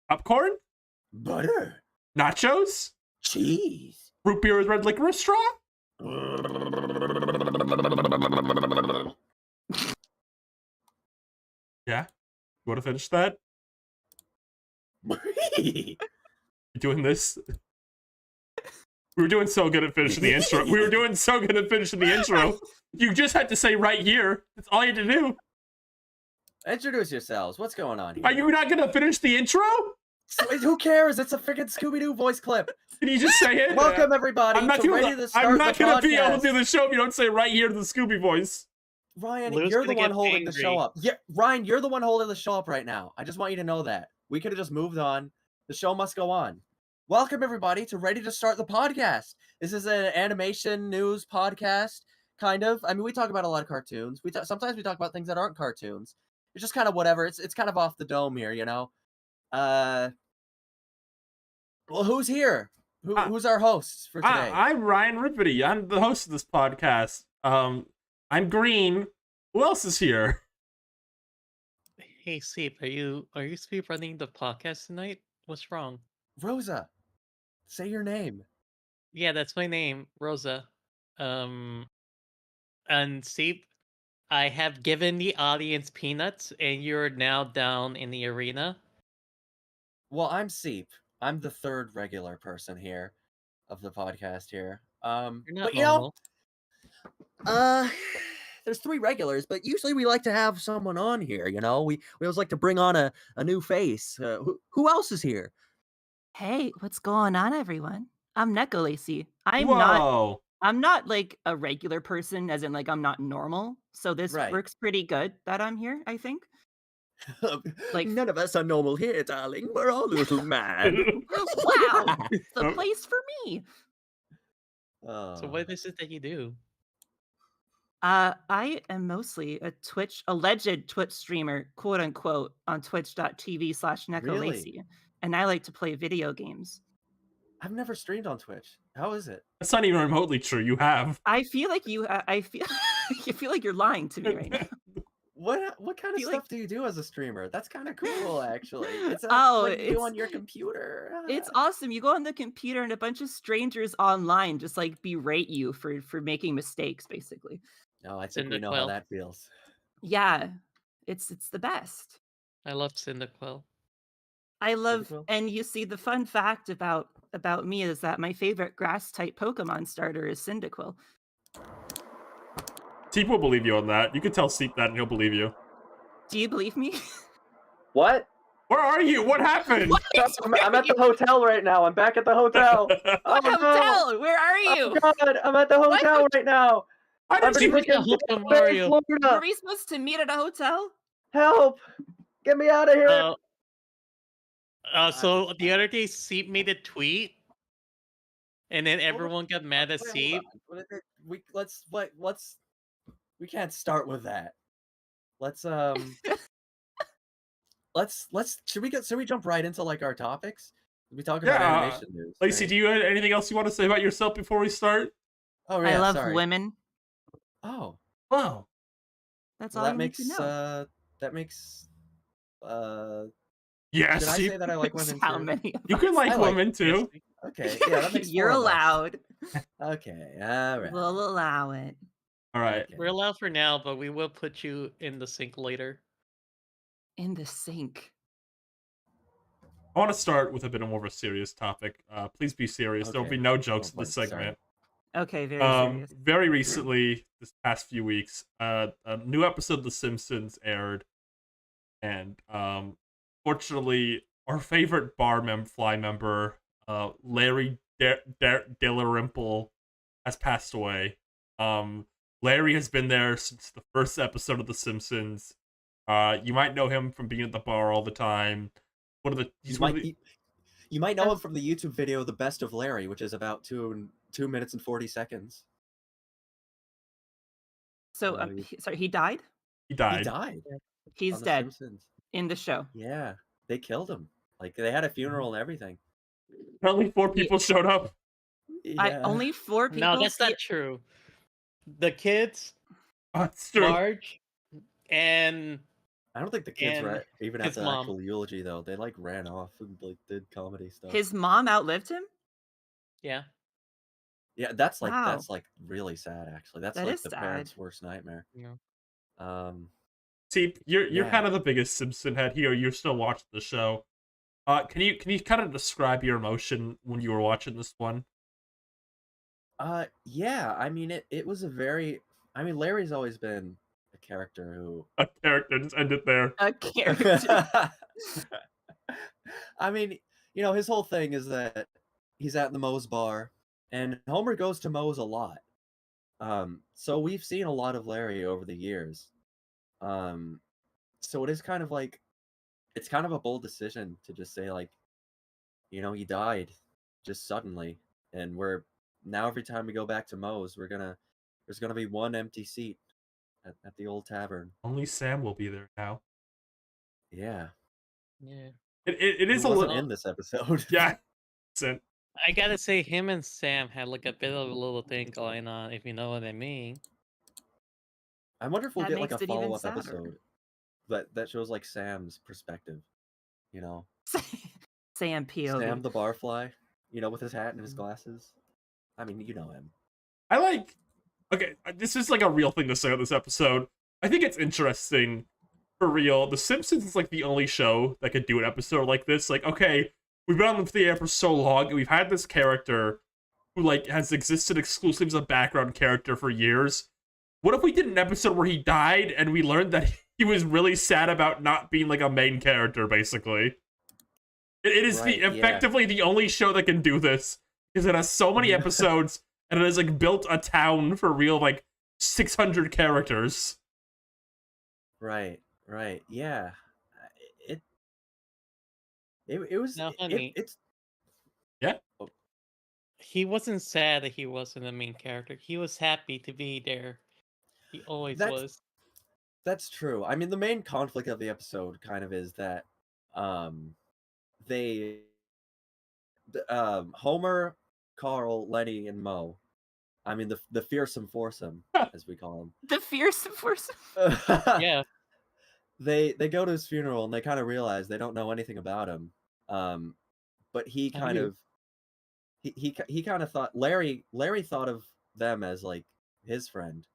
Popcorn? Butter. Nachos? Cheese. Root beer with red licorice straw? Yeah? You want to finish that? You doing this? We were doing so good at finishing the intro. We were doing so good at finishing the intro. You just had to say right here. That's all you had to do. Introduce yourselves. What's going on here? Are you not going to finish the intro? Who cares? It's a freaking Scooby-Doo voice clip. Can you just say it? Welcome, everybody. I'm not to gonna be able to do the show if you don't say right here to the Scooby voice. Ryan, Lou's you're the gonna one get holding the angry. show up. Yeah, Ryan, you're the one holding the show up right now. I just want you to know that. We could have just moved on. The show must go on. Welcome, everybody, to Ready to Start the Podcast. This is an animation news podcast, kind of. I mean, we talk about a lot of cartoons. Sometimes we talk about things that aren't cartoons. It's just kind of whatever. It's kind of off the dome here, you know? Well, who's here? Who's our hosts for today? I'm Ryan Rippity. I'm the host of this podcast. I'm Green. Who else is here? Hey, Seep, are you Seep running the podcast tonight? What's wrong? Rosa, say your name. Yeah, that's my name, Rosa. And Seep, I have given the audience peanuts, and you're now down in the arena. Well, I'm Seep. I'm the third regular person here of the podcast here. You're not But normal. there's three regulars, but usually we like to have someone on here, you know? We always like to bring on a new face. Who else is here? Hey, what's going on, everyone? I'm Neko Lacey. I'm Whoa. not like a regular person, as in like I'm not normal. So this Right. works pretty good that I'm here, I think. Like- None of us are normal here, darling. We're all a little mad. Wow, it's the place for me. So what is it that you do? I am mostly a alleged Twitch streamer, quote unquote, on twitch.tv/Neko Really? Lacey. And I like to play video games. I've never streamed on Twitch. How is it? That's not even remotely true. You have. I feel like I feel like you're lying to me right now. What kind of Feel stuff like- do you do as a streamer? That's kind of cool, actually. It's Oh, what you do it's- on your computer. It's awesome. You go on the computer and a bunch of strangers online just like berate you for making mistakes, basically. No, I think we know how Cyndaquil. that feels. Yeah, it's the best. I love Cyndaquil. I love, Cyndaquil? and you see, the fun fact about me is that my favorite grass type Pokemon starter is Cyndaquil. Seep will believe you on that. You can tell Seep that and he'll believe you. Do you believe me? What? Where are you? What happened? I'm at the hotel right now. I'm back at the hotel. Oh, no. Hotel, where are you? Oh, God. I'm at the hotel right now. How I'm did you... in freaking Hotel Bay, Mario. Were Florida. we supposed to meet at a hotel? Help. Get me out of here. So the other day, Seep made a tweet, and then everyone got mad at Wait, Seep. hold on. What is it? We can't start with that. Let's should we jump right into like our topics? We talk about Yeah, animation news. Lacey, right? do you have anything else you want to say about yourself before we start? Oh, I yeah, love sorry. women. Oh, Wow. That's well, all that you makes need to know. Yes, Did I Seep. say that I like women How too? many? of You can us? like I like- women too. Okay, yeah, that makes You're four of us. allowed. Okay, all right. We'll allow it. All right. Okay. We're allowed for now, but we will put you in the sink later. In the sink. I want to start with a bit more of a serious topic. Please be serious. There'll Okay. be no jokes Oh, in this boy, sorry. segment. Okay, very serious. Very recently, this past few weeks, a new episode of The Simpsons aired, and fortunately, our favorite fly member, Larry Dalrymple, has passed away. Larry has been there since the first episode of The Simpsons. You might know him from being at the bar all the time. You might know him from the YouTube video "The Best of Larry," which is about 2 minutes and 40 seconds. So, sorry, he died? He He died. died. He's on The dead Simpsons. in the show. Yeah, they killed him. Like they had a funeral and everything. Apparently 4 people showed up. Yeah. Only 4 people? No, that's See, not true. The kids, Oh, it's true. Marge, and I don't think the kids And were even at his the mom. actual eulogy though. They like ran off and like did comedy stuff. His mom outlived him? Yeah. Yeah, that's Wow. like really sad actually. That's That like is the sad. parents' worst nightmare. Yeah. See, you're Yeah. kind of the biggest Simpson head here. You're still watching the show. Can you kind of describe your emotion when you were watching this one? Yeah, I mean it was a very I mean Larry's always been a character who A character, just end it there. A character. I mean, you know, his whole thing is that he's at the Moe's bar and Homer goes to Moe's a lot. So we've seen a lot of Larry over the years. So it is kind of like it's kind of a bold decision to just say like, you know, he died just suddenly and we're now every time we go back to Moe's, there's gonna be one empty seat at the old tavern. Only Sam will be there now. Yeah. Yeah. It is Who a wasn't little. in this episode. Yeah. Listen, I gotta say, him and Sam had like a bit of a little thing going on, if you know what I mean. I wonder if we'll That get like a makes it even follow-up sadder. episode that shows like Sam's perspective. You know, Sam POV. Sam the barfly. You know, with his hat and his glasses. I mean, you know him. I like. Okay, this is like a real thing to say on this episode. I think it's interesting. For real, The Simpsons is like the only show that could do an episode like this. Like, okay, we've been on the air for so long, and we've had this character who like has existed exclusively as a background character for years. What if we did an episode where he died and we learned that he was really sad about not being like a main character, basically? It is Right, yeah. effectively the only show that can do this because it has so many episodes and it has like built a town for real, like 600 characters. Right. Yeah. It was Now, honey. it's He wasn't sad that he wasn't the main character. He was happy to be there. He always That's- was. That's true. I mean, the main conflict of the episode kind of is that Homer, Carl, Lenny, and Moe. I mean, the fearsome foursome, as we call The fearsome foursome. them. Yeah. They go to his funeral and they kind of realize they don't know anything about him. But he I kind do. of he kind of thought Larry thought of them as like his friend.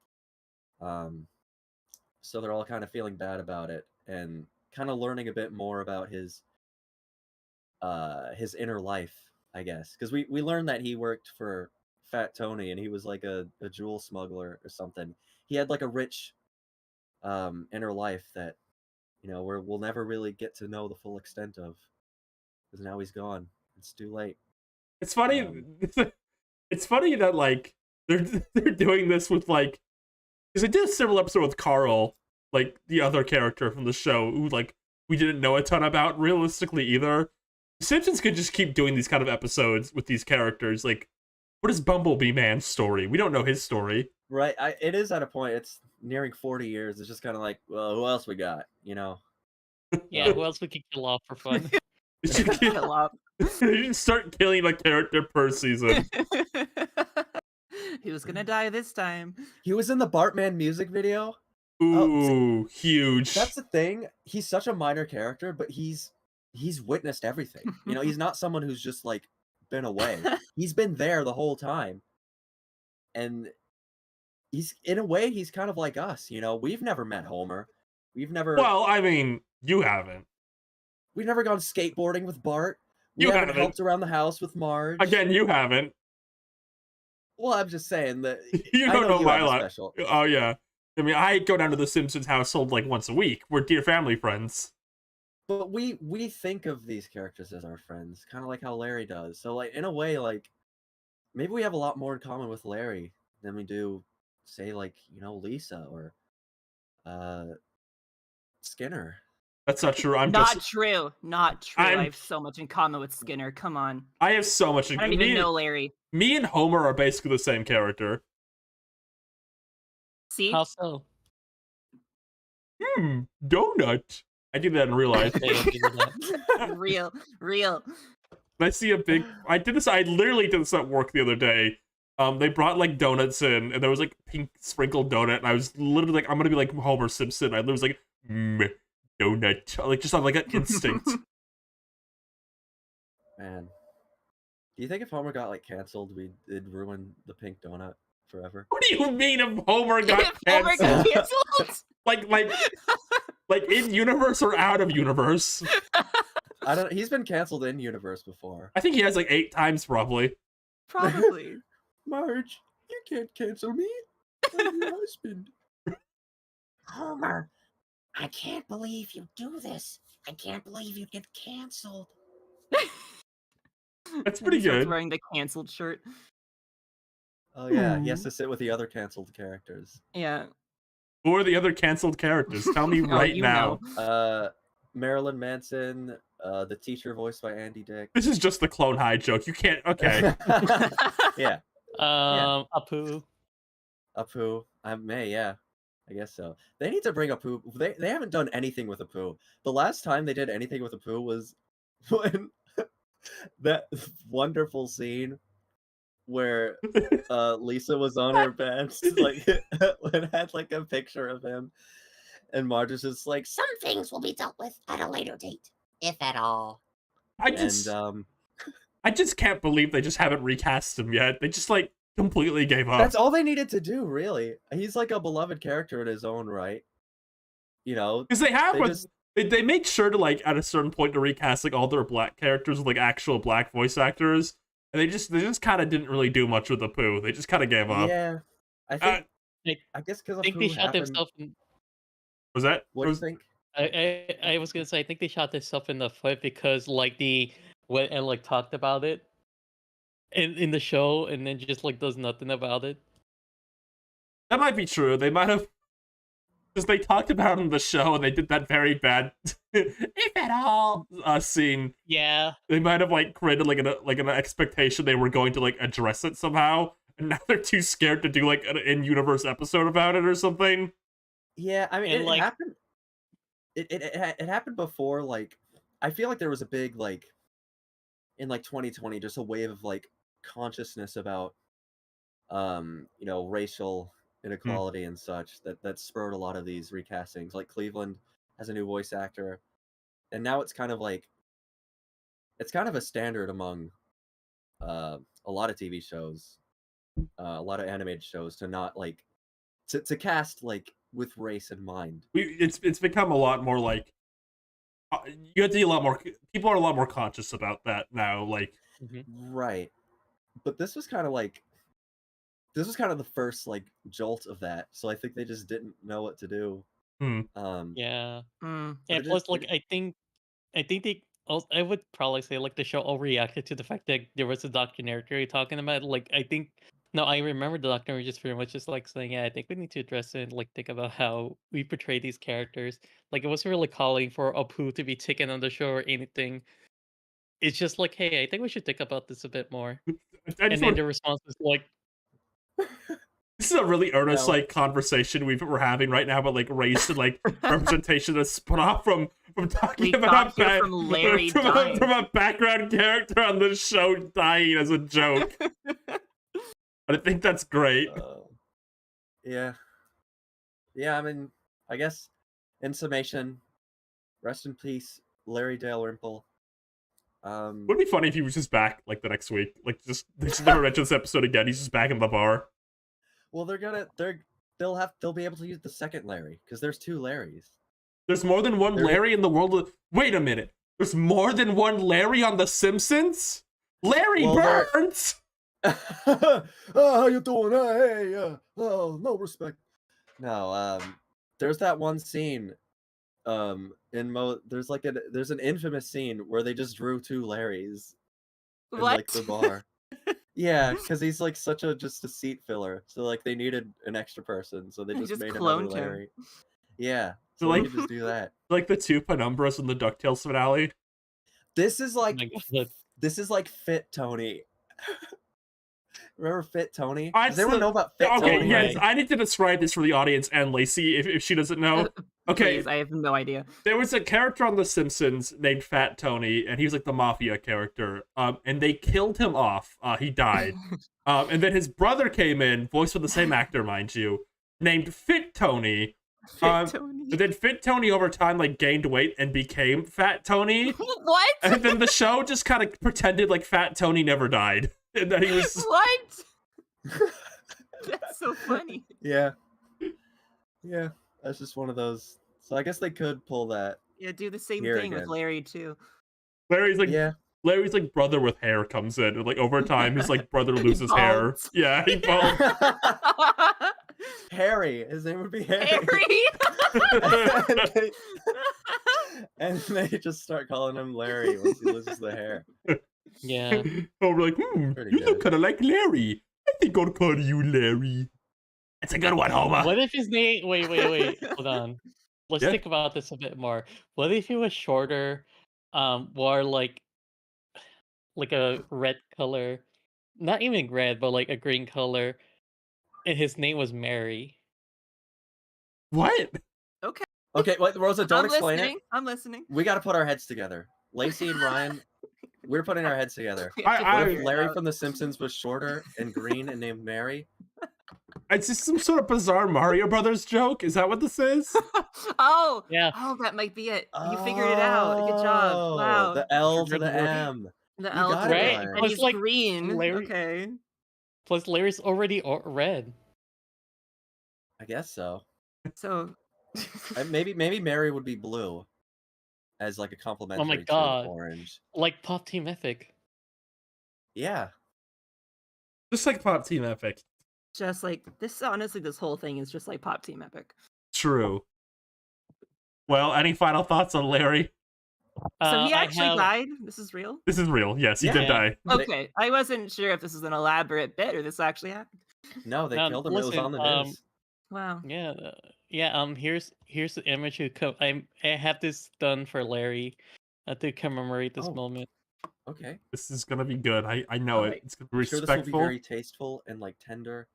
So they're all kind of feeling bad about it and kind of learning a bit more about his inner life, I guess. Because we learned that he worked for Fat Tony and he was like a jewel smuggler or something. He had like a rich inner life that, you know, we'll never really get to know the full extent of. Because now he's gone. It's too late. It's funny. It's funny that like they're doing this with like because they did a similar episode with Carl, like the other character from the show, who like we didn't know a ton about realistically either. The Simpsons could just keep doing these kind of episodes with these characters. Like, what is Bumblebee Man's story? We don't know his story. Right. It is at a point. It's nearing 40 years. It's just kind of like, well, who else we got? You know. Yeah, who else we could kill off for fun? They should Kill up. they should start killing a character per season. Who's gonna die this time? He was in the Bartman music video. Ooh, huge. That's the thing. He's such a minor character, but he's witnessed everything. You know, he's not someone who's just like been away. He's been there the whole time. And he's in a way he's kind of like us, you know. We've never met Homer. We've never Well, I mean, you haven't. we've never gone skateboarding with Bart. We You haven't haven't. helped around the house with Marge. Again, you haven't. Well, I'm just saying that You I don't know you my have a life. special. Oh yeah. I mean, I go down to the Simpsons household like once a week. We're dear family friends. But we think of these characters as our friends, kind of like how Larry does. So like in a way, like maybe we have a lot more in common with Larry than we do, say like, you know, Lisa or Skinner. That's not true. I'm Not just. true. Not true. I'm- I have so much in common with Skinner. Come on. I have so much. I don't even know Larry. Me and Homer are basically the same character. See? How so? Donut. I do that in real life. They don't do that. real. I see a big. I did this. I literally did this at work the other day. They brought like donuts in, and there was like pink sprinkled donut, and I was literally like, I'm gonna be like Homer Simpson. I was like, donut, like just on like an instinct. Man, do you think if Homer got like canceled, it'd ruin the pink donut forever? What do you mean if Homer got If Homer canceled? got canceled? Like in universe or out of universe? I don't. He's been canceled in universe before. I think he has like 8 times probably. Probably. Marge, you can't cancel me. I'm your husband. Homer, I can't believe you do this. I can't believe you get canceled. That's pretty He starts good. wearing the canceled shirt. Oh yeah, he has to sit with the other canceled characters. Yeah. Who are the other canceled characters? Tell me right you now. know. Marilyn Manson, the teacher voiced by Andy Dick. This is just the Clone High joke. You can't. Okay. Yeah, Apu. Apu. I may, yeah. I guess so. They need to bring Apu. They haven't done anything with Apu. The last time they did anything with Apu was when that wonderful scene where Lisa was on her bed, like when it had like a picture of him, and Marge is just like, Some things will be dealt with at a later date, if at all. I just and I just can't believe they just haven't recast him yet. They just like completely gave up. that's all they needed to do, really. He's like a beloved character in his own right. You know, Because they have they just they made sure to like at a certain point to recast like all their black characters with like actual black voice actors, and they just kind of didn't really do much with the poo. They just kind of gave up. yeah. I think I I guess because I think they shot themselves in. Was that? What do you think? I was gonna say I think they shot themselves in the foot because like the went and like talked about it in the show and then just like does nothing about it. That might be true. They might have, because they talked about it in the show and they did that very bad, if at all, scene. Yeah. They might have like created like an expectation they were going to like address it somehow, and now they're too scared to do like an in-universe episode about it or something. Yeah, I mean, And, it like- happened. It happened before. Like, I feel like there was a big like in like 2020, just a wave of like consciousness about racial inequality and such that spurred a lot of these recastings. Like Cleveland has a new voice actor, and now it's kind of a standard among a lot of TV shows, a lot of animated shows to not like to cast like with race in mind. It's become a lot more like you have to be a lot more. People are a lot more conscious about that now. Like, Right. But this was kind of the first like jolt of that. So I think they just didn't know what to do. Yeah. Mm. But And it plus, is- like, I think they. I would probably say like the show overreacted to the fact that there was a documentary talking about. Like, I think no, I remember the documentary just pretty much just like saying, yeah, I think we need to address it and like think about how we portray these characters. Like, it wasn't really calling for Apu to be taken on the show or anything. It's just like, hey, I think we should think about this a bit more. I And just then want, the response was like, this is a really earnest No. like conversation we're having right now about like race and like representation that's spun off from talking We about got here from Larry dying. from a background character on the show dying as a joke. I think that's great. Yeah. Yeah, I mean, I guess in summation, rest in peace, Larry Dalrymple. Would it be funny if he was just back like the next week? Like they just never mention this episode again. He's just back in the bar. Well, they'll be able to use the second Larry because there's 2 Larrys. There's more than one There- Larry in the world of... Wait a minute. There's more than one Larry on The Simpsons? Larry Well, there- Burns! Oh, how you doing? Hey, oh, no respect. No, there's that one scene, there's an infamous scene where they just drew 2 Larrys in What? like the bar. Yeah, because he's like just a seat filler. So like they needed an extra person, so they They just just made another cloned him. Larry. Yeah, So, so like- they could just do that. Like the 2 Penumbras in the DuckTales finale. This is oh like my God. this is like Fit Tony. Remember Fit Tony? I Does everyone still- know about Fit Okay, Tony? yes, right. I need to describe this for the audience and Lacey if she doesn't know. Okay, Please, I have no idea. there was a character on The Simpsons named Fat Tony, and he was like the mafia character. And they killed him off. He died. And then his brother came in, voiced by the same actor, mind you, named Fit Tony, Tony. And then Fit Tony over time like gained weight and became Fat Tony. What? And then the show just kind of pretended like Fat Tony never died. And that he was What? That's so funny. Yeah. Yeah. That's just one of those. So I guess they could pull that. Yeah, do the same Here thing with again. Larry too. Larry's like Yeah. Larry's like brother with hair comes in, and like over time his like brother loses hair. balds. Yeah, he bald. Harry. His name would be Harry. Harry. and they just start calling him Larry once he loses the hair. Yeah. Oh, we're like, Pretty you good. look kind of like Larry. I think I'll call you Larry. It's a good one, Homer. What if his name? Wait. Hold on. Let's Yeah. think about this a bit more. What if he was shorter, wore like a red color, not even red, but like a green color, and his name was Mary? What? Okay, wait, Rosa, don't I'm explain listening. it. I'm listening. We got to put our heads together. Lacey and Ryan, we're putting our heads together. We have to I- What figure if it Larry out. from The Simpsons was shorter and green and named Mary? It's just some sort of bizarre Mario Brothers joke. Is that what this is? Oh, Yeah. oh, that might be it. You figured it out. Good job. Oh, Wow. The L to the Red word. M. The you L got to it, Right? Ryan. and Plus, he's like, green. Larry- Okay. Plus, Larry's already red. I guess so. So Maybe Mary would be blue as like a complimentary God. to orange. Like Pop Team Epic. Yeah. Just like Pop Team Epic. just like this, honestly, this whole thing is just like Pop Team Epic. True. Well, any final thoughts on Larry? So he I actually have- died. This is real. This is real. Yes, he did Yeah. die. Okay, I wasn't sure if this is an elaborate bit or this actually happened. No, they Now, killed him. It was listen, on the news. Wow. Yeah. Here's the image. I have this done for Larry, to commemorate this Oh. moment. Okay. This is gonna be good. I know Alright. it. It's gonna be I'm sure this will be respectful. very tasteful and like tender.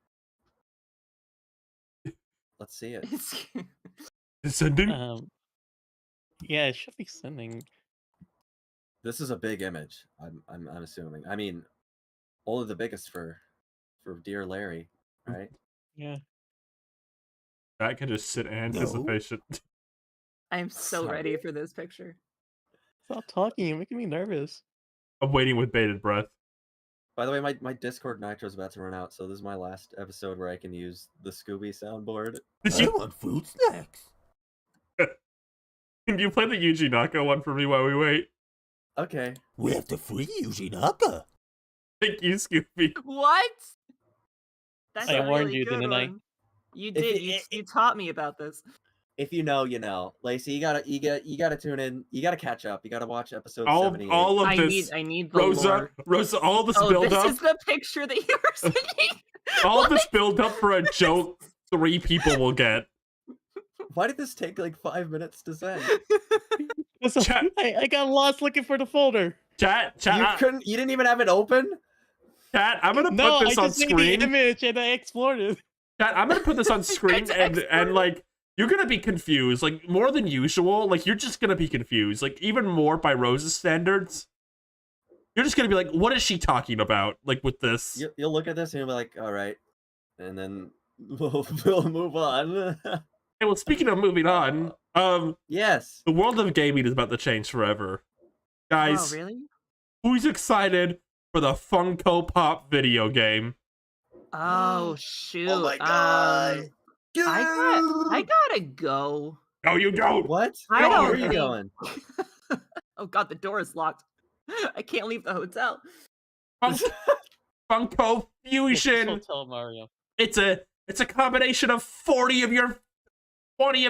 Let's see it. Descending. Yeah, it should be sending. This is a big image. I'm assuming. I mean, only the biggest for dear Larry, right? Yeah. That could just sit in anticipation. I'm so Sorry. ready for this picture. Stop talking. You're making me nervous. I'm waiting with bated breath. By the way, my Discord Nitro is about to run out, so this is my last episode where I can use the Scooby soundboard. Did you want fruit snacks. can you play the Yuji Naka one for me while we wait? Okay. We have to free Yuji Naka. Thank you, Scooby. What? That's I a warned really you, good didn't I? one. You If did. it- You taught me about this. If you know, you know. Lacey, you gotta tune in. You gotta catch up. You gotta watch episode All 78. of I this, need the Rosa, lore. all this Oh, build this up, is the picture that you were sending. all this build up for a joke 3 people will get. Why did this take like 5 minutes to send? Chat. I got lost looking for the folder. Chat, You didn't even have it open? chat. I'm gonna No, put I this on just made screen. the image and I explored it. Chat, I'm gonna put this on screen and like you're gonna be confused, like more than usual. Like you're just gonna be confused, like even more by Rose's standards. You're just gonna be like, what is she talking about? Like with this. You'll look at this and you'll be like, all right. And then we'll move on. Hey, well, speaking of moving on, Yes. the world of gaming is about to change forever. Guys, Oh, really? who's excited for the Funko Pop video game? Oh shoot! Oh my god. I gotta go. No, you don't. What? I No, Where don't are you think- going? Oh god, the door is locked. I can't leave the hotel. Funko Fusion. Hotel Mario. It's a combination of 20 of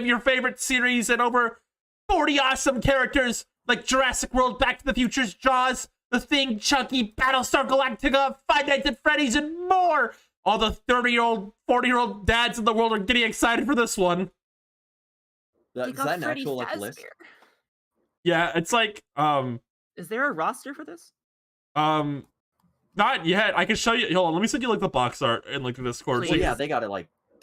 your favorite series and over 40 awesome characters like Jurassic World, Back to the Future's Jaws, The Thing, Chucky, Battlestar Galactica, Five Nights at Freddy's, and more. All the 30-year-old, 40-year-old dads in the world are getting excited for this one. Is Take off that an Freddy actual like list? Fazbear. Yeah, it's like Is there a roster for this? not yet. I can show you. Hold on, let me send you like the box art in like the Discord. Please. Well, yeah, they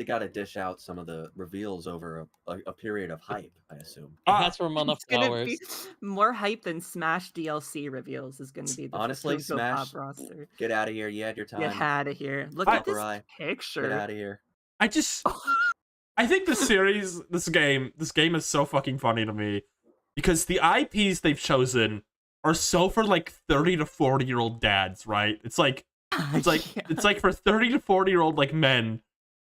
gotta dish out some of the reveals over a period of hype, I assume. It has Ramona It's gonna Flowers. be more hype than Smash DLC reveals. Is gonna be the Honestly, Funko Smash, Pop roster. Get out of here. You had your time. Get out of here! Look I- at this Right. picture. Get out of here. I just I think this series, this game is so fucking funny to me because the IPs they've chosen are so for like 30 to 40-year-old dads, right? It's like it's like for 30 to 40-year-old like men,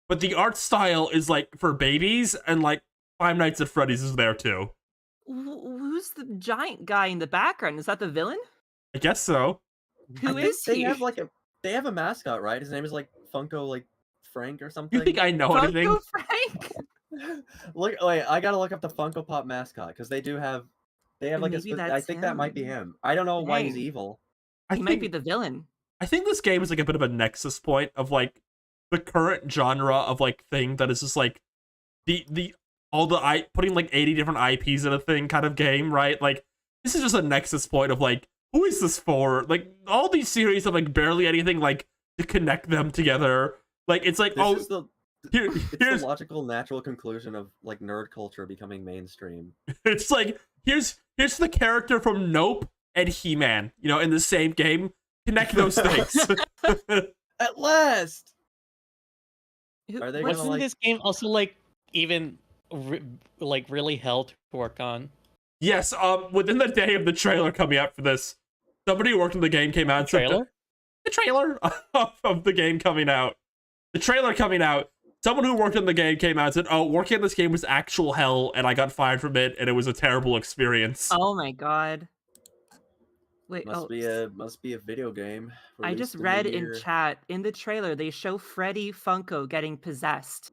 but the art style is like for babies, and like Five Nights at Freddy's is there too. Who's the giant guy in the background? Is that the villain? I guess so. Who I think is they he? have they have a mascot, right? His name is like Funko like Frank or something. You think I know anything? Funko Frank? Wait, I gotta look up the Funko Pop mascot because they have like Maybe I that's think that might be him. I don't know why he's Dang. evil. I He think, might be the villain. I think this game is like a bit of a nexus point of like the current genre of like thing that is just like the putting like 80 different IPs in a thing kind of game, right? Like this is just a nexus point of like who is this for? Like all these series have like barely anything like to connect them together. Like it's like This is here's the logical, natural conclusion of like nerd culture becoming mainstream. it's like here's the character from Nope and He-Man, you know, in the same game. Connect those things. At last. Are they gonna Wasn't like? this game also like even like really hell to work on? Yes, within the day of the trailer coming out for this, somebody who worked on the game came out and said the trailer of the game coming out. The trailer coming out. Someone who worked on the game came out and said, "Oh, working on this game was actual hell, and I got fired from it, and it was a terrible experience." Oh my god. Wait, Must be a video game. I just released in the read in year- chat in the trailer they show Freddy Funko getting possessed.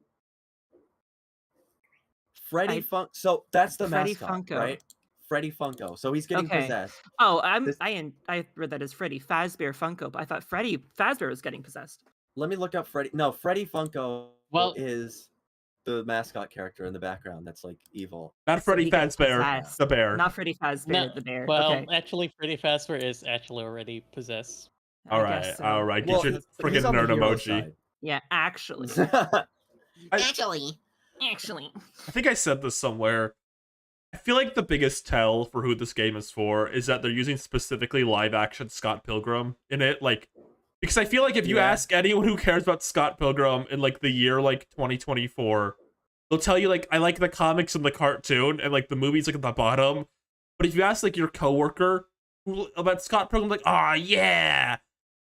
Freddy I- Funk. So that's the Freddy mascot, Funko. right? Freddy Funko. So he's getting Okay. possessed. Oh, This- I read that as Freddy Fazbear Funko, but I thought Freddy Fazbear was getting possessed. Let me look up Freddy. No, Freddy Funko Well- is the mascot character in the background that's like evil. Not Freddy he gets Fazbear, possessed. the bear. Not Freddy Fazbear, No, the bear. Well, okay. actually, Freddy Fazbear is actually already possessed. All I right, guess so. all right. Get Well, your he's freaking on the nerd hero emoji. Yeah, actually. side. Actually, Actually. I think I said this somewhere. I feel like the biggest tell for who this game is for is that they're using specifically live action Scott Pilgrim in it. Like, because I feel like if you Yeah. ask anyone who cares about Scott Pilgrim in like the year like 2024, they'll tell you like I like the comics and the cartoon and like the movies like at the bottom. But if you ask like your coworker about Scott Pilgrim, like, oh yeah,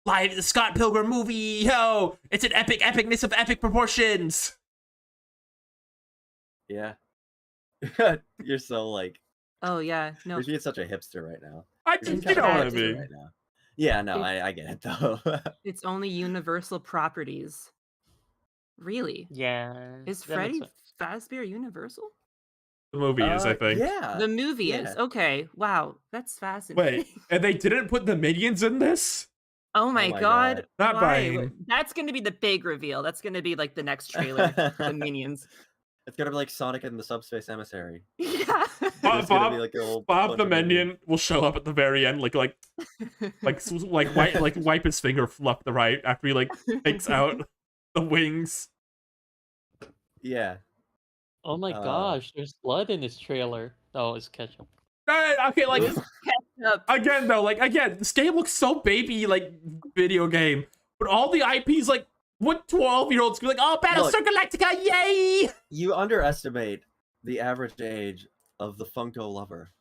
live the Scott Pilgrim movie, yo, it's an epicness of epic proportions. Yeah. You're so like Oh yeah, no. you're being such a hipster right now. I You're being you know such a what I hipster mean. right now. Yeah, no, I get it though. It's only Universal properties. Really? Yeah. Is that makes Freddy sense. Fazbear Universal? The movie is, I think. Yeah. The movie is. yeah. Okay. Wow, that's fascinating. Wait, and they didn't put the minions in this? Oh my my god. Not Why? buying. That's going to be the big reveal. That's going to be like the next trailer. The minions. It's gonna be like Sonic and the Subspace Emissary. Yeah. There's gonna be like a whole Bob bunch the of minions. minion will show up at the very end, like wipe his finger left to right after he like takes out the wings. Yeah. Oh my Uh, gosh, there's blood in this trailer. Oh, it's ketchup. Okay, like Up. again though, like again, this game looks so baby like video game, but all the IPs like what 12-year-olds be like, oh, Battlestar Galactica, yay! You underestimate the average of the Funko lover.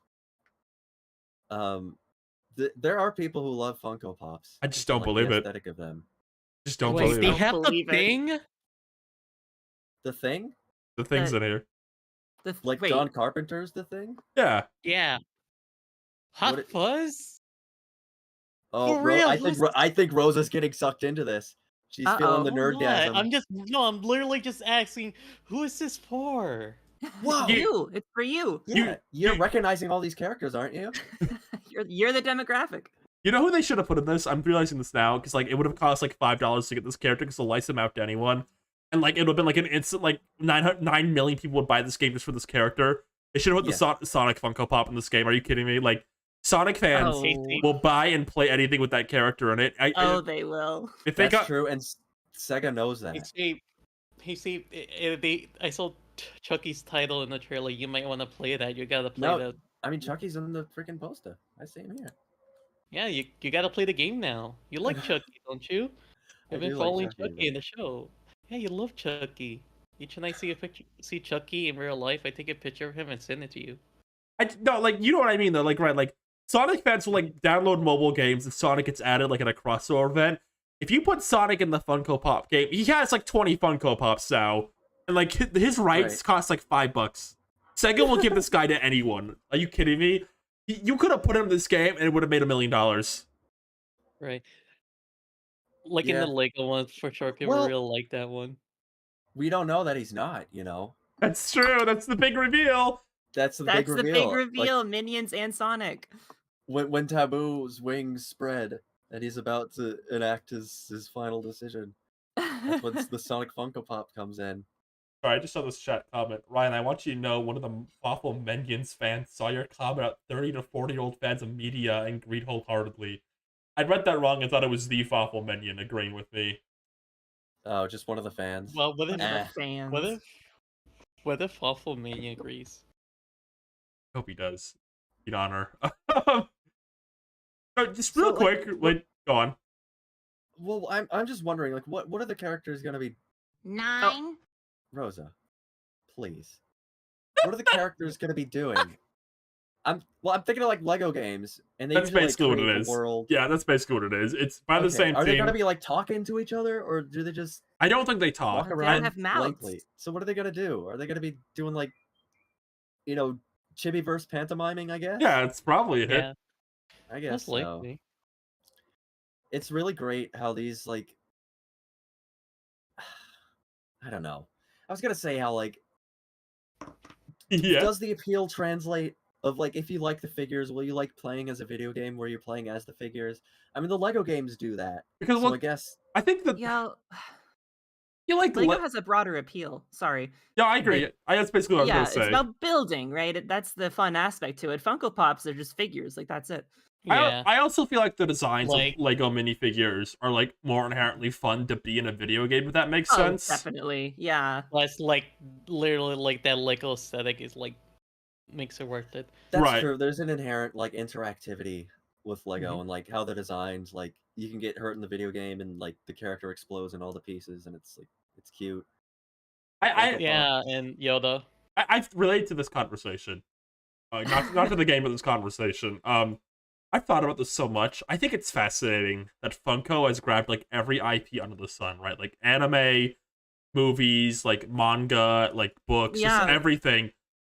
There are people who love Funko Pops. I just don't like believe the it. aesthetic of them. Just don't Wait, believe They it. don't have the believe it. thing? The Thing, The thing's in here. like Wait, John Carpenter's The Thing. Yeah. Yeah. Hot What it- Fuzz? Oh, For real, I think Rosa's getting sucked into this. She's feeling the Uh-oh. nerdgasm. I'm literally just asking, who is this for? Wow. you. It's for you. Yeah, you're recognizing all these characters, aren't you? You're the demographic. You know who they should have put in this? I'm realizing this now, because like it would have cost like $5 to get this character because they'll license him out to anyone. And like it would have been like an instant like 9 million people would buy this game just for this character. They should have put the Sonic Funko Pop in this game. Are you kidding me? Like Sonic fans Oh. will buy and play anything with that character in it. Oh, they will. If they That's got true, and Sega knows that. I saw Chucky's title in the trailer. You might want to play that. You gotta play No. that. I mean, Chucky's in the freaking poster. I see him here. Yeah, you gotta play the game now. You like Chucky, don't you? I You've been do like following Chucky, Chucky in the show. Yeah, you love Chucky. Each time I see Chucky in real life, I take a picture of him and send it to you. No, like, you know what I mean though. Like, right, like Sonic fans will like download mobile games if Sonic gets added like in a crossover event. If you put Sonic in the Funko Pop game, he has like 20 Funko Pops now, and like his rights Right. cost like $5. Sega will give this guy to anyone. Are you kidding me? You could have put him in this game and it would have made $1 million. Right. Like in the Yeah. Lego ones, for sure, people Well- really like that one. We don't know that he's not, you know? That's true. That's the big reveal. That's the That's big the reveal. big Like, reveal. Minions and Sonic. when Taboo's wings spread and he's about to enact his final decision. That's when the Sonic Funko Pop comes in. Sorry, I just saw this chat comment. Ryan, I want you to know one of the awful Minions fans saw your comment about 30 to 40-year-old fans of media and agreed wholeheartedly. I read that wrong and thought it was the Fawful Minion agreeing with me. Oh, just one of the fans. Well, what if Eh. Fans. what if Awful Mania agrees? Hope he does. He'd honor. Just So, real like, quick, like, go on. Well, I'm just wondering, like, what are the characters gonna be? 9. Rosa, please. What are the characters gonna be doing? I'm thinking of like Lego games, and they That's usually basically like, what it create a is. world. Yeah, that's basically what it is. It's by the Okay, same Are they team. gonna be like talking to each other, or do they just I don't think they talk. walk They don't around have mouths. blankly? So what are they gonna do? Are they gonna be doing like, Chibiverse pantomiming? I guess. Yeah, it's probably a hit. Yeah, I guess most so. likely. It's really great how these like. I don't know. I was gonna say how like Yeah. does the appeal translate of like if you like the figures, will you like playing as a video game where you're playing as the figures? I mean, the Lego games do that, Because so I look, guess I think that Yeah, you like Lego has a broader appeal. Sorry. Yeah, I agree. That's basically what I was Yeah, gonna it's say. about building, right? That's the fun aspect to it. Funko Pops are just figures. Like, that's it. Yeah. I also feel like the designs Like- of Lego minifigures are like more inherently fun to be in a video game, if that makes Oh, sense. definitely. Yeah. Plus, like, literally, like, that Lego aesthetic is, like, makes it worth it. that's Right. true. There's an inherent like interactivity with Lego Mhm. and like how the designs like you can get hurt in the video game and like the character explodes in all the pieces and it's like it's cute. I Yeah, and Yoda. I've related to this conversation. Not to the game, but this conversation. I've thought about this so much. I think it's fascinating that Funko has grabbed like every IP under the sun, right? Like anime, movies, like manga, like books, just Yeah. everything.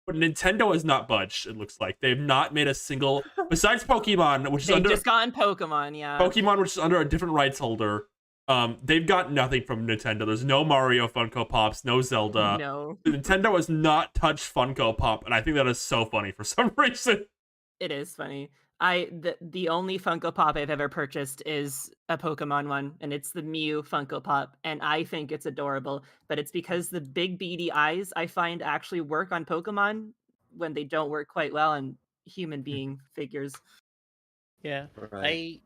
But Nintendo has not budged, it looks like. They've not made a single besides Pokemon, which is They've under just gotten Pokemon, yeah. Pokemon, which is under a different rights holder. They've got nothing from Nintendo. There's no Mario Funko Pops, no Zelda. No, Nintendo has not touched Funko Pop, and I think that is so funny for some reason. it is funny. The only Funko Pop I've ever purchased is a Pokemon one, and it's the Mew Funko Pop, and I think it's adorable. But it's because the big beady eyes I find actually work on Pokemon when they don't work quite well on human being figures. Yeah. Right.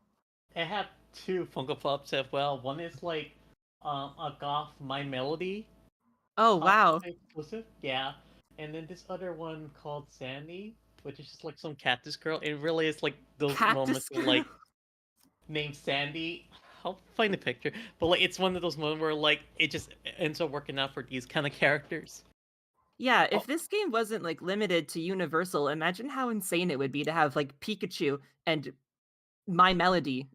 I have two Funko Pops as well. One is, like, a Goth My Melody. Oh wow! Exclusive? Yeah. And then this other one called Sandy, which is just like some cactus girl. It really is like those Cactus moments where, like, named Sandy. I'll find a picture. But like it's one of those moments where like it just ends up working out for these kind of characters. Yeah, if this game wasn't like limited to Universal, imagine how insane it would be to have like Pikachu and My Melody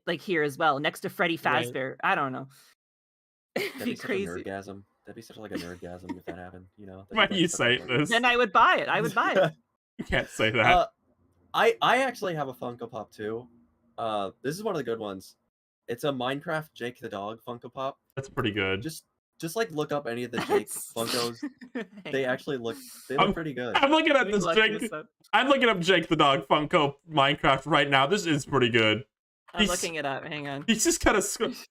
like here as well, next to Freddy Right. Fazbear. I don't know. It'd That'd be be such a crazy. nerdgasm. That'd be such like a nerdgasm if that happened, you know? That'd Why be, do you such a say thing. this? Then I would buy it. I would buy it. You can't say that. I actually have a Funko Pop too. This is one of the good ones. It's a Minecraft Jake the Dog Funko Pop. That's pretty good. Just like look up any of the Jake Funkos. They actually look pretty good. I'm looking at this Look Jake. this up. I'm looking up Jake the Dog Funko Minecraft right now. This is pretty good. I'm He's- looking it up. Hang on. He's just kind of.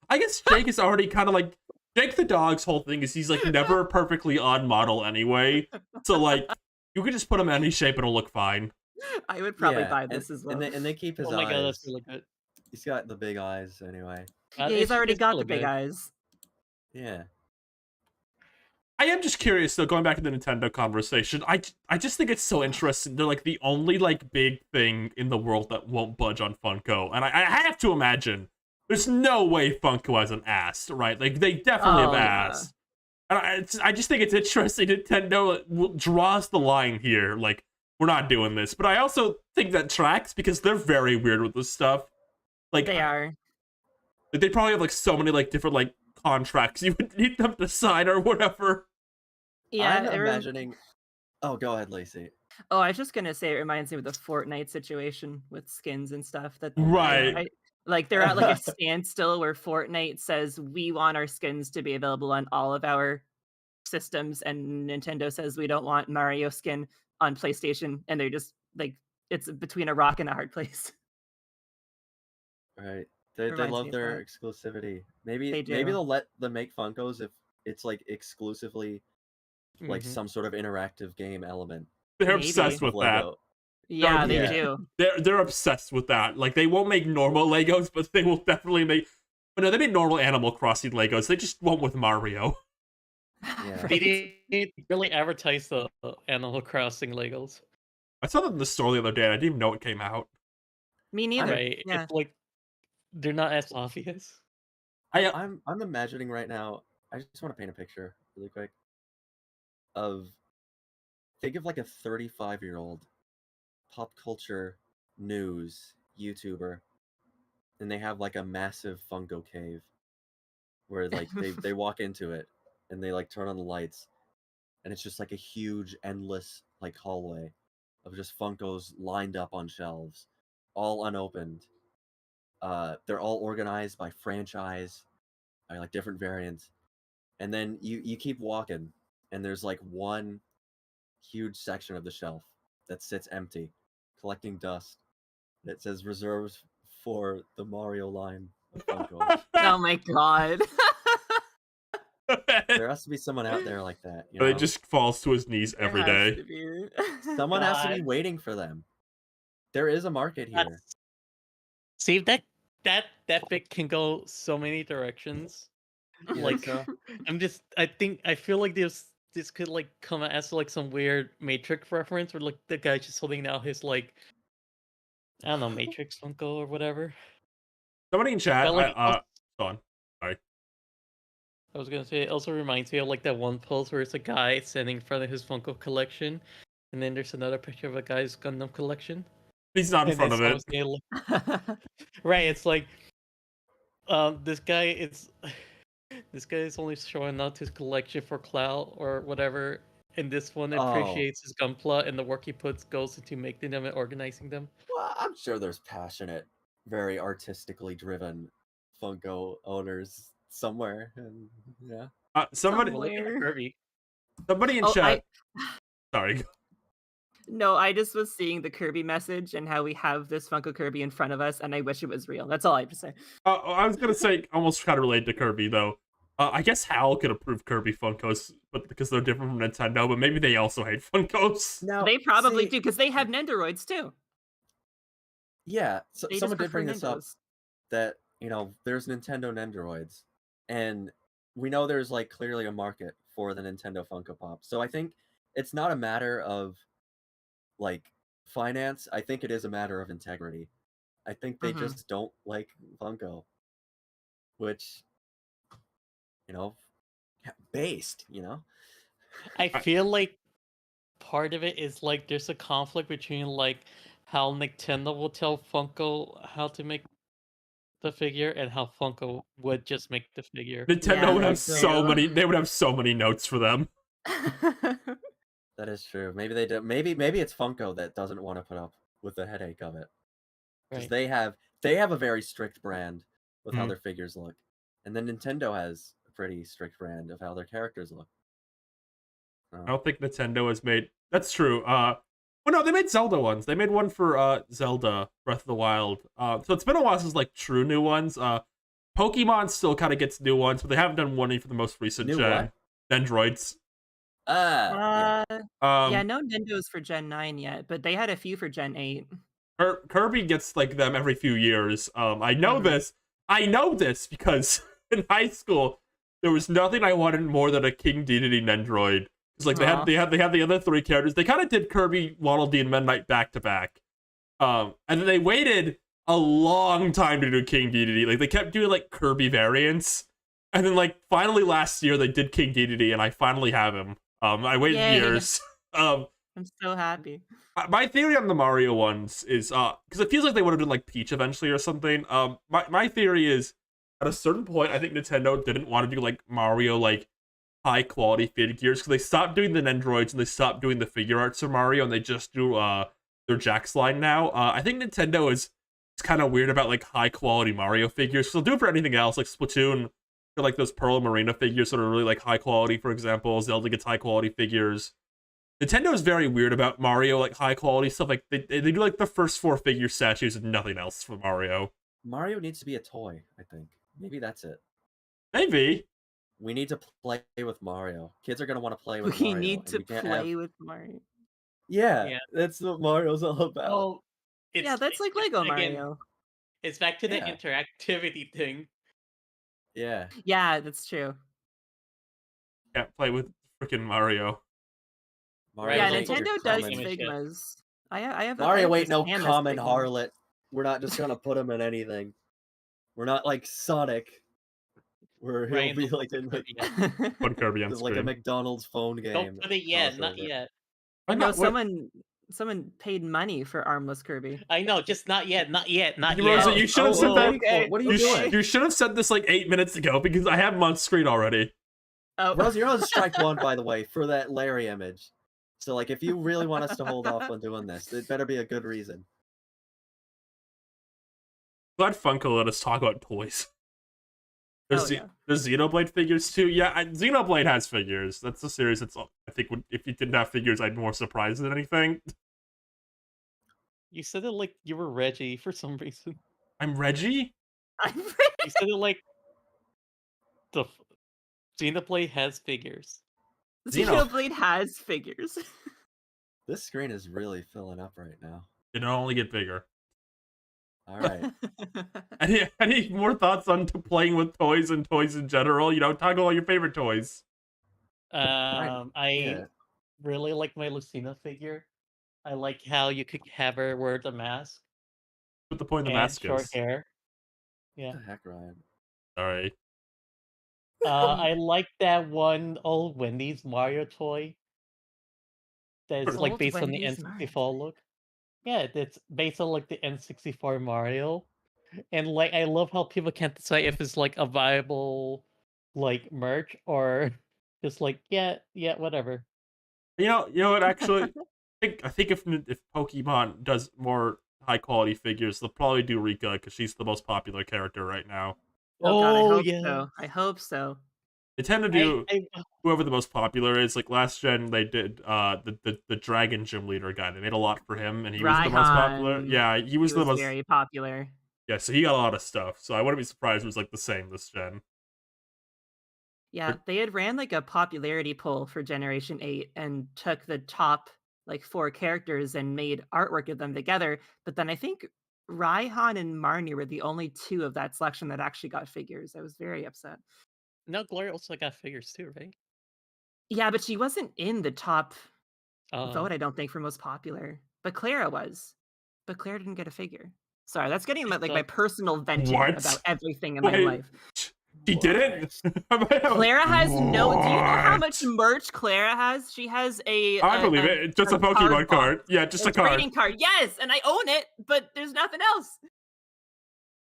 I guess Jake is already kind of like Jake the Dog's whole thing is he's like never perfectly on model anyway. So like you could just put him in any shape and it'll look fine. I would probably Yeah, buy this as well. And they keep his Oh my eyes. god, that's really good. He's got the big eyes anyway. Yeah, he's already got the big eyes. Yeah. I am just curious though, going back to the Nintendo conversation, I just think it's so interesting. They're like the only like big thing in the world that won't budge on Funko. And I have to imagine there's no way Funko hasn't asked, right? Like they definitely have Oh, yeah. asked. And I just think it's interesting. Nintendo draws the line here. Like, we're not doing this. But I also think that tracks because they're very weird with this stuff. Like, They are. they probably have like so many like different like contracts you would need them to sign or whatever. Yeah, I'm imagining. Oh, go ahead, Lacey. Oh, I was just gonna say it reminds me of the Fortnite situation with skins and stuff. That Right. like they're at like a standstill where Fortnite says we want our skins to be available on all of our systems, and Nintendo says we don't want Mario skin on PlayStation, and they're just like it's between a rock and a hard place. Right. They Reminds me love of their that. exclusivity. Maybe They do. they'll let them make Funkos if it's like exclusively like Mhm. some sort of interactive game element. They're Maybe. obsessed with that. Lego. Yeah, they yeah. do. They're obsessed with that. Like, they won't make normal Legos, but they will definitely make. But no, they made normal Animal Crossing Legos. They just won't with Mario. Yeah. They Right. didn't really advertise the Animal Crossing Legos. I saw that in the store the other day. And I didn't even know it came out. Me neither. Right? Yeah. It's like they're not as obvious. I'm imagining right now. I just want to paint a picture really quick of think of like a 35-year-old pop culture news YouTuber, and they have like a massive Funko cave where like they walk into it and they like turn on the lights, and it's just like a huge endless like hallway of just Funkos lined up on shelves, all unopened. They're all organized by franchise, by like different variants, and then you keep walking, and there's like one huge section of the shelf that sits empty, collecting dust. That says reserved for the Mario line of Funkos. Oh my god. There has to be someone out there like that. You know? It just falls to his knees There every has day. to be. Someone has to be God. waiting for them. There is a market here. That's- See that bit can go so many directions. You think Like so? I feel like this could like come as like some weird Matrix reference where like the guy just holding out his like I don't know Matrix Funko or whatever. Somebody in chat. But, like, Go on. I was gonna say it also reminds me of like that one post where it's a guy standing in front of his Funko collection, and then there's another picture of a guy's Gundam collection. He's not in And front it's of it. always right, it's like this guy is only showing out his collection for clout or whatever, and this one Oh. appreciates his gunpla and the work he goes into making them and organizing them. Well, I'm sure there's passionate, very artistically driven Funko owners somewhere. And yeah. Somebody Well, look at Somewhere. Kirby. in Oh, chat. Sorry. No, I just was seeing the Kirby message and how we have this Funko Kirby in front of us, and I wish it was real. That's all I have to say. I was gonna say almost kind of related to Kirby though. I guess Hal could approve Kirby Funkos, but because they're different from Nintendo, but maybe they also hate Funkos. Now They probably see, do because they have Nendoroids too. Yeah, so They someone just did bring prefer this up Nendos. that there's Nintendo Nendoroids, and we know there's like clearly a market for the Nintendo Funko Pop. So I think it's not a matter of like finance. I think it is a matter of integrity. I think they Mhm. just don't like Funko, which based. I feel like part of it is like there's a conflict between like how Nintendo will tell Funko how to make the figure and how Funko would just make the figure. Nintendo Yeah, would have that's so true. many. They would have so many notes for them. That is true. Maybe they do. Maybe it's Funko that doesn't want to put up with the headache of it, because Right. they have a very strict brand with how Mm. their figures look, and then Nintendo has a pretty strict brand of how their characters look. I don't think Nintendo has made. That's true. Well, no, they made Zelda ones. They made one for Zelda Breath of the Wild. So it's been a while since like true new ones. Pokemon still kind of gets new ones, but they haven't done one for the most recent New gen. what? Androids. Yeah. Yeah, no Nendos for Gen 9 yet, but they had a few for Gen 8. Kirby gets like them every few years. I know Mhm. this. I know this because in high school there was nothing I wanted more than a King Dedede Nendroid. It's like Aw. they had the other three characters. They kind of did Kirby, Waddle Dee, and Meta Knight back to back. And then they waited a long time to do King Dedede. Like they kept doing like Kirby variants. And then like finally last year they did King Dedede, and I finally have him. I waited Yay. years. I'm so happy. My theory on the Mario ones is because it feels like they would have done like Peach eventually or something. My theory is at a certain point I think Nintendo didn't want to do like Mario like high quality figures because they stopped doing the Nendroids and they stopped doing the figure arts of Mario and they just do their Jax line now. I think Nintendo is kind of weird about like high quality Mario figures. So they'll do it for anything else like Splatoon. For, like those Pearl Marina figures that are really like high quality, for example. Zelda gets high quality figures. Nintendo is very weird about Mario, like high quality stuff. Like they do like the first 4 figure statues and nothing else for Mario. Mario needs to be a toy, I think. Maybe that's it. Maybe. We need to play with Mario. Kids are gonna want to play with We Mario. need and to we can't play have... with Mario. Yeah, Yeah. that's what Mario's all about. Oh, Yeah, that's like Lego again, Mario. It's back to the Yeah. interactivity thing. Yeah. Yeah, that's true. Can't play with freaking Mario. Mario Yeah, Mario's ain't like your Nintendo does common... Image it. Figmas. I have I Mario have ain't this no Samus common Figma. harlot. We're not just gonna put him in anything. We're not like Sonic, where he'll Ryan, be don't like put in Kirby like, yet. Put Kirby on there's like a screen. McDonald's phone game. Don't put it yet, not crossover. yet. I'm No, not, what, someone paid money for armless Kirby. I know, just not yet, not yet, not Rosa, yet. you should have said that. okay. What are you doing? You should have said this like 8 minutes ago because I have him on screen already. Oh, Rose, you're on strike one, by the way, for that Larry image. So, like, if you really want us to hold off on doing this, it better be a good reason. Glad Funko let us talk about toys. There's, yeah. there's Xenoblade figures too. Yeah, Xenoblade has figures. That's a series that's, I think, if you didn't have figures, I'd be more surprised than anything. You said it like you were Reggie for some reason. I'm Reggie? You said it like the Xenoblade has figures. Xenoblade has figures. This screen is really filling up right now. It'll only get bigger. All right. Any more thoughts on playing with toys and toys in general? You know, talk about your favorite toys. I Yeah. really like my Lucina figure. I like how you could have her wear the mask What the point of the and mask short is. hair. What Yeah. the heck, Ryan? Sorry. I like that one old Wendy's Mario toy. That's like Old based on the Wendy's N64 Mario. look. Yeah, it's based on like the N64 Mario. And like I love how people can't decide if it's like a viable like merch or just like yeah, whatever. You know what? Actually, I think if Pokemon does more high quality figures, they'll probably do Rika because she's the most popular character right now. Oh god, I Oh, hope yeah. so. I hope so. They tend to do I whoever the most popular is. Like last gen, they did the Dragon Gym Leader guy. They made a lot for him, and he was the most popular. Raihan, Yeah, he was the most. very popular. Yeah, so he got a lot of stuff. So I wouldn't be surprised if it was like the same this gen. Yeah, they had ran like a popularity poll for Generation 8 and took the top like 4 characters and made artwork of them together. But then I think Raihan and Marnie were the only 2 of that selection that actually got figures. I was very upset. No, Gloria also got figures too, right? Yeah, but she wasn't in the top Oh. vote, I don't think, for most popular. But Clara was. But Clara didn't get a figure. Sorry, that's getting like my personal venting What? about everything in my Wait, life. She didn't. Clara has no. Do you know how What? much merch Clara has? She has a. I believe it. It's just a Pokemon card. box. Yeah, just a A card. trading card. Yes, and I own it, but there's nothing else.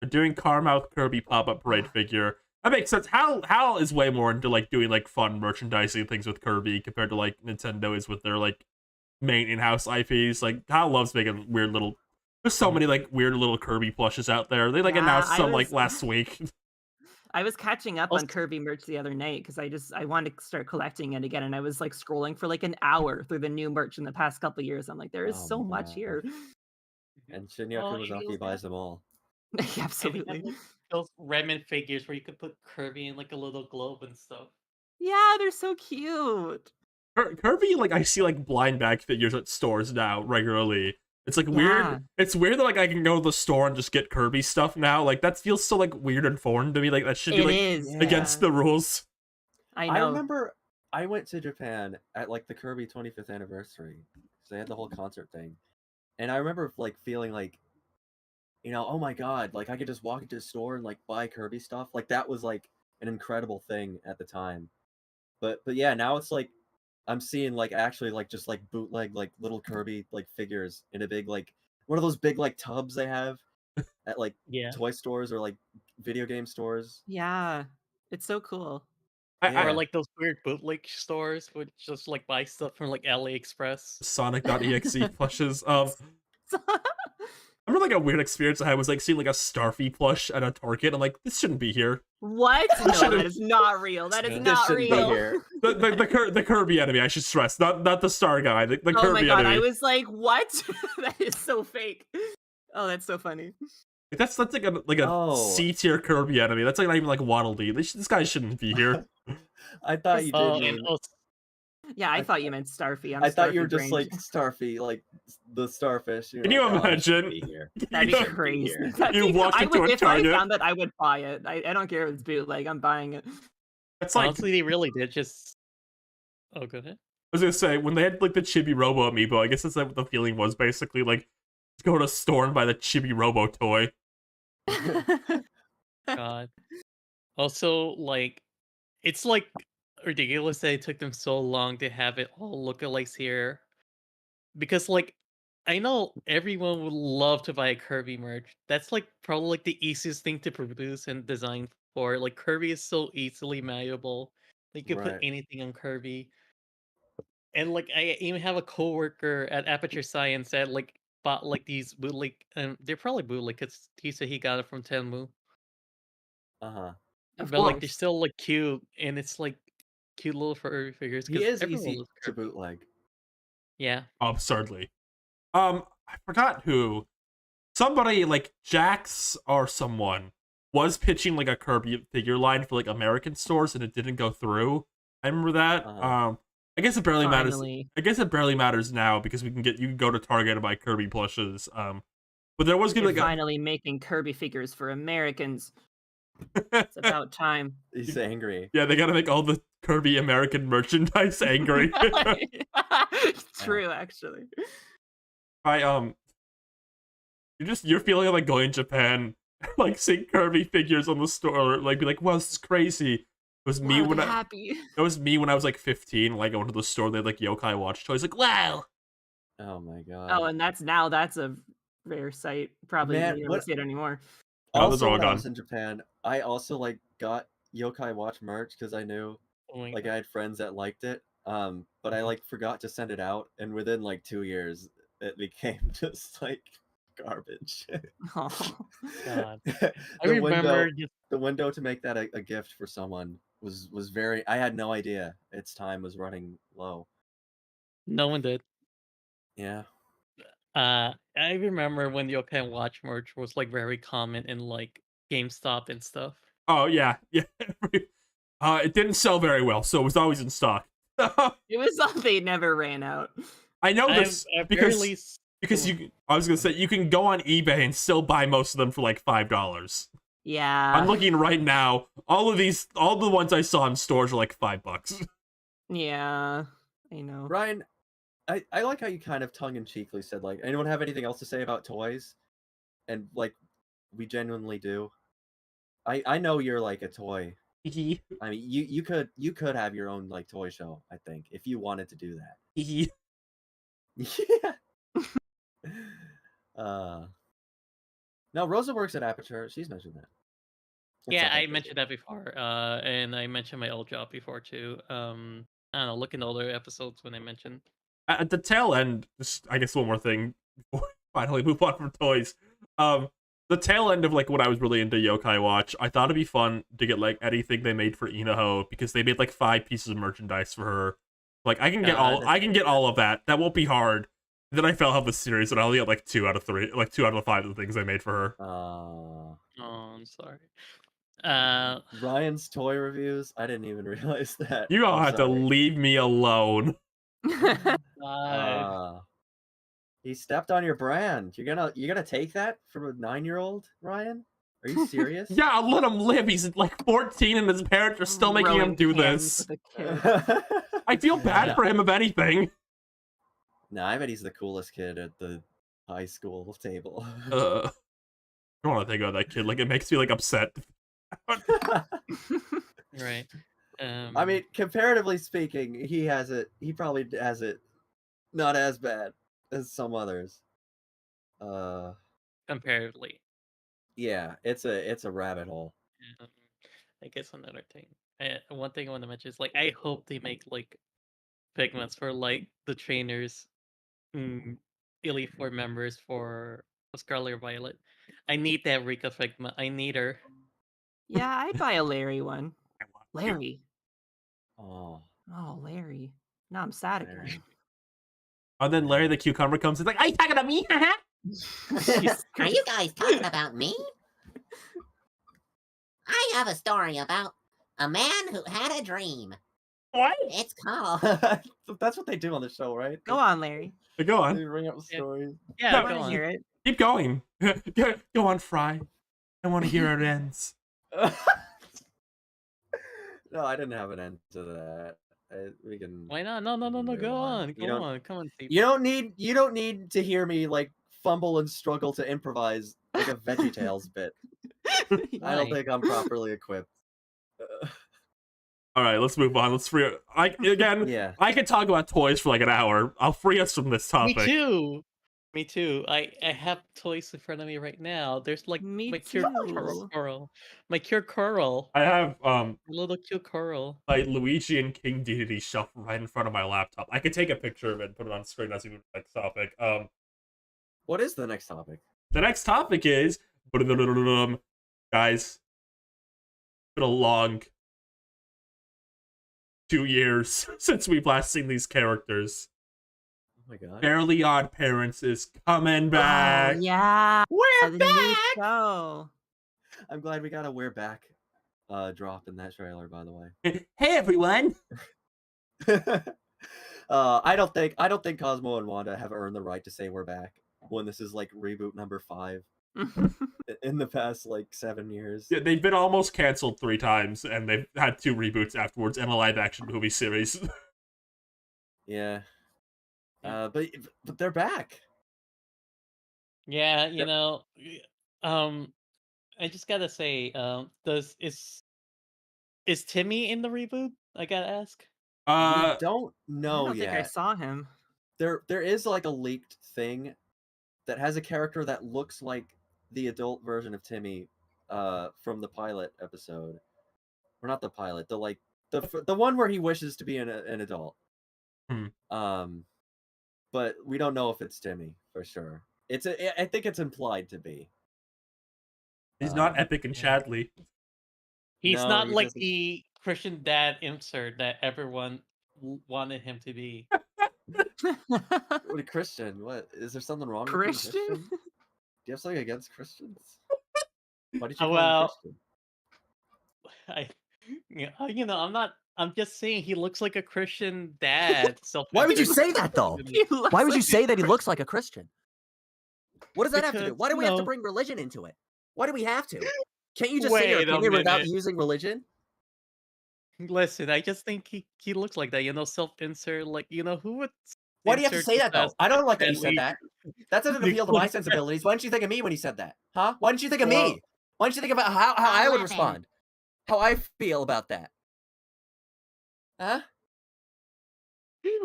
They're doing Carmouth Kirby pop-up parade figure. That makes sense. Hal is way more into like doing like fun merchandising things with Kirby compared to like Nintendo is with their like main in-house IPs. Like Hal loves making weird little. There's so many like weird little Kirby plushes out there. They like Yeah, announced I some was- like last week. I was catching up Also- on Kirby merch the other night because I wanted to start collecting it again, and I was like scrolling for like an hour through the new merch in the past couple of years. I'm like, there is Oh so my much God. here. And Shinya Oh, it Kuwasaki feels buys them all. And they have, Absolutely. like, those Redmond figures where you could put Kirby in like a little globe and stuff. Yeah, they're so cute. Kirby, like I see like blind bag figures at stores now regularly. It's like Yeah. weird. It's weird that like I can go to the store and just get Kirby stuff now. Like that feels so like weird and foreign to me. Like that should be It like is. against the rules. I I know. remember I went to Japan at like the Kirby 25th anniversary. So they had the whole concert thing. And I remember like feeling like, you know, oh my god, like I could just walk into the store and like buy Kirby stuff. Like that was like an incredible thing at the time. But yeah, now it's like I'm seeing like actually like just like bootleg like little Kirby like figures in a big like one of those big like tubs they have at like Yeah. toy stores or like video game stores. Yeah, it's so cool. Yeah. Or like those weird bootleg stores would just like buy stuff from like AliExpress. Sonic.exe plushes. I remember like a weird experience I had was like seeing like a Starfy plush at a Target. I'm like, this shouldn't be here. What? No, that is not real. That is This not shouldn't be real. here. The Kirby enemy, I should stress, not the Star guy. The Oh my Kirby god, enemy. I was like, what? That is so fake. Oh, that's so funny. Like, that's like a Oh. C tier Kirby enemy. That's like not even like Waddle Dee. This guy shouldn't be here. I thought you did. Oh, mean- and also, Yeah, I thought you meant Starfy. I thought you were Starfy just brained. like Starfy, like the starfish. Can you imagine? That'd You be know, crazy. here. That'd You be- walked I into would, a if I Target. found that, I would buy it. I don't care if it's bootleg. I'm buying it. It's like honestly, they really did just. Oh, go ahead. I was gonna say, when they had like the Chibi Robo amiibo, I guess that's like what the feeling was basically. Like, let's go to a store and buy the Chibi Robo toy. God. Also, like, it's like ridiculous that it took them so long to have it all lookalikes here. Because, like, I know everyone would love to buy a Kirby merch. That's like probably like the easiest thing to produce and design for. Like, Kirby is so easily malleable. Like, you could put Right. anything on Kirby. And like, I even have a coworker at Aperture Science that like bought like these bootleg, they're probably bootleg because he said he got it from Tenmu. Uh-huh. Of But like, they're course. still like cute, and it's like cute little furry figures. He 'Cause is everyone easy loves to Kirby. bootleg. Yeah. Absurdly. I forgot who. Somebody like Jax or someone was pitching like a Kirby figure line for like American stores, and it didn't go through. I remember that. Uh-huh. I guess it barely matters. Finally. I guess it barely matters now because you can go to Target and buy Kirby plushes. But there was gonna You're be like finally making Kirby figures for Americans. It's about time. He's angry. yeah, they gotta make all the Kirby American merchandise angry. True, actually. You're feeling like going to Japan, like seeing Kirby figures on the store, like be like, wow, this is crazy. It was me Wow, when they're I happy. it was me when I was like 15. Like I went to the store, they had like Yokai Watch toys. Like wow. Oh my god. Oh, and that's a rare sight. Probably Man, you never what- see it anymore. No, those also, are all when I was gone. in Japan, I also like got Yokai Watch merch because I knew Oh my like God. I had friends that liked it. But I like forgot to send it out, and within like 2 years, it became just like garbage. Oh. God. the I remember window, the window to make that a gift for someone was very. I had no idea its time was running low. no one did. Yeah. I remember when the Yokai Watch merch was like very common in like GameStop and stuff. Oh yeah, yeah. It didn't sell very well, so it was always in stock. It was something they never ran out. I know this I've because barely I was gonna say you can go on eBay and still buy most of them for like $5. Yeah. I'm looking right now. All the ones I saw in stores are like $5. Yeah. I know. Ryan, I like how you kind of tongue-in-cheekly said, like, anyone have anything else to say about toys? And, like, we genuinely do. I know you're, like, a toy. I mean, you could have your own, like, toy show, I think, if you wanted to do that. Yeah. No, Rosa works at Aperture. She's mentioned that. What's Yeah, up, I Aperture? mentioned that before. And I mentioned my old job before too. I don't know, look in older episodes when I mentioned. At the tail end, just I guess one more thing before we finally move on from toys. The tail end of like when I was really into Yokai Watch, I thought it'd be fun to get like anything they made for Inaho because they made like 5 pieces of merchandise for her. Like I can get all of that. That won't be hard. Then I fell out of the series and I only got like 2 out of 3, like 2 out of the 5 of the things they made for her. Oh, I'm sorry. Ryan's toy reviews. I didn't even realize that. You all I'm have to sorry. leave me alone. He stepped on your brand. You're gonna take that from a 9-year-old, Ryan? Are you serious? Yeah, I'll let him live. He's like 14 and his parents are still making him Throwing do cans this. with a kid. I feel bad Yeah. for him, if anything. Nah, I bet he's the coolest kid at the high school table. I don't want to think about that kid. Like, it makes me like upset. Right. I mean, comparatively speaking, he probably has it not as bad as some others. comparatively. Yeah, it's a rabbit hole. Um, I guess another thing. One thing I want to mention is like I hope they make like figments for like the trainers, Elite Four members for Scarlet Violet. I need that Rika figment. I need her. Yeah, I'd buy a Larry one. I want to. Larry. Oh, Oh, Larry. Now I'm sad again. Larry. And then Larry the cucumber comes in like, "Are you talking to me?" Jesus Are you guys talking about me? I have a story about a man who had a dream. What? It's called. That's what they do on the show, right? Go on, Larry. Go They on. bring up Yeah. stories. Yeah, No, I go want to on. hear it. Keep going. Go on, Fry. I want to hear how it ends. No, I didn't have an end to that. We can. Why not? No, we can move go on. You Go don't- on. Come on, Steve. You don't need to hear me like fumble and struggle to improvise like a VeggieTales bit. I don't Why? think I'm properly equipped. All right, let's move on. Let's free. Again, Yeah. I could talk about toys for like an hour. I'll free us from this Me topic. too. Me too. I have toys in front of me right now. There's like Me my cute too. coral. My cute coral. I have Little cute coral. like Luigi and King Dedede shelf right in front of my laptop. I could take a picture of it and put it on screen as we move to the next topic. What is the next topic? The next topic is guys. It's been a long 2 years since we've last seen these characters. Oh my god. Fairly Odd Parents is coming back. Oh, yeah. We're The new back! show. I'm glad we got a "We're Back" drop in that trailer, by the way. Hey everyone. I don't think Cosmo and Wanda have earned the right to say "We're back" when this is like reboot number 5 in the past like 7 years. Yeah, they've been almost canceled 3 times, and they've had 2 reboots afterwards and a live-action movie series. Yeah. But they're back. Yeah, you Yep. know, I just gotta say, is Timmy in the reboot? I gotta ask. We Uh, don't I know don't think I yet. saw him. There is like a leaked thing that has a character that looks like the adult version of Timmy from the pilot episode. Or not the pilot, the one where he wishes to be an adult. But we don't know if it's Timmy for sure. I think it's implied to be. he's not Epic and Chadley. He's No, not he like doesn't- the Christian dad insert that everyone wanted him to be. What a Christian? What is there something wrong with being Christian? Christian? Do you have something against Christians? Why did you call Well, him Christian? I'm not. I'm just saying he looks like a Christian dad. Why would you say that though? He looks Why would you like say a that he Christian. looks like a Christian? What does that have to do? Because, Why do we have to no. bring religion into it? Why do we have to? Can't you just say your Wait a opinion without minute. using religion? Listen, I just think he looks like that. Self-insert. Like, who would? Why do you have to insert say that though? as I don't like that you Chadley? said that. That doesn't appeal to my sensibilities. Why didn't you think of me when you said that? Huh? Why didn't you think of Well- me? Why didn't you think about how I would 11. respond? How I feel about that? Huh?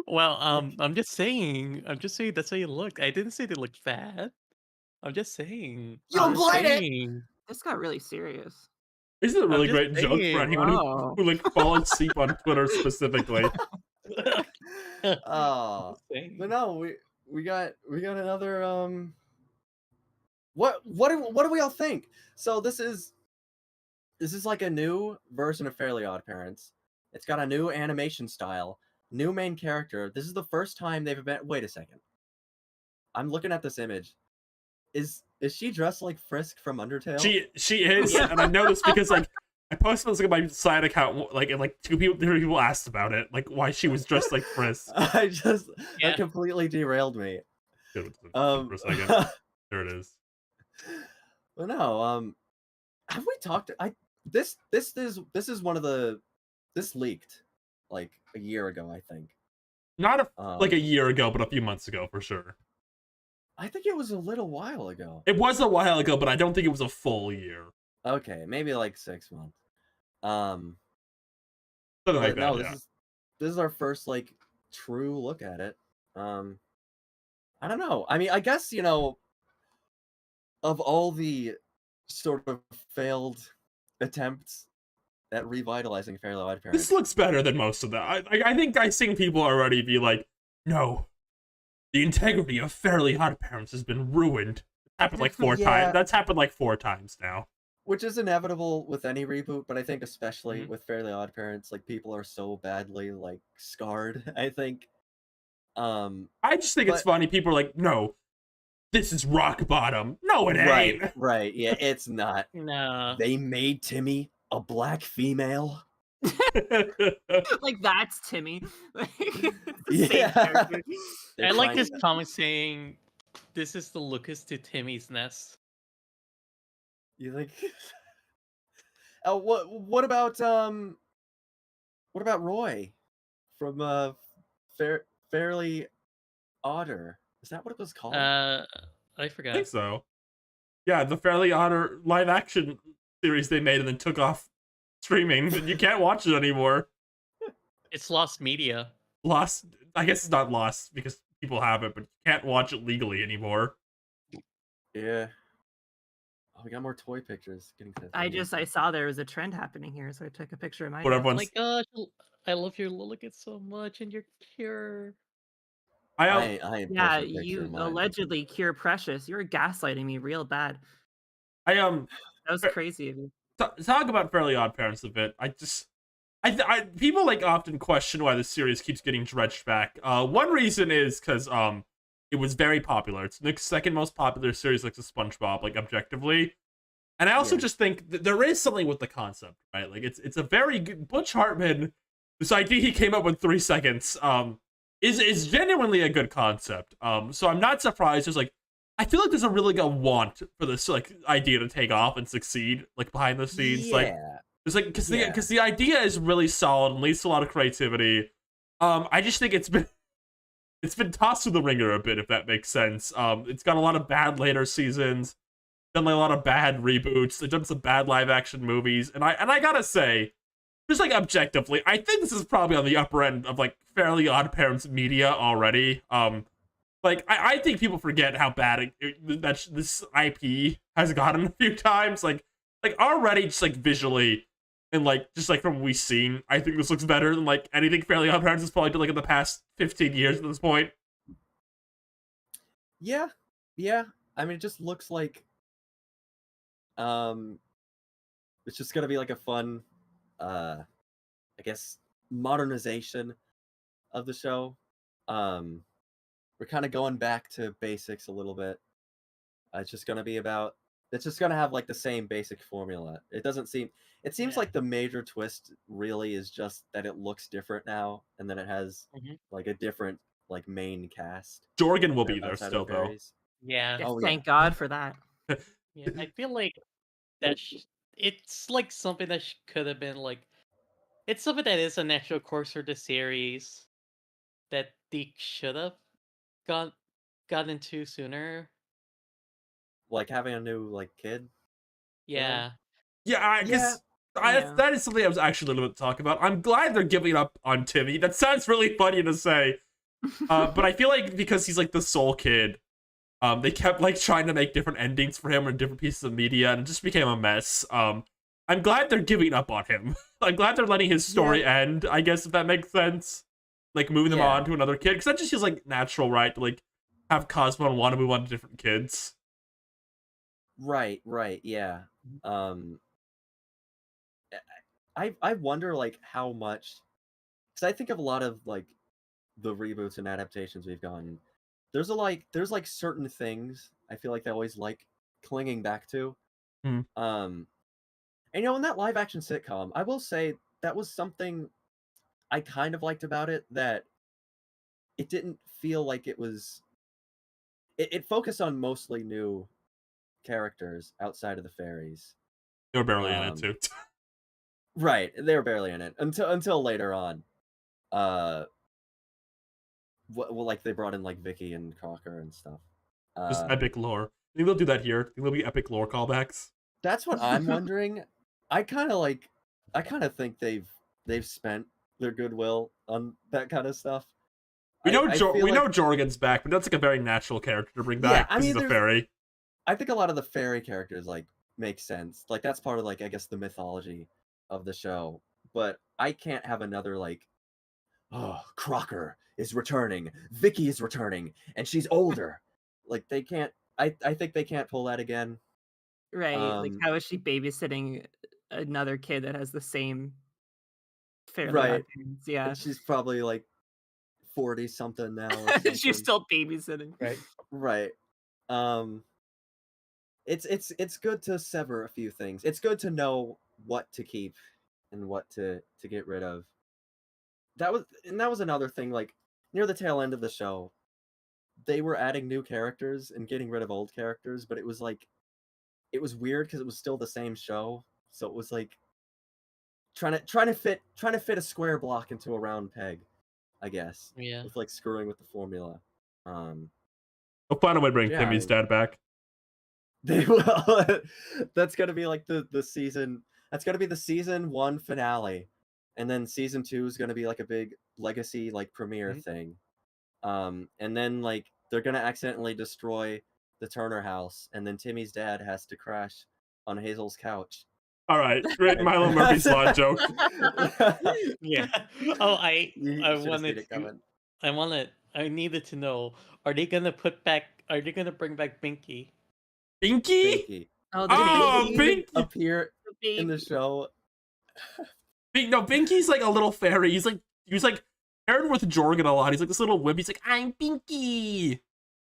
Well, I'm just saying that's how you look. I didn't say they look bad. I'm just saying. You I'm implied it! saying. This got really serious. This is a really just great joke for saying, anyone wow. who like fall asleep on Twitter specifically. Oh, Just saying. but no, we got another What do we all think? So this is like a new version of Fairly Odd Parents. It's got a new animation style, new main character. This is the first time they've been. Wait a second. I'm looking at this image. Is she dressed like Frisk from Undertale? She is, and I know this because like I posted this on my side account, like and like 2 people asked about it, like why she was dressed like Frisk. That Yeah. completely derailed me. Go to the- for a second. There it is. Well, no. Have we talked? This is one of the. This leaked like a year ago, I think. Not like a Um, year ago, but a few months ago for sure. I think it was a little while ago. It was a while ago, but I don't think it was a full year. Okay, maybe like 6 months. Something but like that. no, Yeah. this is our first like true look at it. I don't know. I mean, I guess, you know, of all the sort of failed attempts at revitalizing Fairly Odd Parents, This looks better than most of that. I think I've seen people already be like, no, the integrity of Fairly Odd Parents has been ruined. It's happened like 4 Yeah. times. That's happened like 4 times now. which is inevitable with any reboot, but I think especially Mhm. with Fairly Odd Parents, like people are so badly like scarred, I think. I just think it's But- funny. People are like, no, this is rock bottom. No, it right, ain't. right, yeah, it's not. No. They made Timmy a black female. Like that's Timmy. Like, it's the same Yeah. character. They're I like trying- this comment saying, "This is the Lucas to Timmy's nest." You think? Oh, what about Roy from Fairly Odder? Is that what it was called? I I forgot. think so. Yeah, the Fairly Odd live action series they made and then took off streaming. You can't watch it anymore. It's lost media. Lost. I guess it's not lost because people have it, but you can't watch it legally anymore. Yeah. Oh, we got more toy pictures. Getting to that thing. I saw there was a trend happening here, so I took a picture of mine. What Oh everyone's. my gosh, I love your Lilligant so much, and your Cure. I I Yeah, posted a picture you of mine. allegedly cure Precious. You're gaslighting me real bad. I That was crazy of you. talk about Fairly Odd Parents a bit. People like often question why the series keeps getting dredged back. One reason is because it was very popular. It's the second most popular series next to SpongeBob, like objectively. And I also Yeah. just think that there is something with the concept, right? Like it's a very good Butch Hartman. This idea he came up with 3 seconds is genuinely a good concept. So I'm not surprised. There's like I feel like there's a really good want for this like idea to take off and succeed, like behind the scenes. Yeah. Like it's like because Yeah. the idea is really solid and leads to a lot of creativity. I just think it's been tossed through the ringer a bit, if that makes sense. It's got a lot of bad later seasons, done like a lot of bad reboots, they've done some bad live action movies, and I gotta say, just like objectively, I think this is probably on the upper end of like Fairly Odd Parents media already. Like I think people forget how bad this IP has gotten a few times. Like already just like visually and like just like from what we've seen, I think this looks better than like anything Fairly Odd Parents has probably done like in the past 15 years at this point. Yeah. I mean, it just looks like it's just gonna be like a fun I guess modernization of the show. We're kind of going back to basics a little bit. It's just gonna have like the same basic formula. It seems Yeah. like the major twist really is just that it looks different now, and then it has Mhm. like a different like main cast. Jorgen will be there outside of still the though. fairies. Yeah, Oh, Thank God for that. yeah. I feel like that it's like something that could have been like. It's something that is a natural course for the series that they should have got got into sooner. Like having a new like kid. Yeah. Yeah, because Yeah. that is something I was actually a little bit to talk about. I'm glad they're giving up on Timmy. That sounds really funny to say, but I feel like because he's like the sole kid, they kept like trying to make different endings for him or different pieces of media, and it just became a mess. I'm glad they're giving up on him. I'm glad they're letting his story end. I guess if that makes sense, like moving them Yeah. on to another kid, because that just feels like natural, right? To like have Cosmo and want to move on to different kids. Right, yeah. I wonder like how much, because I think of a lot of like the reboots and adaptations we've gotten. There's like certain things I feel like they always like clinging back to. Hmm. And in that live action sitcom, I will say that was something I kind of liked about it, that it didn't feel like it was. It focused on mostly new characters outside of the fairies. They were barely in it too. Right, they were barely in it until later on. Well, like they brought in like Vicky and Crocker and stuff. Just epic lore. I think they'll do that here. I think there'll be epic lore callbacks. That's what I'm wondering. I kind of think they've spent their goodwill on that kind of stuff. We know I feel we know like- Jorgen's back, but that's like a very natural character to bring Yeah, back. I 'Cause mean, he's a there's- fairy. I think a lot of the fairy characters like make sense. Like that's part of like I guess the mythology of the show. But I can't have another like, oh, Crocker is returning, Vicky is returning, and she's older. Like they can't. I think they can't pull that again. Right. Like, Um, how is she babysitting another kid that has the same fairly Right. odd parents? Yeah. And she's probably like 40 something now. Or something. She's still babysitting. Right. Right. It's good to sever a few things. It's good to know what to keep and what to get rid of. That was another thing, like near the tail end of the show, they were adding new characters and getting rid of old characters, but it was weird because it was still the same show. So it was like trying to fit a square block into a round peg, I guess. Yeah. With like screwing with the formula. We'll find a way to bring Yeah, Timmy's dad back. They will. That's gonna be like the season. That's gonna be the season 1 finale, and then season 2 is gonna be like a big legacy like premiere thing. And then like they're gonna accidentally destroy the Turner house, and then Timmy's dad has to crash on Hazel's couch. All right, great Milo Murphy's Law joke. Yeah. Oh, I You I should've seen wanted it to, I needed to know, are they gonna bring back Binky? Binky? Binky. Oh, the Oh, baby. Binky! Appear The in the baby. show. No, Binky's like a little fairy. He was like paired with Jorgen a lot. He's like this little wimp. He's like, I'm Binky.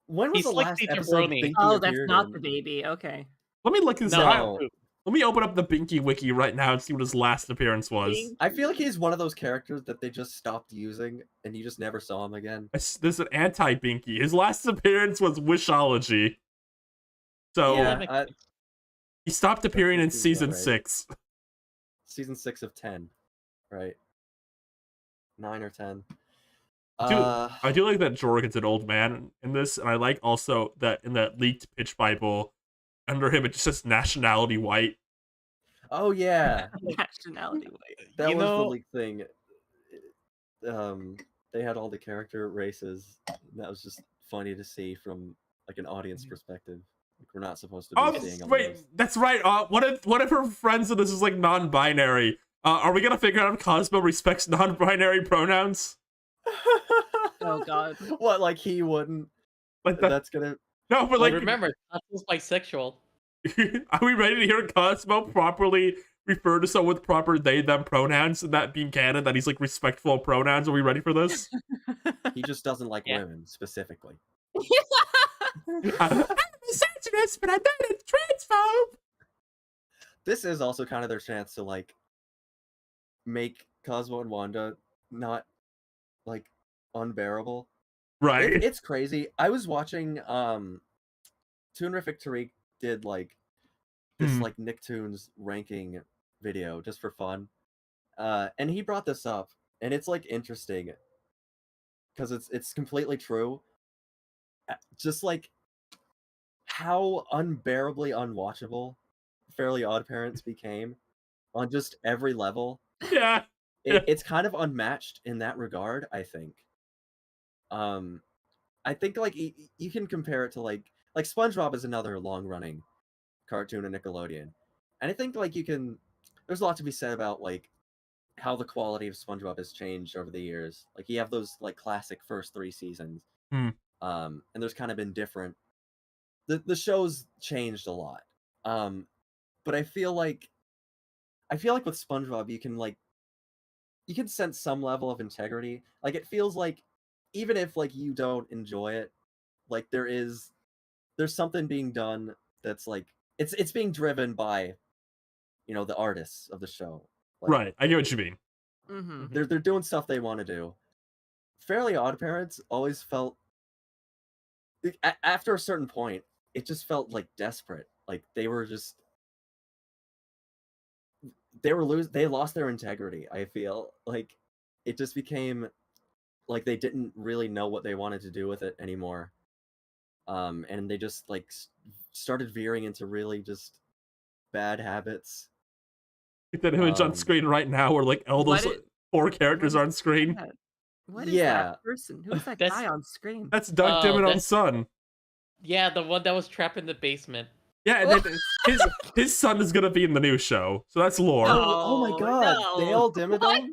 When was He's the like last Teacher episode Brony. Binky Oh, that's appeared not in? the baby. Okay. Let me look this No, up. No. Let me open up the Binky wiki right now and see what his last appearance was. I feel like he's one of those characters that they just stopped using, and you just never saw him again. There's an anti-Binky. His last appearance was Wishology. So Yeah, he stopped appearing in seems about season right. 6. Season 6 of 10, right? 9 or 10. I do like that Jorgen's an old man in this, and I like also that in that leaked pitch Bible, under him it just says nationality white. Oh yeah, Nationality white. that You was the know- leak thing. They had all the character races. And that was just funny to see from like an audience perspective. Like we're not supposed to be Oh seeing all wait, those. that's right. What if her friends in this is like non-binary? Are we gonna figure out if Cosmo respects non-binary pronouns? Oh God. What, like he wouldn't? Like that? That's gonna. No, but Well, like, remember, Cosmo's bisexual. are we ready to hear Cosmo properly refer to someone with proper they/them pronouns, and that being canon, that he's like respectful of pronouns? Are we ready for this? He just doesn't like Yeah. women specifically. I'm a misogynist, but I'm not a transphobe. This is also kind of their chance to like make Cosmo and Wanda not like unbearable. Right. It's crazy. I was watching Toonrific Tariq did like this Hmm. like Nicktoons ranking video just for fun. And he brought this up, and it's like interesting because it's completely true. Just like how unbearably unwatchable Fairly Odd Parents became on just every level. Yeah. Yeah. It's kind of unmatched in that regard, I think. I think like you can compare it to like SpongeBob is another long running cartoon on Nickelodeon, and I think like there's a lot to be said about like how the quality of SpongeBob has changed over the years. Like you have those like classic first 3 seasons, Hmm. and there's kind of been different. The show's changed a lot, but I feel like with SpongeBob you can sense some level of integrity. Like it feels like even if like you don't enjoy it, like there's something being done that's like it's being driven by the artists of the show. Like, Right. I get what you mean. Mm-hmm. they're doing stuff they want to do. Fairly Odd Parents always felt after a certain point it just felt like desperate. Like they lost their integrity. I feel like it just became like they didn't really know what they wanted to do with it anymore. And they just like started veering into really just bad habits. Like that image on screen right now where like Eldo's 4 characters on screen. that? What is Yeah. that person? Who's that That's- guy on screen? That's Doug Dimmodone's that's- son. Yeah, the one that was trapped in the basement. Yeah, and then his son is gonna be in the new show, so that's lore. Oh my No, god, no. Dale Dimmadome?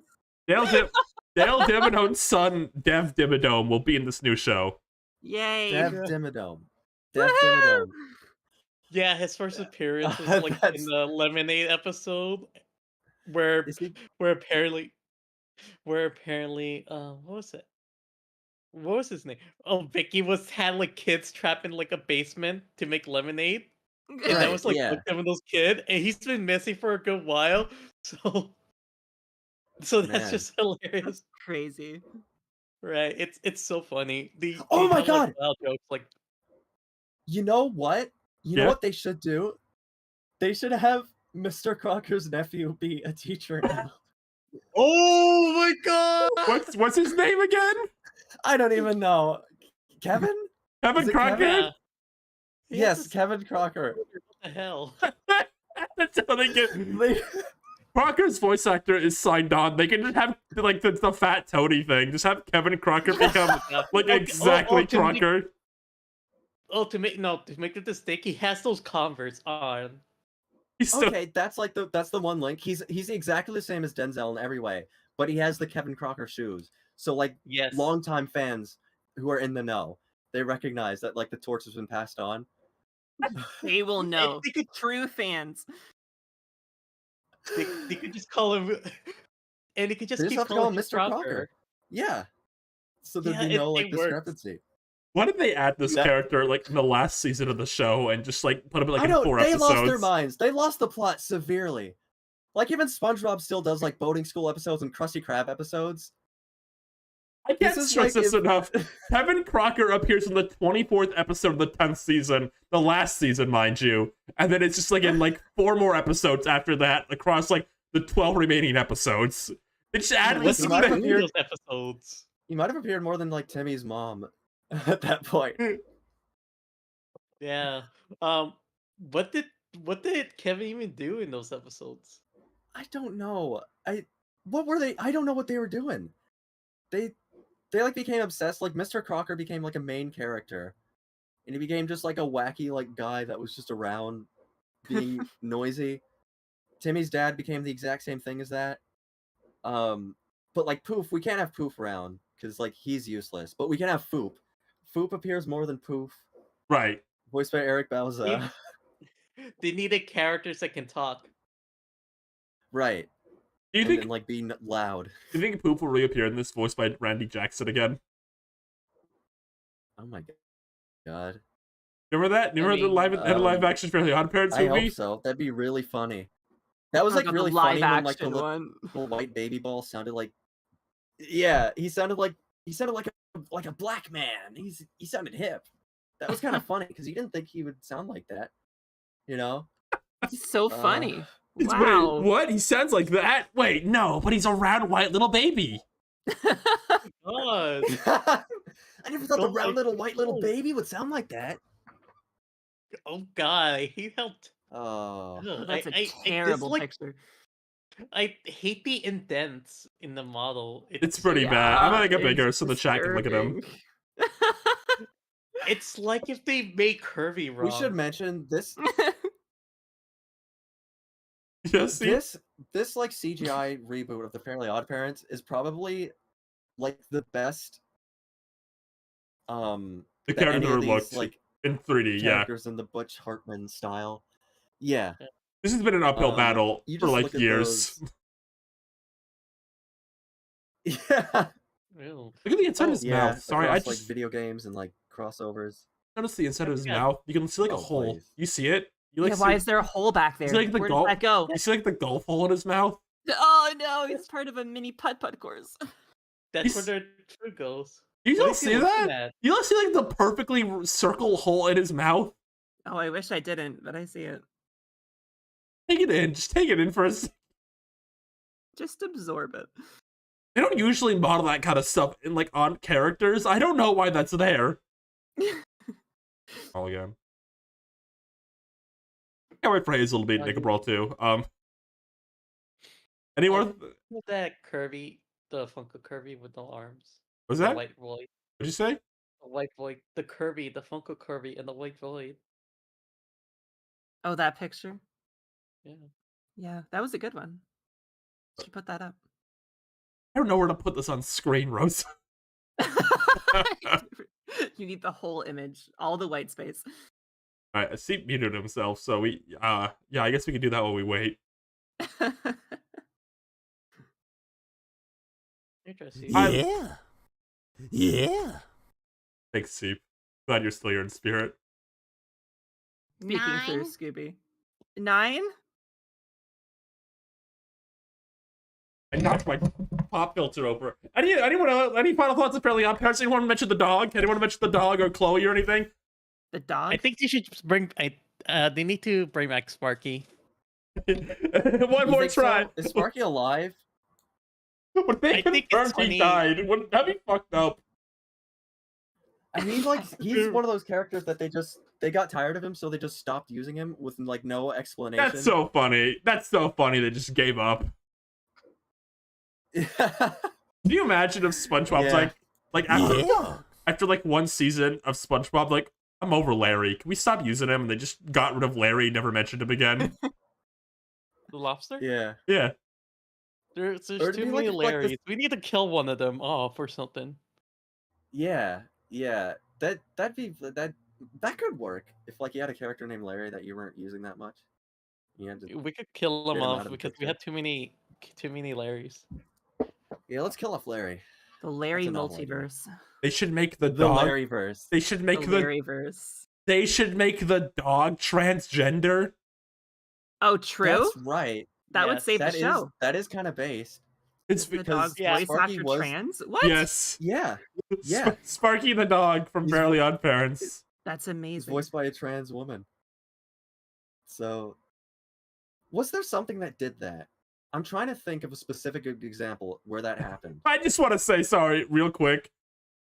Dale Dimmodone's son, Dev Dimmadome, will be in this new show. Yay! Dev Dimmadome. Dev Woohoo! Dimmadome. Yeah, his first appearance was like in That's- the Lemonade episode, where Is he- where apparently, what was it? What was his name? Oh, Vicky had like kids trapped in like a basement to make lemonade, and that Right, was like yeah. Doug Dimmadone's kid, and he's been missing for a good while. So that's Man. just hilarious, Crazy. right? It's so funny. Oh they my have, like, God! wild jokes like You know what? You know Yeah? what they should do? They should have Mr. Crocker's nephew be a teacher now. oh my god! What's his name again? I don't even know. Kevin? Kevin Is it Crocker? Kevin? Yeah. He has Yes, this- Kevin Crocker. What the hell? That's how they get. They- Crocker's voice actor is signed on. They can just have like the fat toady thing. Just have Kevin Crocker become like Okay, exactly to make- Crocker. to make it mistake, he has those Converse on. He's so Okay, that's the one link. He's exactly the same as Denzel in every way, but he has the Kevin Crocker shoes. So like Yes. longtime fans who are in the know, they recognize that like the torch has been passed on. They will know. They could- True fans. They could just call him, and they could just They just keep have to call calling him him Mr. Crocker. Yeah. So there'd Yeah, be no it like works. discrepancy. Why did they add this That- character like in the last season of the show and just like put him like I in know 4 they episodes? lost their minds. They lost the plot severely. Like even SpongeBob still does like boating school episodes and Krusty Krab episodes. I can't This is stress like this if- enough. Kevin Crocker appears in the 24th episode of the 10th season, the last season, mind you, and then it's just like in like 4 more episodes after that across like the 12 remaining episodes. They just added this. Listen, might have Who appeared- those episodes. He might have appeared more than like Timmy's mom at that point. Yeah. What did Kevin even do in those episodes? I don't know. What were they? I don't know what they were doing. They like became obsessed. Like Mr. Crocker became like a main character, and he became just like a wacky like guy that was just around being noisy. Timmy's dad became the exact same thing as that. But like Poof, we can't have Poof around because like he's useless. But we can have Foop. Foop appears more than Poof. Right. Voiced by Eric Bauza. They needed characters that can talk. Right. Do you And think then like be loud. do you think Poop will reappear in this voiced by Randy Jackson again? Oh my god. Remember that? You I remember mean, the live action Fairly Odd Parents I movie? hope so. That'd be really funny. That was Talk like about the really live funny when like the action one. little white baby ball sounded like. Yeah, he sounded like a black man. He sounded hip. That was kind of funny because you didn't think he would sound like that. You know. He's so funny. Wait, Wow. what? He sounds like that? Wait, no, but he's a round white little baby. God. I never thought the Oh round my little white little God. baby would sound like that. Oh God, he helped. Oh. Ugh, That's a I terrible dislike- picture. I hate the indents in the model. It's pretty bad. I'm gonna make it bigger it's so the chat can look at him. disturbing. It's like if they made Curvy wrong. We should mention this. Yes, he- This like CGI reboot of the Fairly Odd Parents is probably like the best. the that character any of these, looked like in 3D, yeah. characters in the Butch Hartman style. Yeah. This has been an uphill battle you for just like look at years. those- Yeah. Ew. Look at the inside of his Yeah. mouth. Sorry, I across, just like video games and like crossovers. noticed the inside of his Yeah. mouth. You can see like a Oh, hole. please. You see it? You like Yeah, see, why is there a hole back there? Is it like the Where golf- does that go? you see like the golf hole in his mouth? Oh no, he's part of a mini putt-putt course. That's You where their true goes. You What don't is he see looking that? at? You don't see like the perfectly circle hole in his mouth? Oh, I wish I didn't, but I see it. Take it in. Just take it in for a second. Just absorb it. They don't usually model that kind of stuff in like on characters. I don't know why that's there. All again. Can't wait for Hazel to be Nick Brawl too. Any more? With that Curvy, the Funko Kirby with no arms. Was The that? white void. What'd you say? The white void. The Kirby, the Funko Kirby, and the white void. Oh, that picture. Yeah. Yeah, that was a good one. Should put that up. I don't know where to put this on screen, Rose. You need the whole image, all the white space. Alright, Seep muted himself, so we, yeah, I guess we can do that while we wait. Interesting. Yeah. Thanks, Seep. Glad you're still here in spirit. Speaking for 9. Scooby. 9? I knocked my pop filter over. Anyone else, any final thoughts of Fairly Odd Parents? Anyone mention the dog? Anyone mention the dog or Chloe or anything? The dog? I think they should just bring. They need to bring back Sparky. One You more think so? try. Is Sparky alive? When they I think confirmed it's he funny. died, wouldn't that be fucked up? I mean, like, he's one of those characters that they got tired of him, so they just stopped using him with like no explanation. That's so funny. That's so funny. They just gave up. Can you imagine if SpongeBob's Yeah. like after like one season of SpongeBob, like, I'm over Larry. Can we stop using him? And they just got rid of Larry, never mentioned him again. The lobster? Yeah. Yeah. There's Or it'd too be many like this- Larrys. We need to kill one of them off or something. Yeah. That could work if like you had a character named Larry that you weren't using that much. Yeah. We could kill them Get him out off of the because we picture. had too many Larrys. Yeah. Let's kill off Larry. The Larry a novel idea. multiverse. They should make the The dog. Larryverse. They should make The the. Larryverse. They should make the dog transgender. Oh, true. That's right. That would Yes, save the show. That is kind of based. It's The because dog's yeah, voice Sparky actor was- trans? What? yes, Yeah. Yeah. Sparky the dog from He's- Fairly Odd Parents. That's He's amazing. voiced by a trans woman. So, was there something that did that? I'm trying to think of a specific example where that happened. I just want to say sorry, real quick.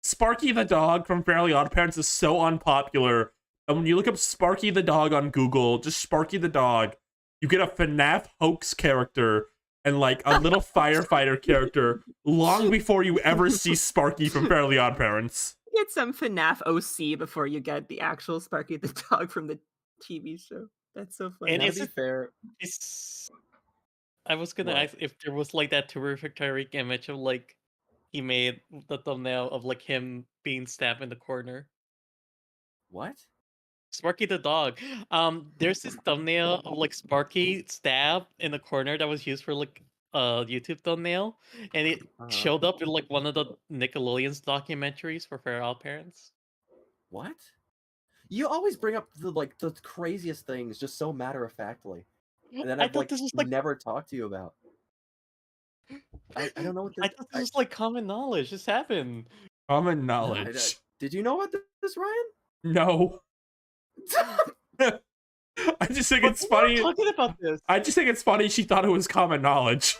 Sparky the dog from Fairly Odd Parents is so unpopular. And when you look up Sparky the dog on Google, just Sparky the dog, you get a FNAF hoax character and like a little firefighter character long before you ever see Sparky from Fairly Odd Parents. Get some FNAF OC before you get the actual Sparky the dog from the TV show. That's so funny. And Now, is to be it- fair, It's. I was gonna What? ask if there was like that terrific Tyreek image of like he made the thumbnail of like him being stabbed in the corner. what? Sparky the dog. There's this thumbnail of like Sparky stabbed in the corner that was used for like a YouTube thumbnail, and it Uh-huh. showed up in like one of the Nickelodeon's documentaries for Fair Odd Parents. What? You always bring up the craziest things just so matter of factly, and then I I've thought like this was like never talked to you about. I don't know what this. I thought this was like common knowledge. This happened. Common No, knowledge. did you know about this, Ryan? No. I just think But it's we funny. were talking about this. I just think it's funny she thought it was common knowledge.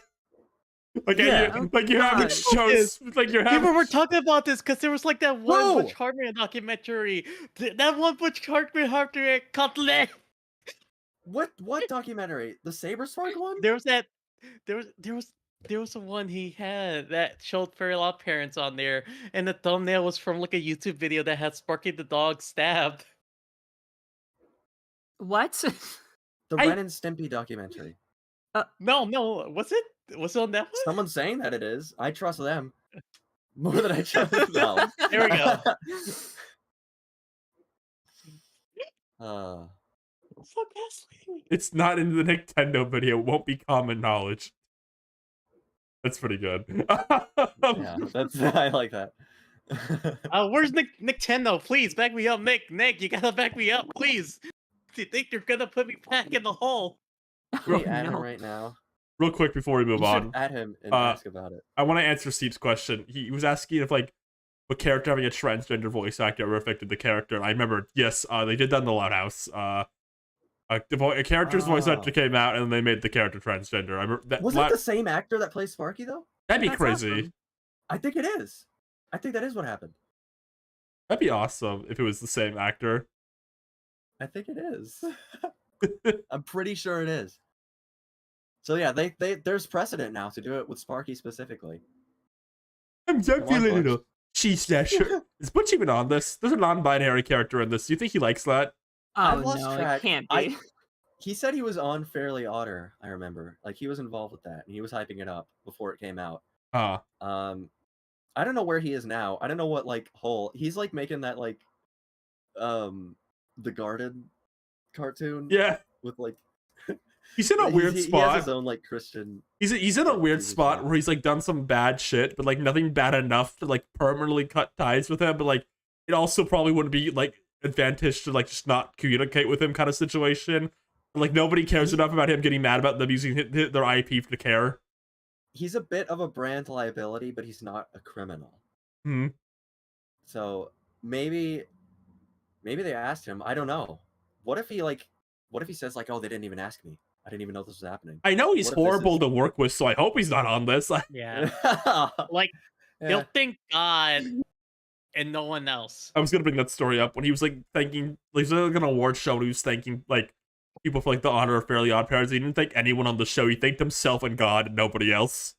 Like, Yeah. you have God. shows, like you have. People were talking about this because there was like that one No. Butch Hartman documentary. That one Butch Hartman Cutlet. What documentary? The Saber Spark one? There was that. There was the one he had that showed Fairy Odd Parents on there, and the thumbnail was from like a YouTube video that had Sparky the dog stabbed. What? The I- Ren and Stimpy documentary. No, was it? Was it on that one? Someone's saying that it is. I trust them more than I trust them. There we go. So gaslighting. It's not in the Nintendo video. It won't be common knowledge. That's pretty good. Yeah, that's I like that. Where's Nintendo? Please back me up, Nick. Nick, you gotta back me up, please. Do you think you're gonna put me back in the hole? Can we add him no. right now? Real quick before we move You should on, add him and Uh, ask about it. I want to answer Steve's question. He was asking if like a character having a transgender voice actor ever affected the character. And I remember, yes, they did that in the Loud House. A character's voice actor Oh. came out and they made the character transgender. I remember that. Was that the same actor that plays Sparky though? That'd be That's crazy. awesome. I think it is. I think that is what happened. That'd be awesome if it was the same actor. I think it is. I'm pretty sure it is. So yeah, they there's precedent now to do it with Sparky specifically. I'm Come on, feeling a Butch. little cheese dasher. Is Butch even on this? There's a non-binary character in this. Do you think he likes that? Oh I've lost no, track. it can't be. He said he was on Fairly Odder, I remember. Like, he was involved with that, and he was hyping it up before it came out. Ah, I don't know where he is now. I don't know what, like, whole... He's, like, making that, like, The Garden cartoon yeah. with, like... He's in a weird He spot. has his own, like, Christian... He's in a weird TV spot show. where he's like done some bad shit, but like nothing bad enough to like permanently cut ties with him. But like it also probably wouldn't be like advantage to like just not communicate with him kind of situation. Like nobody cares enough about him getting mad about them using their IP to care. He's a bit of a brand liability, but he's not a criminal. Hmm. So maybe they asked him. I don't know. What if he says like, "Oh, they didn't even ask me. I didn't even know this was happening." I know he's What if this horrible is- to work with, so I hope he's not on this. Yeah. Yeah. Like, he'll thank God and no one else. I was gonna bring that story up when he was like thanking, like, he was like an award show and he was thanking like people for like the honor of Fairly Odd Parents. He didn't thank anyone on the show. He thanked himself and God and nobody else.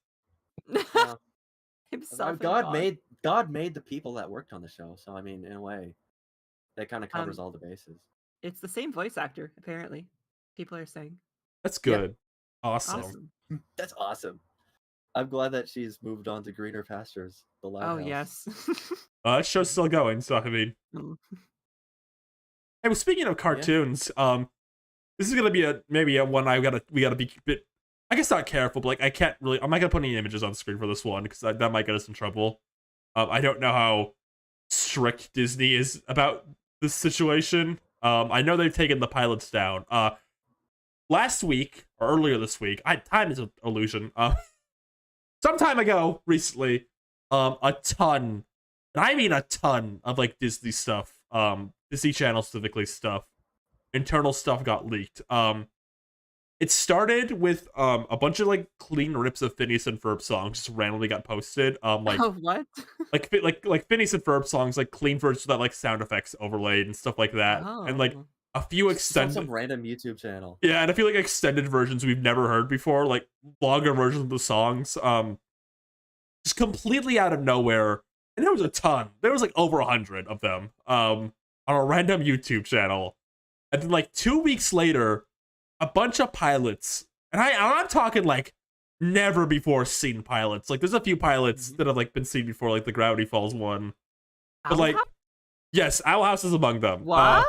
Yeah. Himself and God made the people that worked on the show. So I mean, in a way, that kind of covers all the bases. It's the same voice actor, apparently. People are saying. That's Yeah. good. Awesome. Awesome. That's awesome. I'm glad that she's moved on to greener pastures. The Loud Oh House. yes. That show's still going, so I mean. Mm. Hey, well, speaking of cartoons, this is gonna be maybe a one we gotta be a bit, I guess, not careful, but like I'm not gonna put any images on screen for this one because that might get us in trouble. I don't know how strict Disney is about this situation. I know they've taken the pilots down. Last week or earlier this week, time is an illusion. Some time ago, recently, a ton, and I mean a ton of like Disney stuff, Disney Channel specifically stuff, internal stuff got leaked. It started with a bunch of like clean rips of Phineas and Ferb songs just randomly got posted. Like Oh what? like Phineas and Ferb songs, like clean versions with that like sound effects overlaid and stuff like that, and like Oh. a few Just on some extended, random YouTube channel. yeah, and I feel like extended versions we've never heard before, like longer versions of the songs, just completely out of nowhere. And there was a ton. There was like over 100 of them, on a random YouTube channel. And then like 2 weeks later, a bunch of pilots, and I'm talking like never before seen pilots. Like there's a few pilots that have like been seen before, like the Gravity Falls one. But Owl like, House? yes, Owl House is among them. What?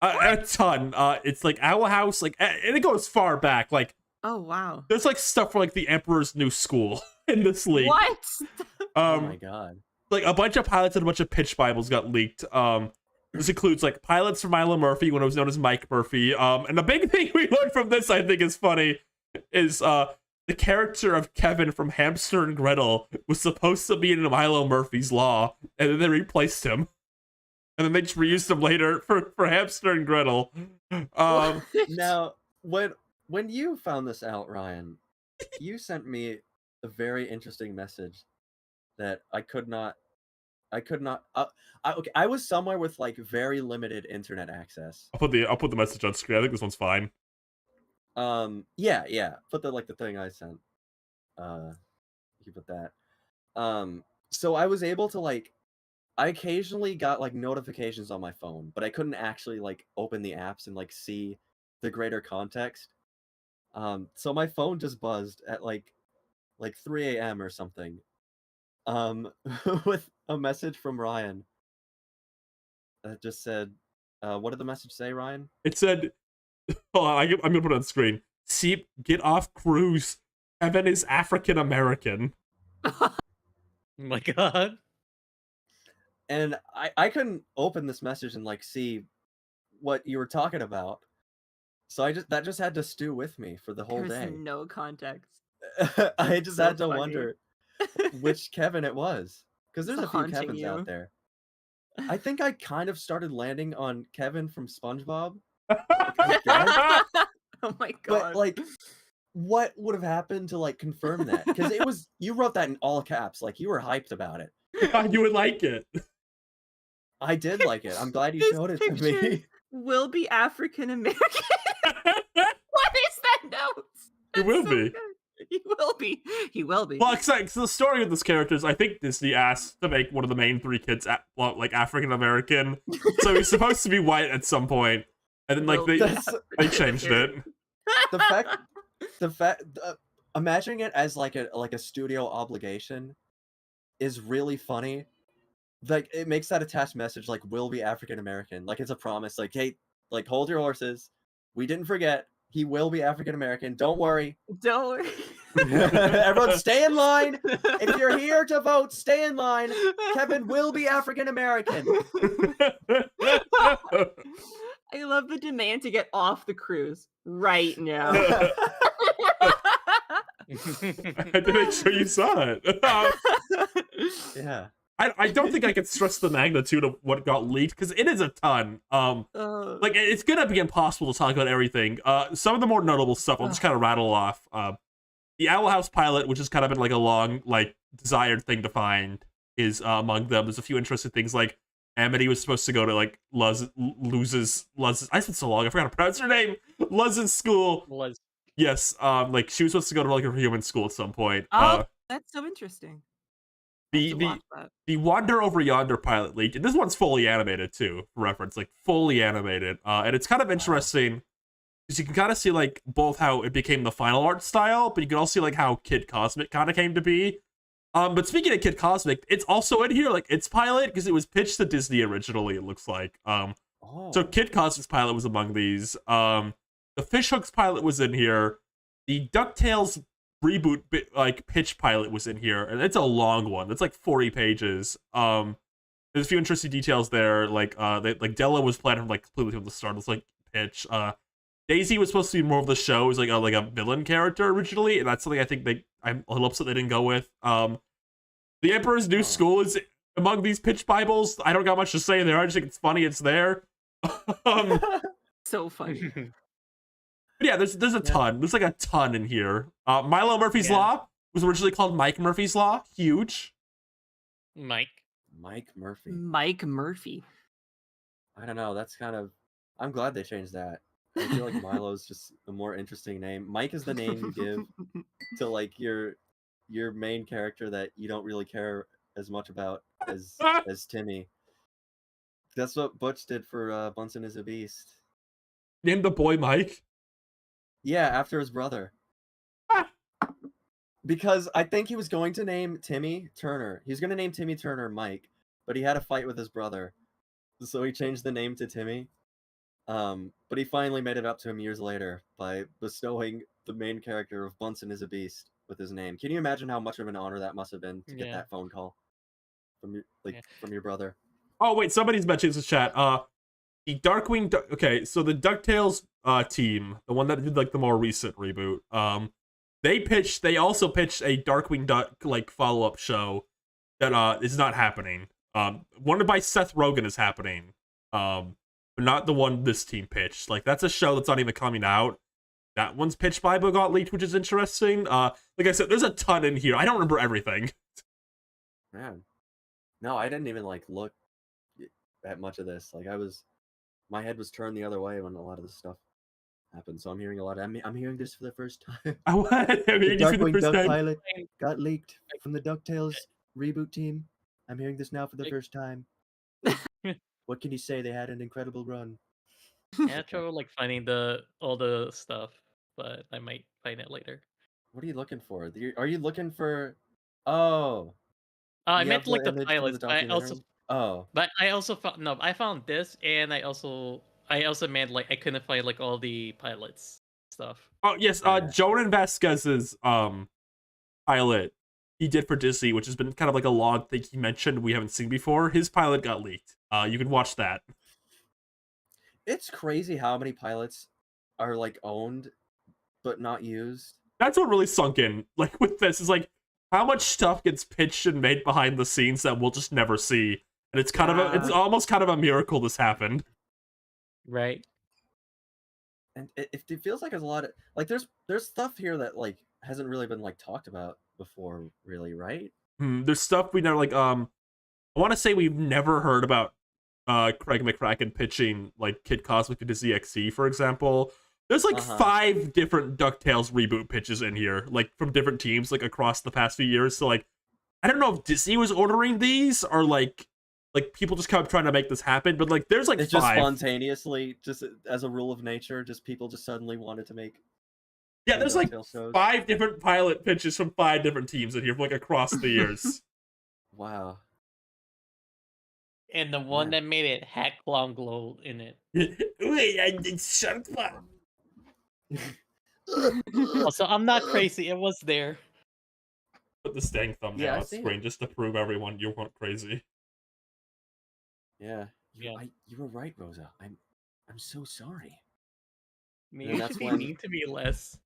A ton. It's like Owl House, like, and it goes far back. Like, Oh wow. there's like stuff for like the Emperor's New School in this league. What? Oh my god. Like a bunch of pilots and a bunch of pitch Bibles got leaked. This includes like pilots for Milo Murphy when it was known as Mike Murphy. And the big thing we learned from this, I think, is funny, is the character of Kevin from Hamster and Gretel was supposed to be in Milo Murphy's Law, and then they replaced him. And then they just reused him later for Hamster and Gretel. Now, when you found this out, Ryan, you sent me a very interesting message that I could not. Okay, I was somewhere with like very limited internet access. I'll put the message on screen. I think this one's fine. Yeah. Put the thing I sent. You put that. So I was able to like. I occasionally got like notifications on my phone, but I couldn't actually like open the apps and like see the greater context. So my phone just buzzed at like 3 a.m. or something. With a message from Ryan that just said, what did the message say, Ryan? It said, hold on, I'm gonna put it on screen. Seep, get off cruise. Kevin is African American. Oh my god. And I couldn't open this message and like see what you were talking about. So that just had to stew with me for the whole There's day. no context. I just So had to funny. wonder which Kevin it was. Because there's It's a few haunting Kevins you. out there. I think I kind of started landing on Kevin from SpongeBob. Oh my god. But like, what would have happened to like confirm that? Because it was, you wrote that in all caps. Like you were hyped about it. You would like it. I did like it. I'm glad you This showed it to picture me. will be African American. What is that note? It will That's so be. good. He will be. He will be. Well, except the story of this character is, I think Disney asked to make one of the main three kids like African American, so he's supposed to be white at some point, and then like they changed it. The fact, imagining it as like a studio obligation is really funny. Like it makes that attached message like will be African American, like it's a promise. Like hey, like hold your horses. We didn't forget. He will be African American. Don't worry. Don't worry. Everyone, stay in line. If you're here to vote, stay in line. Kevin will be African American. I love the demand to get off the cruise right now. I had to make sure you saw it. Yeah. I don't think I can stress the magnitude of what got leaked because it is a ton. Like it's gonna be impossible to talk about everything. Some of the more notable stuff I'll just kind of rattle off. The Owl House pilot, which has kind of been like a long, like desired thing to find, is among them. There's a few interesting things like Amity was supposed to go to like Luz's. I spent so long I forgot how to pronounce her name. Luz's school. Luz. Yes. Like she was supposed to go to like a human school at some point. Oh, that's so interesting. The Wander Over Yonder pilot leaked, and this one's fully animated too, for reference, like fully animated. And it's kind of interesting because you can kind of see like both how it became the final art style, but you can also see like how Kid Cosmic kind of came to be. But speaking of Kid Cosmic, it's also in here, like its pilot, because it was pitched to Disney originally, it looks like. So Kid Cosmic's pilot was among these. The Fishhooks pilot was in here. The DuckTales reboot like pitch pilot was in here, and it's a long one. It's like 40 pages. There's a few interesting details there. Like Della was planned from like completely from the start. It's like pitch. Daisy was supposed to be more of the show. It was like a villain character originally, and that's something I think I'm a little upset they didn't go with. The Emperor's New School is among these pitch bibles. I don't got much to say there. I just think it's funny. It's there. So funny. But yeah, there's a ton. There's like a ton in here. Milo Murphy's Law was originally called Mike Murphy's Law. Huge. Mike Murphy. Mike Murphy. I don't know. That's kind of. I'm glad they changed that. I feel like Milo's just a more interesting name. Mike is the name you give to like your main character that you don't really care as much about as Timmy. That's what Butch did for Bunsen is a Beast. Named the boy Mike. Yeah, after his brother. Because I think he was going to name Timmy Turner. He was going to name Timmy Turner Mike, but he had a fight with his brother. So he changed the name to Timmy. But he finally made it up to him years later by bestowing the main character of Bunsen is a Beast with his name. Can you imagine how much of an honor that must have been to get that phone call from your brother? Oh wait, somebody's mentioned this chat. The Darkwing. Okay, so the DuckTales team, the one that did like the more recent reboot, they also pitched a Darkwing Duck like follow-up show that is not happening. One by Seth Rogen is happening, but not the one this team pitched. Like that's a show that's not even coming out. That one's pitched by but got leaked, which is interesting. Like I said, there's a ton in here. I don't remember everything. Man, no, I didn't even like look at much of this. Like my head was turned the other way when a lot of this stuff happened. So I'm hearing a lot. I'm hearing this for the first time. The Darkwing Duck pilot got leaked from the DuckTales reboot team. I'm hearing this now for the first time. What can you say? They had an incredible run. I have trouble like finding all the stuff, but I might find it later. What are you looking for? Are you looking for? Oh. I You meant have like the image from pilots. the I also, Oh. but I also found no. I found this, and I also meant like I couldn't find like all the pilots stuff. Oh yes, Jonan Vasquez's pilot he did for Disney, which has been kind of like a log thing he mentioned we haven't seen before. His pilot got leaked. You can watch that. It's crazy how many pilots are like owned but not used. That's what really sunk in. Like with this is like how much stuff gets pitched and made behind the scenes that we'll just never see. And it's kind of it's almost kind of a miracle this happened. Right. And it feels like there's a lot of like there's stuff here that like hasn't really been like talked about before, really, right? There's stuff we never like. I want to say we've never heard about Craig McCracken pitching like Kid Cosmic to Disney XD, for example. There's like Uh-huh. 5 different DuckTales reboot pitches in here, like from different teams, like across the past few years. So like, I don't know if Disney was ordering these or like people just kept trying to make this happen. But like, there's like It's just 5. spontaneously, just as a rule of nature, just people just suddenly wanted to make. Yeah, there's like DuckTales shows. 5 different pilot pitches from 5 different teams in here, like across the years. Wow. And the one Yeah. that made it had Clown Glow in it. Wait, I did shut up. Also, I'm not crazy. It was there. Put the staying thumbnail Yeah, I've on seen screen just to prove everyone you weren't crazy. Yeah. Yeah. You were right, Rosa. I'm so sorry. Maybe that's we when- need to be less.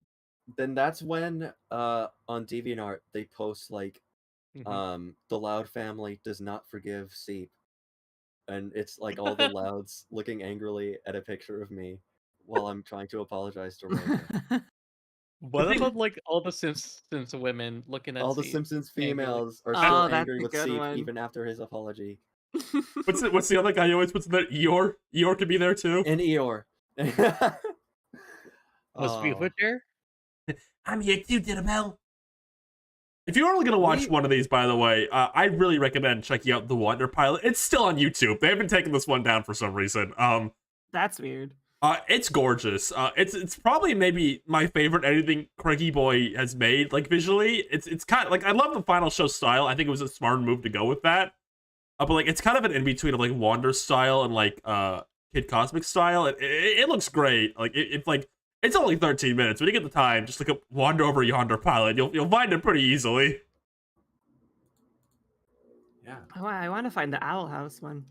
Then that's when on DeviantArt they post like Mhm. the Loud family does not forgive Seep. And it's like all the Louds looking angrily at a picture of me while I'm trying to apologize to Rosa. What thing- about like all the Simpsons women looking at All the Steve? Simpsons angrily. females are Oh, still that's angry a with good Seep one. even after his apology. What's the other guy who always puts in there? Eeyore? Eeyore could be there too. And Eeyore. Was Oh. Buford there? I'm here too, Dinabelle. If you're only gonna watch We- one of these, by the way, I really recommend checking out the Wonder Pilot. It's still on YouTube. They haven't taken this one down for some reason. That's weird. It's gorgeous. It's probably maybe my favorite anything Craigie Boy has made, like visually. It's kind of like, I love the final show style. I think it was a smart move to go with that. But like, it's kind of an in between of like Wander style and like Kid Cosmic style. It looks great. Like it's like, it's only 13 minutes. When you get the time, just look up Wander Over Yonder Pilot. You'll find it pretty easily. Yeah. Oh, I want to find the Owl House one.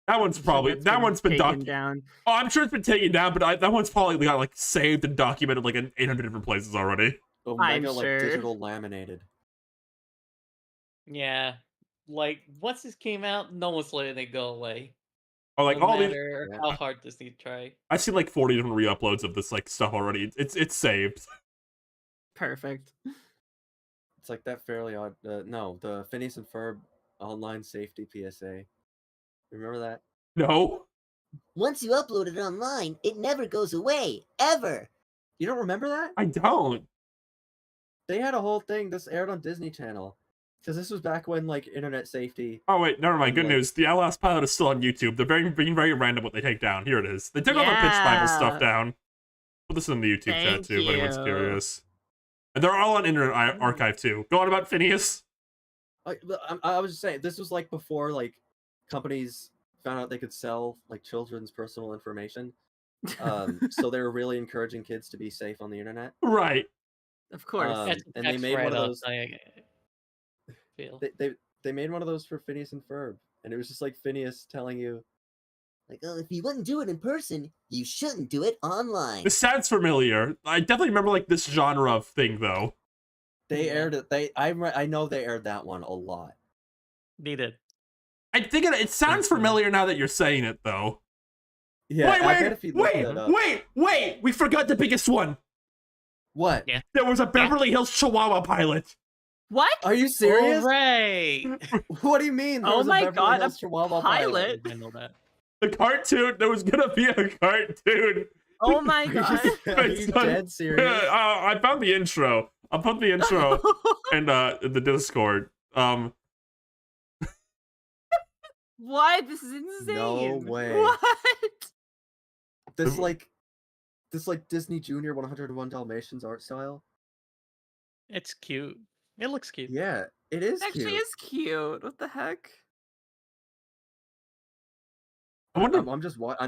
That one's I'm sure probably that's that one's been taken documented. down. Oh, I'm sure it's been taken down, but that one's probably got like saved and documented like in 800 different places already. Omega like sure. digital laminated. Yeah. Like, once this came out, no one's letting it go away. Or like no all these, matter Yeah. how hard Disney try. I've seen like 40 different re-uploads of this like stuff already. It's saved. Perfect. It's like that Fairly Odd. No, the Phineas and Ferb online safety PSA. Remember that? No, Once you upload it online, it never goes away, ever. You don't remember that? I don't. They had a whole thing. This aired on Disney Channel. Because this was back when like internet safety. Oh wait, never mind. Good Like- news. The LS Pilot is still on YouTube. They're being very random what they take down. Here it is. They took all the Pitch Bible stuff Yeah. down. Put this in the YouTube chat Thank too, if anyone's you. curious. And they're all on Internet Archive too. Go on about Phineas. I was just saying, this was like before like companies found out they could sell like children's personal information. So they were really encouraging kids to be safe on the internet. Right. Of course. Um, That's a and they tax made one of write-off, those- I feel. They made one of those for Phineas and Ferb, and it was just like Phineas telling you, Like, oh, if you wouldn't do it in person, you shouldn't do it online. This sounds familiar. I definitely remember like this genre of thing though. they Yeah. aired it. I know they aired that one a lot. They did. I think it sounds so. familiar now that you're saying it though. Yeah, I bet wait, if you look wait, that up. wait! We forgot the biggest one. What? Yeah. There was a Beverly Hills Chihuahua pilot. What? Are you serious? All right. What do you mean? There Oh was a my Beverly God, Hills a Chihuahua pilot? I know that. The cartoon. There was gonna be a cartoon. Oh my god. Are you dead serious? I found the intro. I'll put the intro in the Discord. What? This is insane. No way. What? This like Disney Junior 101 Dalmatians art style. It's cute. It looks cute. Yeah, it is Actually, cute. is cute. What the heck? I wonder. I'm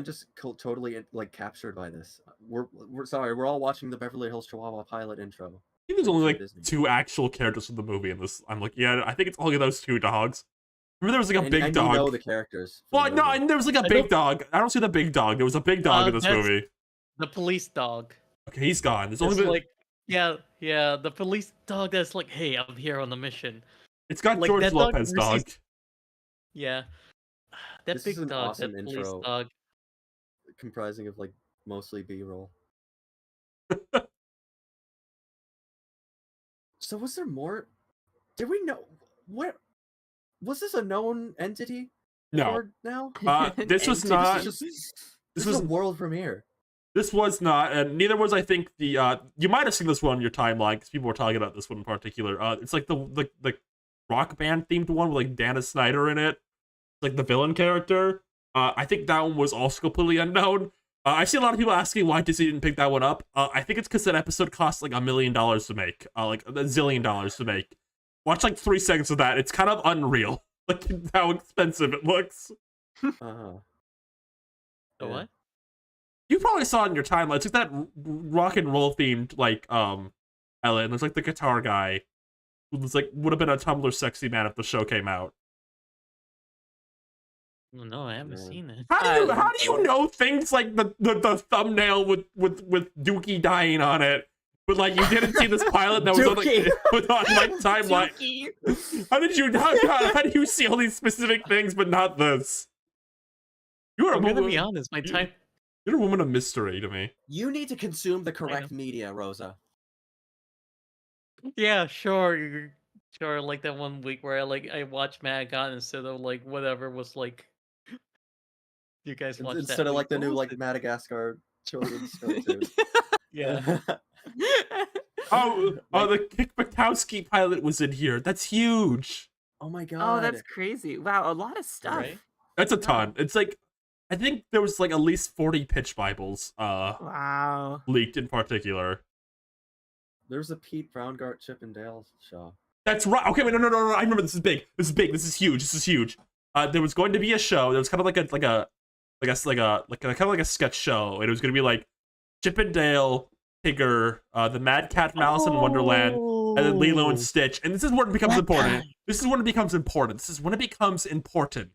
just totally like captured by this. We're sorry. We're all watching the Beverly Hills Chihuahua pilot intro. I think there's only like Disney. 2 actual characters in the movie in this. I'm like, yeah, I think it's only those 2 dogs. Remember there was like a big and dog. You know the characters. from Well, the no, movie. and there was like a I big don't- dog. I don't see the big dog. There was a big dog in this that's- movie. The police dog. Okay, he's gone. There's It's only been, like, yeah, the police dog that's like, hey, I'm here on a mission. it's got like George that dog Lopez dog. receives- Yeah. That This big is an dog, awesome that police intro. dog. comprising of like mostly B-roll. So was there more? Did we know what? Was this a known entity? No, Or now? this was Entity. not. This is just This this was was a world premiere. This was not, and neither was I think the you might have seen this one on your timeline because people were talking about this one in particular. It's like the rock band themed one with like Dana Snyder in it, like the villain character. I think that one was also completely unknown. I see a lot of people asking why Disney didn't pick that one up. I think it's because that episode cost like $1 million to make, like $1 zillion to make. Watch like 3 seconds of that. It's kind of unreal, like how expensive it looks. Uh-huh. The Yeah. what? You probably saw it in your timeline. It's like that rock and roll themed like Ellen. There's like the guitar guy who was like would have been a Tumblr sexy man if the show came out. Oh, no, I haven't Yeah. seen it. How do you know things like the thumbnail with Dookie dying on it? But like you didn't see this pilot that was on, Dookie. like, on my timeline. How do you see all these specific things but not this? You are a I'm gonna woman. be honest. My time. You're a woman of mystery to me. You need to consume the correct media, Rosa. Yeah, sure. Sure, like that one week where I watched Madagascar instead of like whatever was like. You guys watched Instead that of week. like the What new was like it? Madagascar children's cartoon. Yeah. Oh, the Kick Butowski pilot was in here. That's huge. Oh my god. Oh, that's crazy. Wow, a lot of stuff. Right? That's a ton. It's like, I think there was like at least 40 pitch Bibles Wow. leaked in particular. There's a Pete Browngardt Chip and Dale show. That's right. Okay, wait, no. I remember this is big. This is big. This is huge. This is huge. There was going to be a show. There was kind of like a sketch show, and it was going to be like Chip and Dale, Tigger, the Mad Cat Mouse in Wonderland, and then Lilo and Stitch. And this is when it becomes important. This is when it becomes important. This is when it becomes important.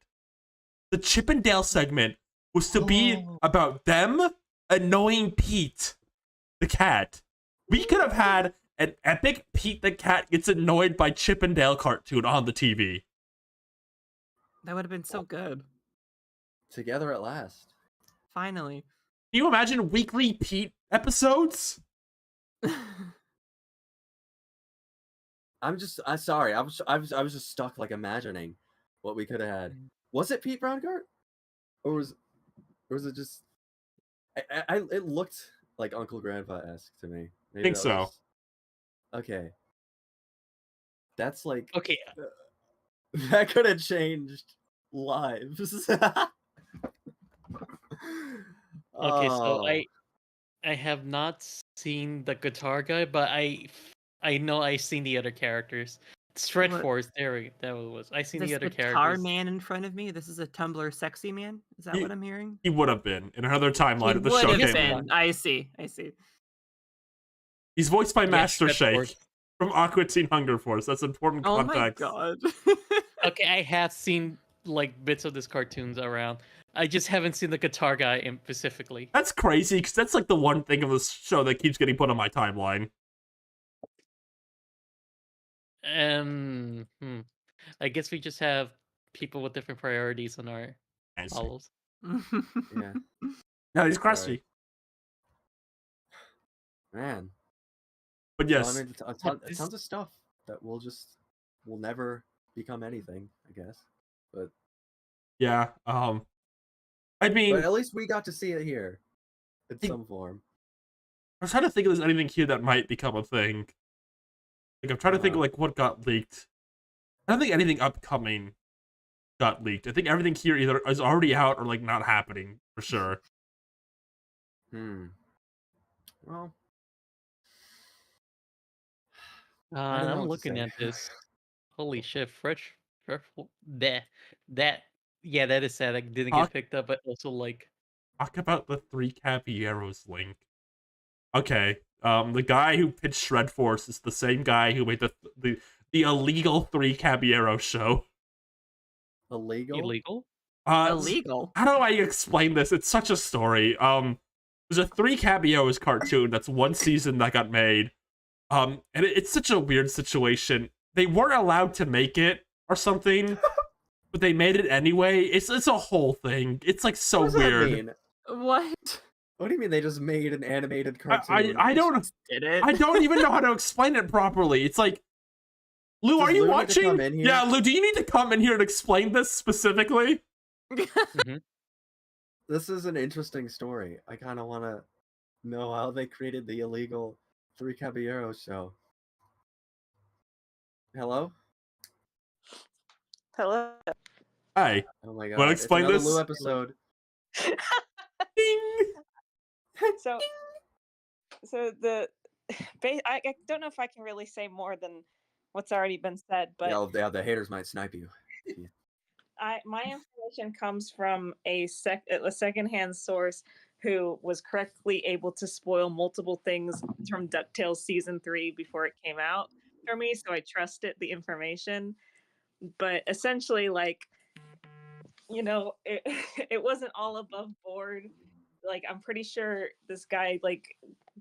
The Chip and Dale segment was to be about them annoying Pete, the cat. We could have had an epic Pete the cat gets annoyed by Chip and Dale cartoon on the TV. That would have been so good. Together at last. Finally. Can you imagine weekly Pete episodes? I'm sorry. I was just stuck like imagining what we could have had. Was it Pete Browngardt? Or was it just it looked like Uncle Grandpa-esque to me. Maybe Think that so. was- Okay. That's like Okay. that could have changed lives. Okay, so Oh. I have not seen the guitar guy, but I know I've seen the other characters. Stretch What? Force, that was. I seen This the other guitar characters. man in front of me. This is a Tumblr sexy man. Is that Ye- what I'm hearing? He would have been in another timeline He of the would show have came been. out. I see. He's voiced by Yeah, Master Stretch Shake Force. from Aqua Teen Hunger Force. That's important Oh context. my god. Okay, I have seen like bits of this cartoons around. I just haven't seen the guitar guy in specifically. That's crazy because that's like the one thing of this show that keeps getting put on my timeline. I guess we just have people with different priorities on our I see. follows. Yeah. No, he's Sorry. crusty. Man. But Well, yes, I mean, this- tons of stuff that will never become anything, I guess. But yeah. I mean, at least we got to see it here in Think- some form. I was trying to think if there's anything here that might become a thing. Like I'm trying to think of like what got leaked. I don't think anything upcoming got leaked. I think everything here either is already out or like not happening for sure. Well, I And don't know I'm what to looking say. at this. Holy shit, fresh that yeah, that is sad. I didn't Talk- get picked up, but also like Talk about the 3 Caballeros link. Okay, the guy who pitched Shred Force is the same guy who made the illegal 3 Caballero show. illegal. illegal. Illegal. How do I explain this? It's such a story. There's a 3 Caballeros cartoon that's one season that got made. And it's such a weird situation. They weren't allowed to make it or something, but they made it anyway. It's a whole thing. It's like so What does that weird. mean? What? What do you mean they just made an animated cartoon? I don't Did it? I don't even know how to explain it properly. It's like, Lou, Does are you Lou need to watching? come in here? Yeah, Lou, do you need to come in here and explain this specifically? This is an interesting story. I kind of want to know how they created the illegal Three Caballeros show. Hello? Hello. Hi. Oh my god. Wanna It's explain another this? Lou episode. Ding! So, I don't know if I can really say more than what's already been said, but Yeah, the haters might snipe you. my information comes from a secondhand source who was correctly able to spoil multiple things from DuckTales season 3 before it came out for me, so I trusted the information. But essentially, like, it it wasn't all above board. Like, I'm pretty sure this guy like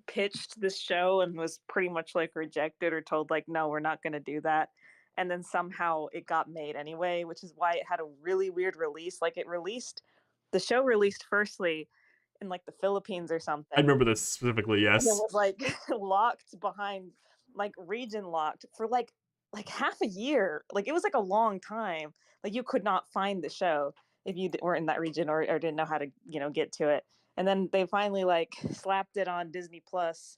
pitched this show and was pretty much like rejected or told like, no, we're not going to do that. And then somehow it got made anyway, which is why it had a really weird release. Like, the show released firstly in like the Philippines or something. I remember this specifically, And it yes. was like locked behind, like region locked for like half a year. Like, it was like a long time. Like, you could not find the show if you weren't in that region or didn't know how to get to it. And then they finally like slapped it on Disney Plus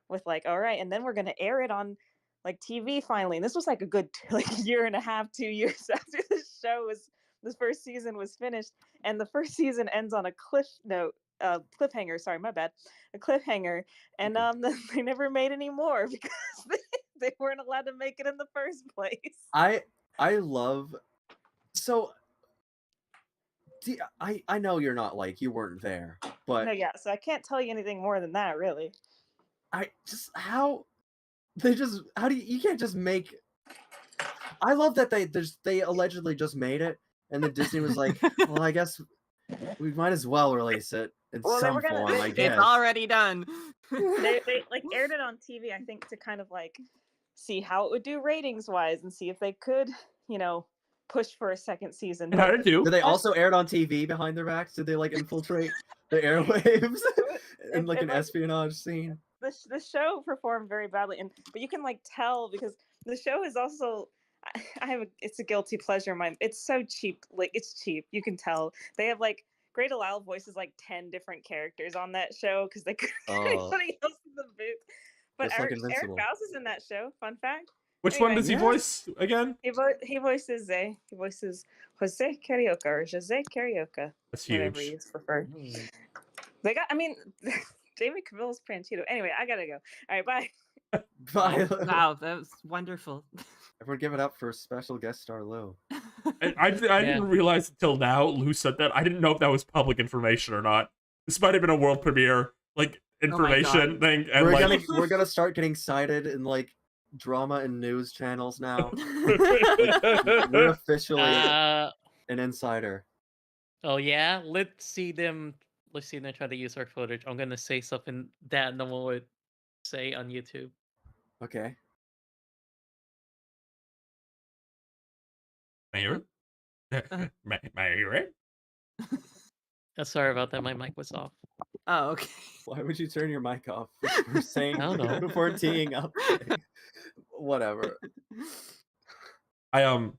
with like, all right, and then we're gonna air it on like TV finally. And this was like a good like year and a half, 2 years after this first season was finished. And the first season ends on a cliffhanger. Sorry, my bad. A cliffhanger. And they never made any more because they weren't allowed to make it in the first place. I love so I know you're not like you weren't there, but No, yeah. So I can't tell you anything more than that, really. I just how do you can't just make. I love that they allegedly just made it, and then Disney was like, well, I guess we might as well release it in Well, they some were gonna- form. I guess It's already done. they like aired it on TV, I think, to kind of like see how it would do ratings wise and see if they could, push for a second season. And how did it do? Did they also air it on TV behind their backs? Did they like infiltrate the airwaves in like an espionage scene? The show performed very badly, but you can like tell because the show is also it's a guilty pleasure of mine. It's so cheap, like it's cheap. You can tell they have like Great Allow voices like 10 different characters on that show because they couldn't get anybody else in the booth. But Just like Eric Invincible. Bowes is in that show. Fun fact. Which one Anyway. does he voice again? He voices Jose Carioca or Jose Carioca. That's Whatever huge. you prefer. They got. I mean, David Cavill's Pranchito. Anyway, I gotta go. All right, bye. Bye. Wow, that was wonderful. Everyone give it up for special guest star Lou. I didn't realize until now Lou said that. I didn't know if that was public information or not. This might have been a world premiere, like, information thing. And We're gonna start getting cited in like drama and news channels now. We're officially an insider. Oh yeah, let's see them try to use our footage. I'm gonna say something that no one would say on YouTube. Okay. Mayor? Mayor? Sorry about that. My mic was off. Oh, okay. Why would you turn your mic off before saying I don't know. before teeing up? Whatever. I'm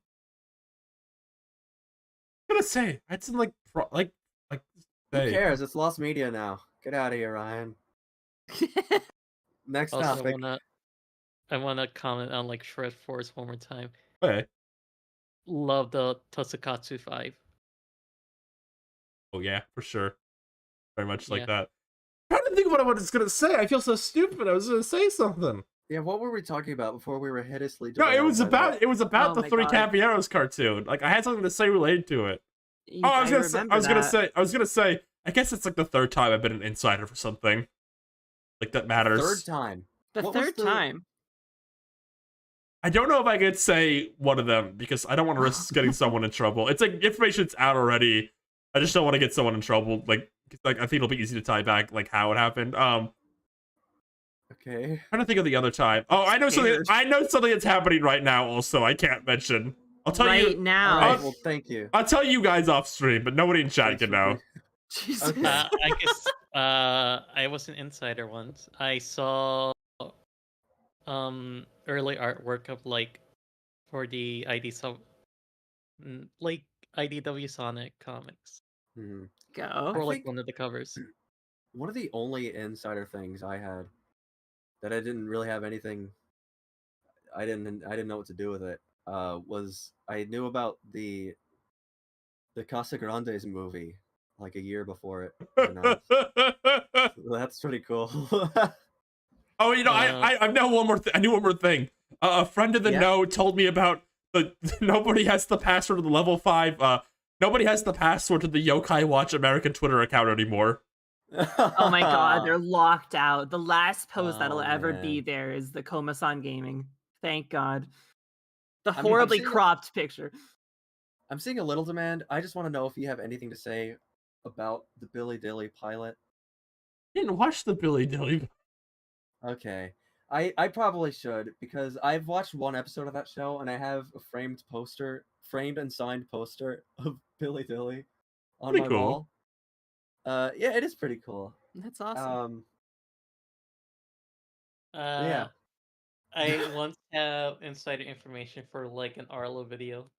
gonna say I had some like Who say. cares? It's lost media now. Get out of here, Ryan. Next Also, topic. I wanna comment on like Shred Force one more time. Okay. Love the Tokusatsu 5. Oh yeah, for sure. Very much like Yeah. that. I'm trying to think what I was gonna say. I feel so stupid. I was gonna say something. Yeah, what were we talking about before we were hideously No, it derailed was by about that? the my Three God. Caballeros cartoon. Like I had something to say related to it. I was gonna say. I guess it's like the third time I've been an insider for something. Like that matters. Third time. The What was third the- time. I don't know if I could say one of them because I don't want to risk getting someone in trouble. It's like information's out already. I just don't want to get someone in trouble. Like I think it'll be easy to tie back like how it happened. Okay. Trying to think of the other time. Oh, I know something. Scared. I know something that's happening right now. Also, I can't mention. I'll tell Right you. now. All right, I'll- well, thank you. I'll tell you guys off stream, but nobody in chat Thanks can for know. Jesus. Okay. I guess I was an insider once. I saw early artwork of like for the like IDW Sonic comics Hmm. Go. or like think- one of the covers. one of the only insider things I had that I didn't really have anything. I didn't know what to do with it. Was I knew about the Casa Grande's movie like a year before it was announced. That's pretty cool. Oh, you know, I know one more. I knew one more thing. A friend of the Yeah? know told me about the nobody has the password to the level 5. Nobody has the password to the Yokai Watch American Twitter account anymore. Oh my god, they're locked out. The last post that'll Oh, ever be man. there is the Komasan Gaming. Thank God. The I mean, I'm horribly seeing cropped picture. I'm seeing a little demand. I just want to know if you have anything to say about the Billy Dilly pilot. I didn't watch the Billy Dilly. Okay. I probably should, because I've watched one episode of that show and I have a framed and signed poster of Billy Dilly on Pretty my cool. wall. Yeah, it is pretty cool. That's awesome. Yeah. I once have insider information for like an Arlo video.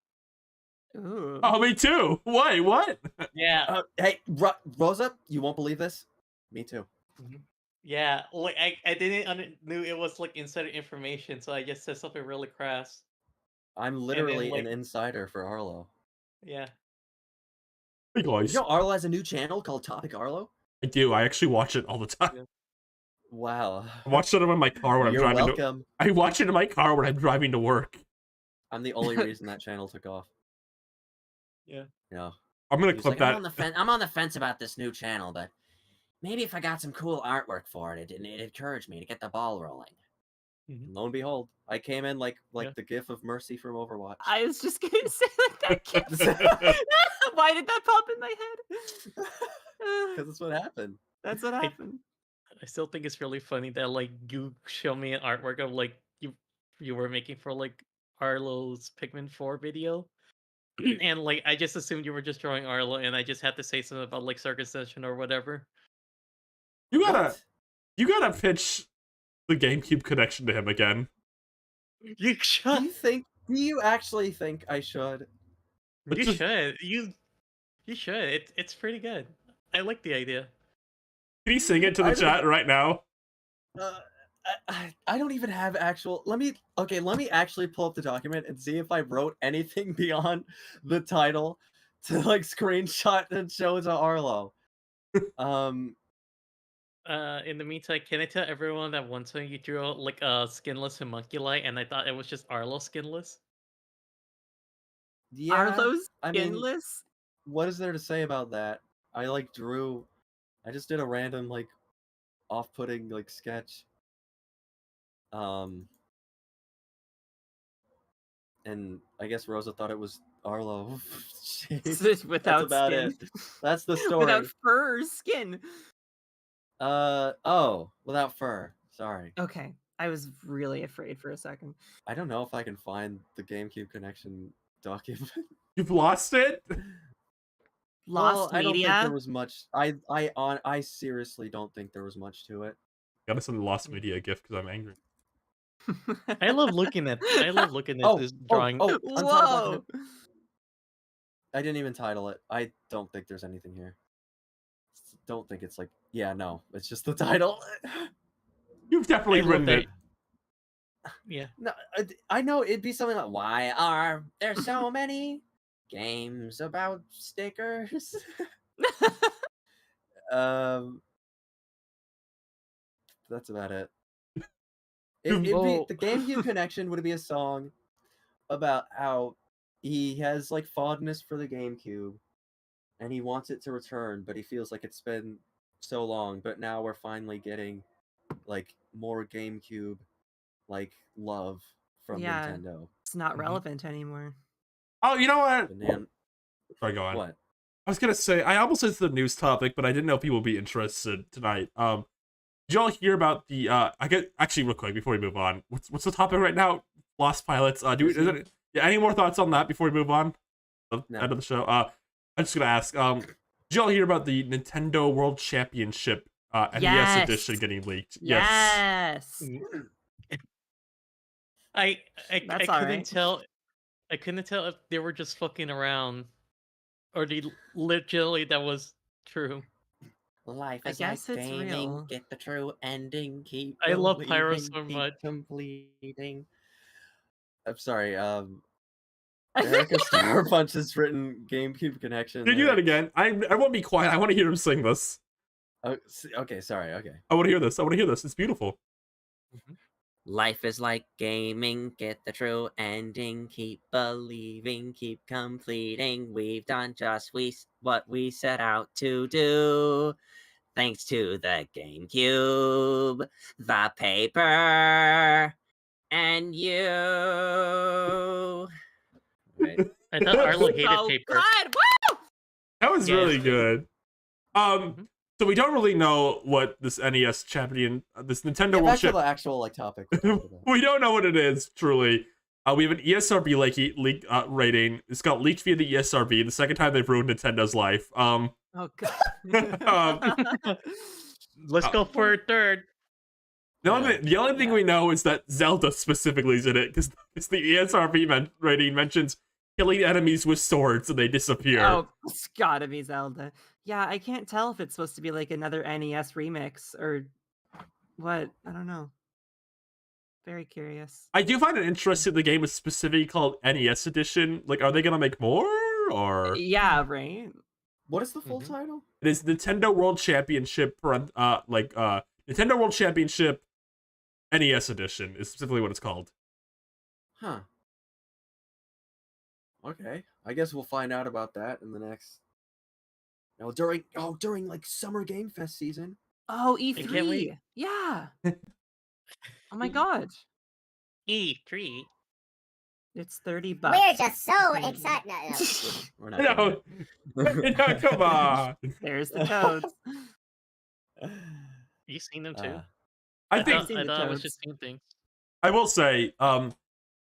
Ooh. Oh, me too. Wait, what? Yeah. Hey, Rosa, you won't believe this. Me too. Yeah, like I didn't knew it was like insider information, so I just said something really crass. I'm literally like- an insider for Arlo. Yeah. Hey guys, You know Arlo has a new channel called Topic Arlo? I do. I actually watch it all the time. Yeah. Wow. I watch it in my car when I'm You're driving. welcome. I watch it in my car when I'm driving to work. I'm the only reason that channel took off. Yeah. Yeah. I'm gonna He's clip like, that. I'm on the fence about this new channel, but maybe if I got some cool artwork for it, it encouraged me to get the ball rolling. And lo and behold, I came in like Yeah. the gif of Mercy from Overwatch. I was just gonna say like that kid. Why did that pop in my head? Because that's what happened. That's what happened. I still think it's really funny that like you show me an artwork of like you were making for like Arlo's Pikmin 4 video. And like I just assumed you were just drawing Arlo and I just had to say something about like Circus Session or whatever. You gotta, What? you gotta pitch the GameCube connection to him again. You Do should. do you actually think I should? But You just- should. You should. It's pretty good. I like the idea. Can you sing it to the I don't- chat right now? I don't even have actual. Let me actually pull up the document and see if I wrote anything beyond the title to like screenshot and show to Arlo. In the meantime, can I tell everyone that one time you drew like a skinless homunculi and I thought it was just Arlo skinless? Yeah, Arlo's I mean, skinless? what is there to say about that? I just did a random like off-putting like sketch. And I guess Rosa thought it was Arlo. Jeez, Without that's about skin. it. That's the story. Without fur or skin. Oh, without fur. Sorry. Okay. I was really afraid for a second. I don't know if I can find the GameCube connection document. You've lost it. Lost I don't think media. there was much. I seriously don't think there was much to it. Gotta send the lost media gift because I'm angry. I love looking at this drawing. untitled Whoa. document. I didn't even title it. I don't think there's anything here. Don't think it's like, yeah, no, it's just the title. You've definitely I love written that. it. Yeah. No, I know it'd be something like, why are there so many games about stickers? That's about it. It'd be, Oh. the GameCube connection would be a song about how he has like fondness for the GameCube and he wants it to return, but he feels like it's been so long, but now we're finally getting like more GameCube like love from Yeah. Nintendo. It's not Mhm. relevant anymore. Oh, you know what? Banan- Sorry, go on. what? I was gonna say I almost said it's the news topic, but I didn't know if people would be interested tonight. Did y'all hear about the? I get actually real quick before we move on. What's the topic right now? Lost pilots. Yeah, any more thoughts on that before we move on? The No. end of the show. I'm just gonna ask. Did y'all hear about the Nintendo World Championship NES Yes. edition getting leaked? Yes. I That's couldn't alright. tell. I couldn't tell if they were just fucking around, or they literally that was true. Life I is like guess it's gaming. real. Get the true ending. Keep I love Pyro believing, so keep much. completing. I'm sorry. Erica Star Punch has written GameCube Connection. Can you do that lyrics. again? I won't be quiet. I want to hear him sing this. Oh, okay, sorry. Okay. I want to hear this. I want to hear this. It's beautiful. Life is like gaming. Get the true ending. Keep believing. Keep completing. We've done just what we set out to do. Thanks to the GameCube, the paper, and you. Wait. I thought Arlo hated So paper. good. Woo! That was Yeah, really it's good. Mhm. So we don't really know what this NES champion, this Nintendo Get World back to Champ. the actual like topic. we're talking about. We don't know what it is truly. We have an ESRB leak rating. It's got leaked via the ESRB. The second time they've ruined Nintendo's life. Oh god. Let's go for a third. The only thing we know is that Zelda specifically is in it because it's the ESRB rating mentions killing enemies with swords and they disappear. Oh, it's gotta be Zelda. Yeah, I can't tell if it's supposed to be like another NES remix or what. I don't know. Very curious. I do find it interesting the game is specifically called NES Edition. Like, are they gonna make more or? Yeah, right. What is the full title? It is Nintendo World Championship, Nintendo World Championship NES Edition is specifically what it's called. Huh. Okay. I guess we'll find out about that in the next. No, during like Summer Game Fest season. Oh, can't wait. E3. Yeah. Oh my god. E3. It's $30. We're just so Crazy. excited. No. We're not doing No, come on. There's the codes. that. You seen them too? I I think thought, seen I the thought I was codes. just seeing things. I will say,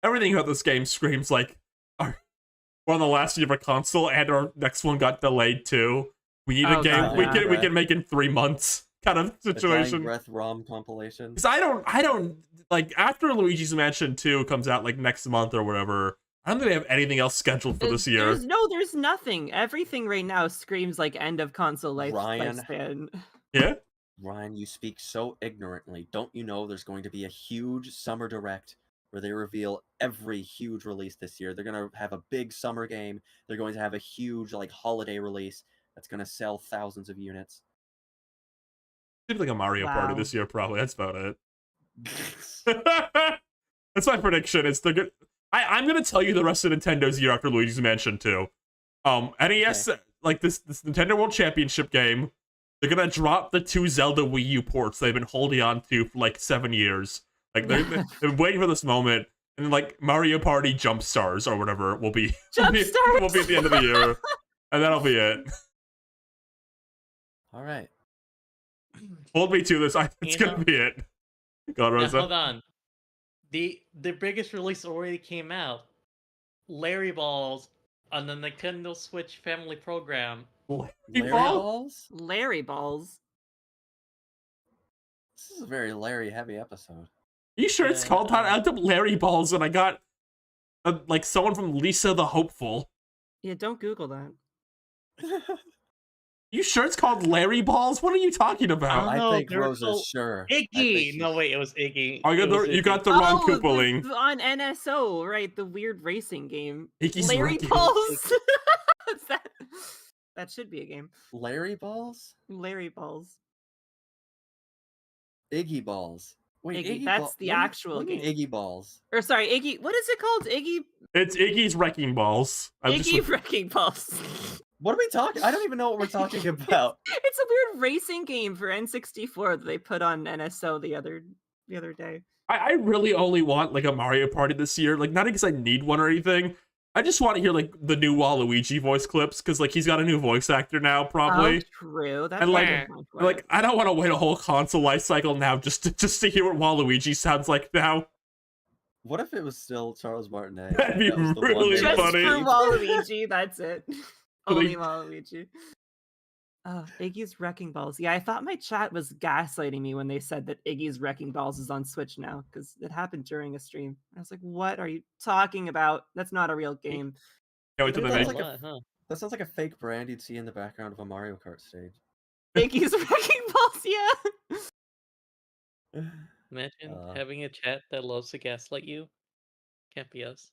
everything about this game screams like we're on the last year of a console, and our next one got delayed too. We need a Oh, game God, we yeah. can make in 3 months kind of The Dying situation. Breath ROM compilation. Because I don't like after Luigi's Mansion 2 comes out like next month or whatever. I don't think they have anything else scheduled for this year. There's nothing. Everything right now screams like end of console Ryan. lifespan. Yeah. Ryan, you speak so ignorantly. Don't you know there's going to be a huge summer direct where they reveal every huge release this year? They're going to have a big summer game. They're going to have a huge like holiday release that's going to sell thousands of units. Seems like a Mario Party Wow. this year, probably. That's about it. That's my prediction. It's the good. I'm gonna tell you the rest of Nintendo's year after Luigi's Mansion 2. NES like this Nintendo World Championship game. They're gonna drop the 2 Zelda Wii U ports they've been holding on to for like 7 years. Like they've been waiting for this moment, and then like Mario Party Jump Stars or whatever will be Jump will Stars! be at the end of the year, and that'll be it. All right. Hold me to this. It's You gonna know- be it. God, Now, Rosa. hold on. The biggest release already came out. Larry Balls on the Nintendo Switch Family Program. Larry Ball? Balls? Larry balls. This is a very Larry heavy episode. You sure it's Yeah, called that? I looked up Larry Balls and I got like someone from Lisa the Hopeful. Yeah, don't Google that. You sure it's called Larry Balls? What are you talking about? Oh, I no, think they're Rose so is sure. I think Iggy! No, she's- wait, it was Iggy. Oh, It was you got Iggy. the wrong the- Koopaling. on NSO, right? The weird racing game. Iggy's Larry Wrecking. balls. That should be a game. Larry Balls? Larry balls. Iggy Balls. Wait, Iggy, Iggy that's Ball- the what do you- actual what do you mean Iggy Balls. Or sorry, Iggy. What is it called? It's Iggy's Wrecking Balls. Iggy wrecking balls. What are we talking? I don't even know what we're talking about. It's a weird racing game for N64 that they put on NSO the other day. I really only want like a Mario Party this year. Like not because I need one or anything. I just want to hear like the new Waluigi voice clips because like he's got a new voice actor now probably. Oh, true. That's And, like- a good point for Like it. I don't want to wait a whole console life cycle now just to hear what Waluigi sounds like now. What if it was still Charles Martinet? That'd be That was the one really that- Just funny. for Waluigi, that's it. So they- Only Waluigi. Oh, Iggy's Wrecking Balls. Yeah, I thought my chat was gaslighting me when they said that Iggy's Wrecking Balls is on Switch now, because it happened during a stream. I was like, what are you talking about? That's not a real game. Can't wait till they That's make like What, huh? That sounds like a fake brand you'd see in the background of a Mario Kart stage. Iggy's wrecking balls, yeah. Imagine Uh, having a chat that loves to gaslight you. Can't be us.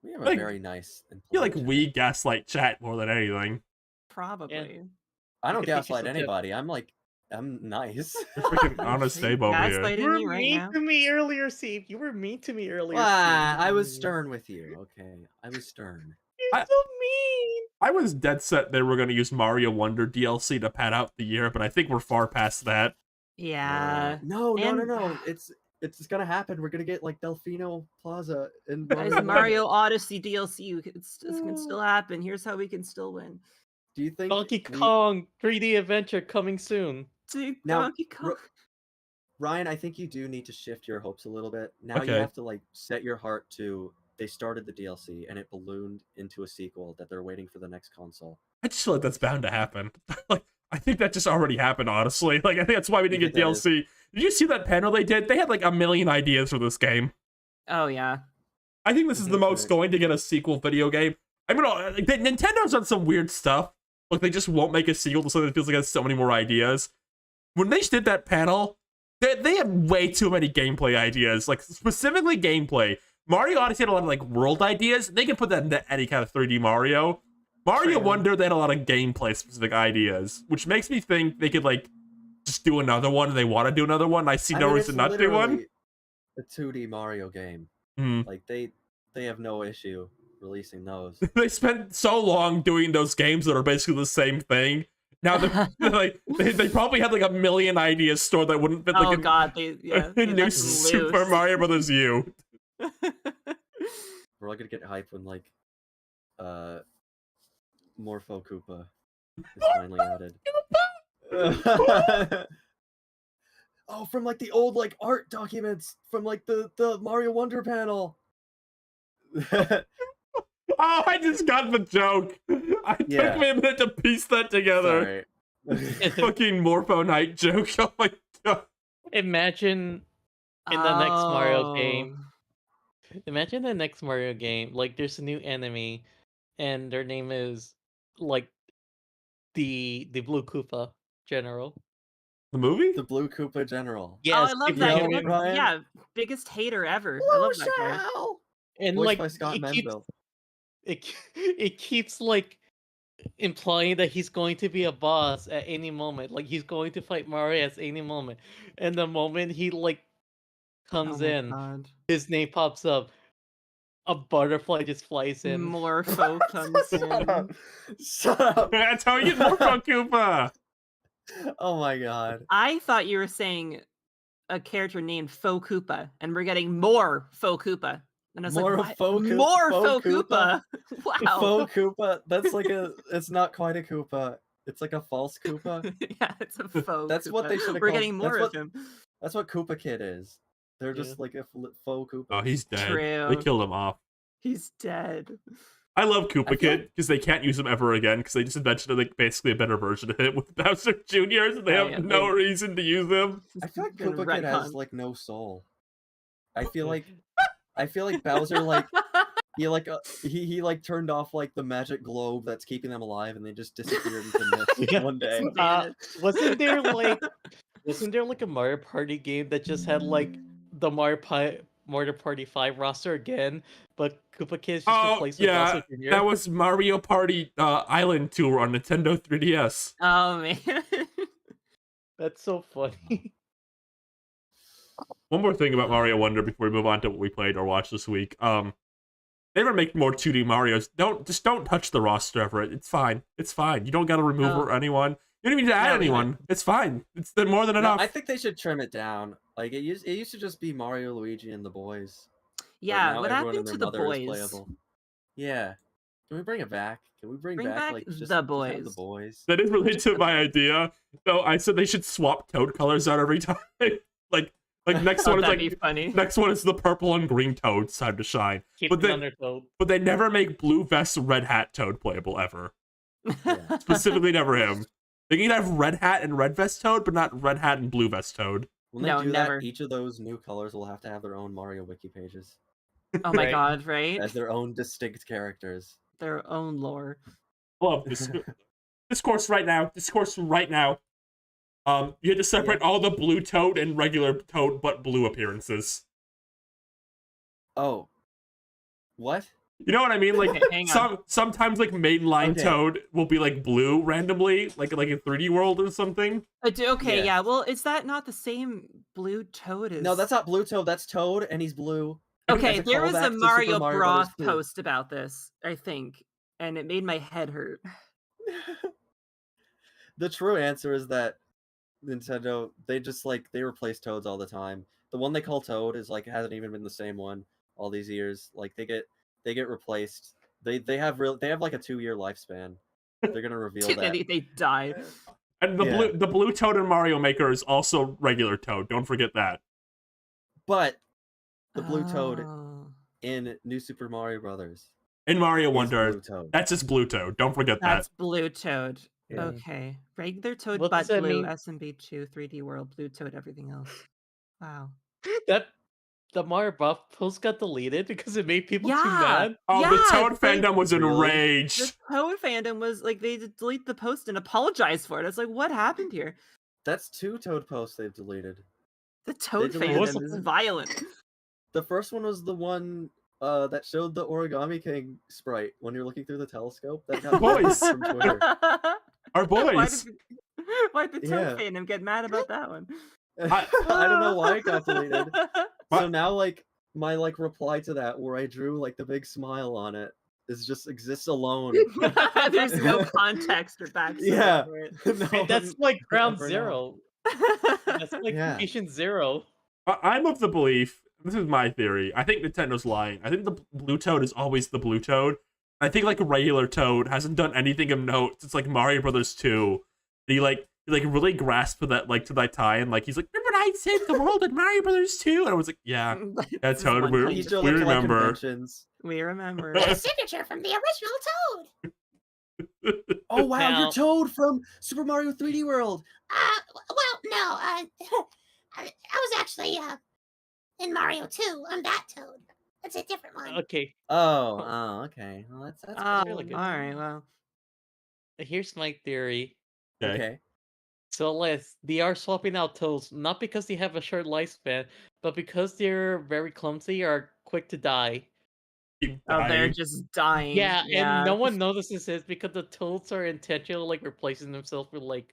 We have a Like, very nice and I feel like polite we chat. gaslight chat more than anything. Probably. I you don't could take gaslight yourself to- anybody. I'm nice. You're freaking honest You're Abe over here. gaslighting You were me right mean now. to me earlier, Steve. You were mean to me earlier. I was Steve. stern with you. Okay, I was stern. You're so mean. I was dead set they were going to use Mario Wonder DLC to pad out the year, but I think we're far past that. Yeah. No. And- It's gonna happen. We're gonna get like Delfino Plaza in Guys, Wonder. Mario Odyssey DLC. This can still happen. Here's how we can still win. Do you think Donkey Kong 3D adventure coming soon. Dude, Now, Donkey Kong. Ryan, I think you do need to shift your hopes a little bit. Now you Okay. have to like set your heart to they started the DLC and it ballooned into a sequel that they're waiting for the next console. I just feel like that's bound to happen. Like, I think that just already happened, honestly. Like, I think that's why we didn't You get think that DLC. Did you see that panel they did? They had like a million ideas for this game. Oh yeah. I think this is the most Right. going to get a sequel video game. I mean, like, Nintendo's done some weird stuff. Like, they just won't make a sequel to something that feels like it has so many more ideas. When they did that panel, they had way too many gameplay ideas. Like, specifically gameplay. Mario Odyssey had a lot of like world ideas. They can put that into any kind of 3D Mario. Mario True. Wonder, they had a lot of gameplay specific ideas, which makes me think they could like just do another one. And they want to do another one. I see no reason not to do one. A 2D Mario game. Hmm. Like they have no issue releasing those. They spent so long doing those games that are basically the same thing. Now they're like they probably had like a million ideas stored that wouldn't fit Oh like god, a they new let Super loose. Mario Brothers U. We're all gonna get hyped when like Morpho Koopa is finally added. Oh, from like the old like art documents from like the Mario Wonder panel. Oh, I just got the joke. Took Yeah. me a minute to piece that together. Sorry. Fucking Morpho Night joke. Oh my god. Imagine in the next Mario Oh. game. Imagine the next Mario game. Like, there's a new enemy, and their name is like the Blue Koopa General. The movie? The Blue Koopa General. Yes, Oh, I love they that. Yeah, bring He him looks- in, Ryan. yeah, biggest hater ever. I love that guy. and Voiced like by Scott it keeps Menville. it keeps like implying that he's going to be a boss at any moment. Like, he's going to fight Mario at any moment. And the moment he like comes Oh my in, God. his name pops up. A butterfly just flies in. Morpho comes Shut in. up. Shut up. That's how you get Morpho Koopa. Oh my god. I thought you were saying a character named Faux Koopa, and we're getting more Faux Koopa. And I was More like, what? Faux Koopa- More Faux Faux Koopa. Wow. Faux Koopa. That's like it's not quite a Koopa. It's like a false Koopa. Yeah, it's a faux. That's what Koopa. they should have We're called- getting more that's of him. That's what Koopa Kid is. They're just like a faux Koopa. Oh, he's dead. True. They killed him off. He's dead. I love I Koopa feel Kid because they can't use him ever again because they just invented like basically a better version of it with Bowser Jr. So they Oh, have yeah, no they- reason to use him. I feel like Gonna Koopa Kid has retcon. like no soul. I feel like Bowser like he like turned off like the magic globe that's keeping them alive and they just disappeared into mist Yeah. one day. Wasn't there like a Mario Party game that just had like the Mario Party 5 roster again, but Koopa Kids just Oh replaced with yeah, Bowser Jr.? that was Mario Party Island Tour on Nintendo 3DS. Oh man. That's so funny. One more thing about Mario Wonder before we move on to what we played or watched this week. They ever make more 2D Marios. Don't touch the roster ever. It's fine. It's fine. You don't gotta remove Oh. anyone. You don't even need to add No, anyone. It's fine. It's more than No, enough. I think they should trim it down. Like it used to just be Mario, Luigi, and the boys. But Yeah, now what everyone happened and to their the mother is boys? playable. Yeah. Can we bring it back? Can we bring Bring back like the just have boys. the boys? That is related to my idea. So I said they should swap Toad colors out every time. like next Oh, one is that'd like be funny. next one is the purple and green Toad's time to shine. Keep But it they- under Toad. But they never make blue vest red hat Toad playable ever. Yeah. Specifically never him. They can have red hat and red vest Toad, but not red hat and blue vest Toad. When they No, do never. that, each of those new colors will have to have their own Mario wiki pages Oh my Right. god, right? as their own distinct characters. Their own lore. Love this. Discourse right now. You had to separate all the blue Toad and regular Toad, but blue appearances. Oh. What? You know what I mean? Like Okay, hang on. sometimes like mainline Okay. Toad will be like blue randomly, like in 3D World or something. Okay, Yeah. yeah. Well, is that not the same blue Toad as? No, that's not Blue Toad. That's Toad, and he's blue. Okay, As a there was callback a to Mario Super Mario Brothers Bros 2. post about this, I think, and it made my head hurt. The true answer is that Nintendo, they replace Toads all the time. The one they call Toad is hasn't even been the same one all these years. Like they get replaced. They have like a 2-year lifespan. They're gonna reveal that. They died. And the blue Toad in Mario Maker is also regular Toad. Don't forget that. But the blue Toad Oh. in New Super Mario Brothers In Mario is Wonder, Blue Toad. that's just blue Toad. Don't forget That's that. blue Toad. Yeah. Okay. Regular Toad, What but does that blue, mean? SMB2, 3D World, blue Toad, everything else. Wow. That the Mario Buff post got deleted because it made people too Yeah. mad. Oh, the Yeah, Toad it's like- fandom was Really? enraged. The Toad fandom was like, they delete the post and apologize for it. It's like, what happened here? That's 2 Toad posts they've deleted. The Toad deleted- What's fandom the- is violent. The first one was the one that showed the Origami King sprite when you're looking through the telescope. That got Boys. deleted from Twitter. Our boys. Why'd the Toad Yeah. fandom get mad about that one? I don't know why it got deleted. What? So now my reply to that where I drew the big smile on it is just exists alone. There's no context or backstory Yeah. for it. No That's one like ground ever know. zero. That's like Yeah. patient zero. I'm of the belief, this is my theory, I think Nintendo's lying. I think the blue Toad is always the blue Toad. I think regular Toad hasn't done anything of note since Mario Brothers 2. He really grasped that to that time. He's like, remember I saved the world in Mario Brothers 2? And I was like, yeah, This is Toad, one we kind He's of- still we looking like remember. conventions. We remember. The signature from the original Toad. Oh wow, Now- you're Toad from Super Mario 3D World. Well, no, I was actually in Mario 2. I'm that Toad. That's a different one. Okay, Oh, okay. Well, that's Oh, really good. all right. Well, here's my theory. okay. So they are swapping out Toads, not because they have a short lifespan, but because they're very clumsy or quick to die. Keep oh, they're dying. just dying. Yeah, and no one notices this because the Toads are intentionally replacing themselves with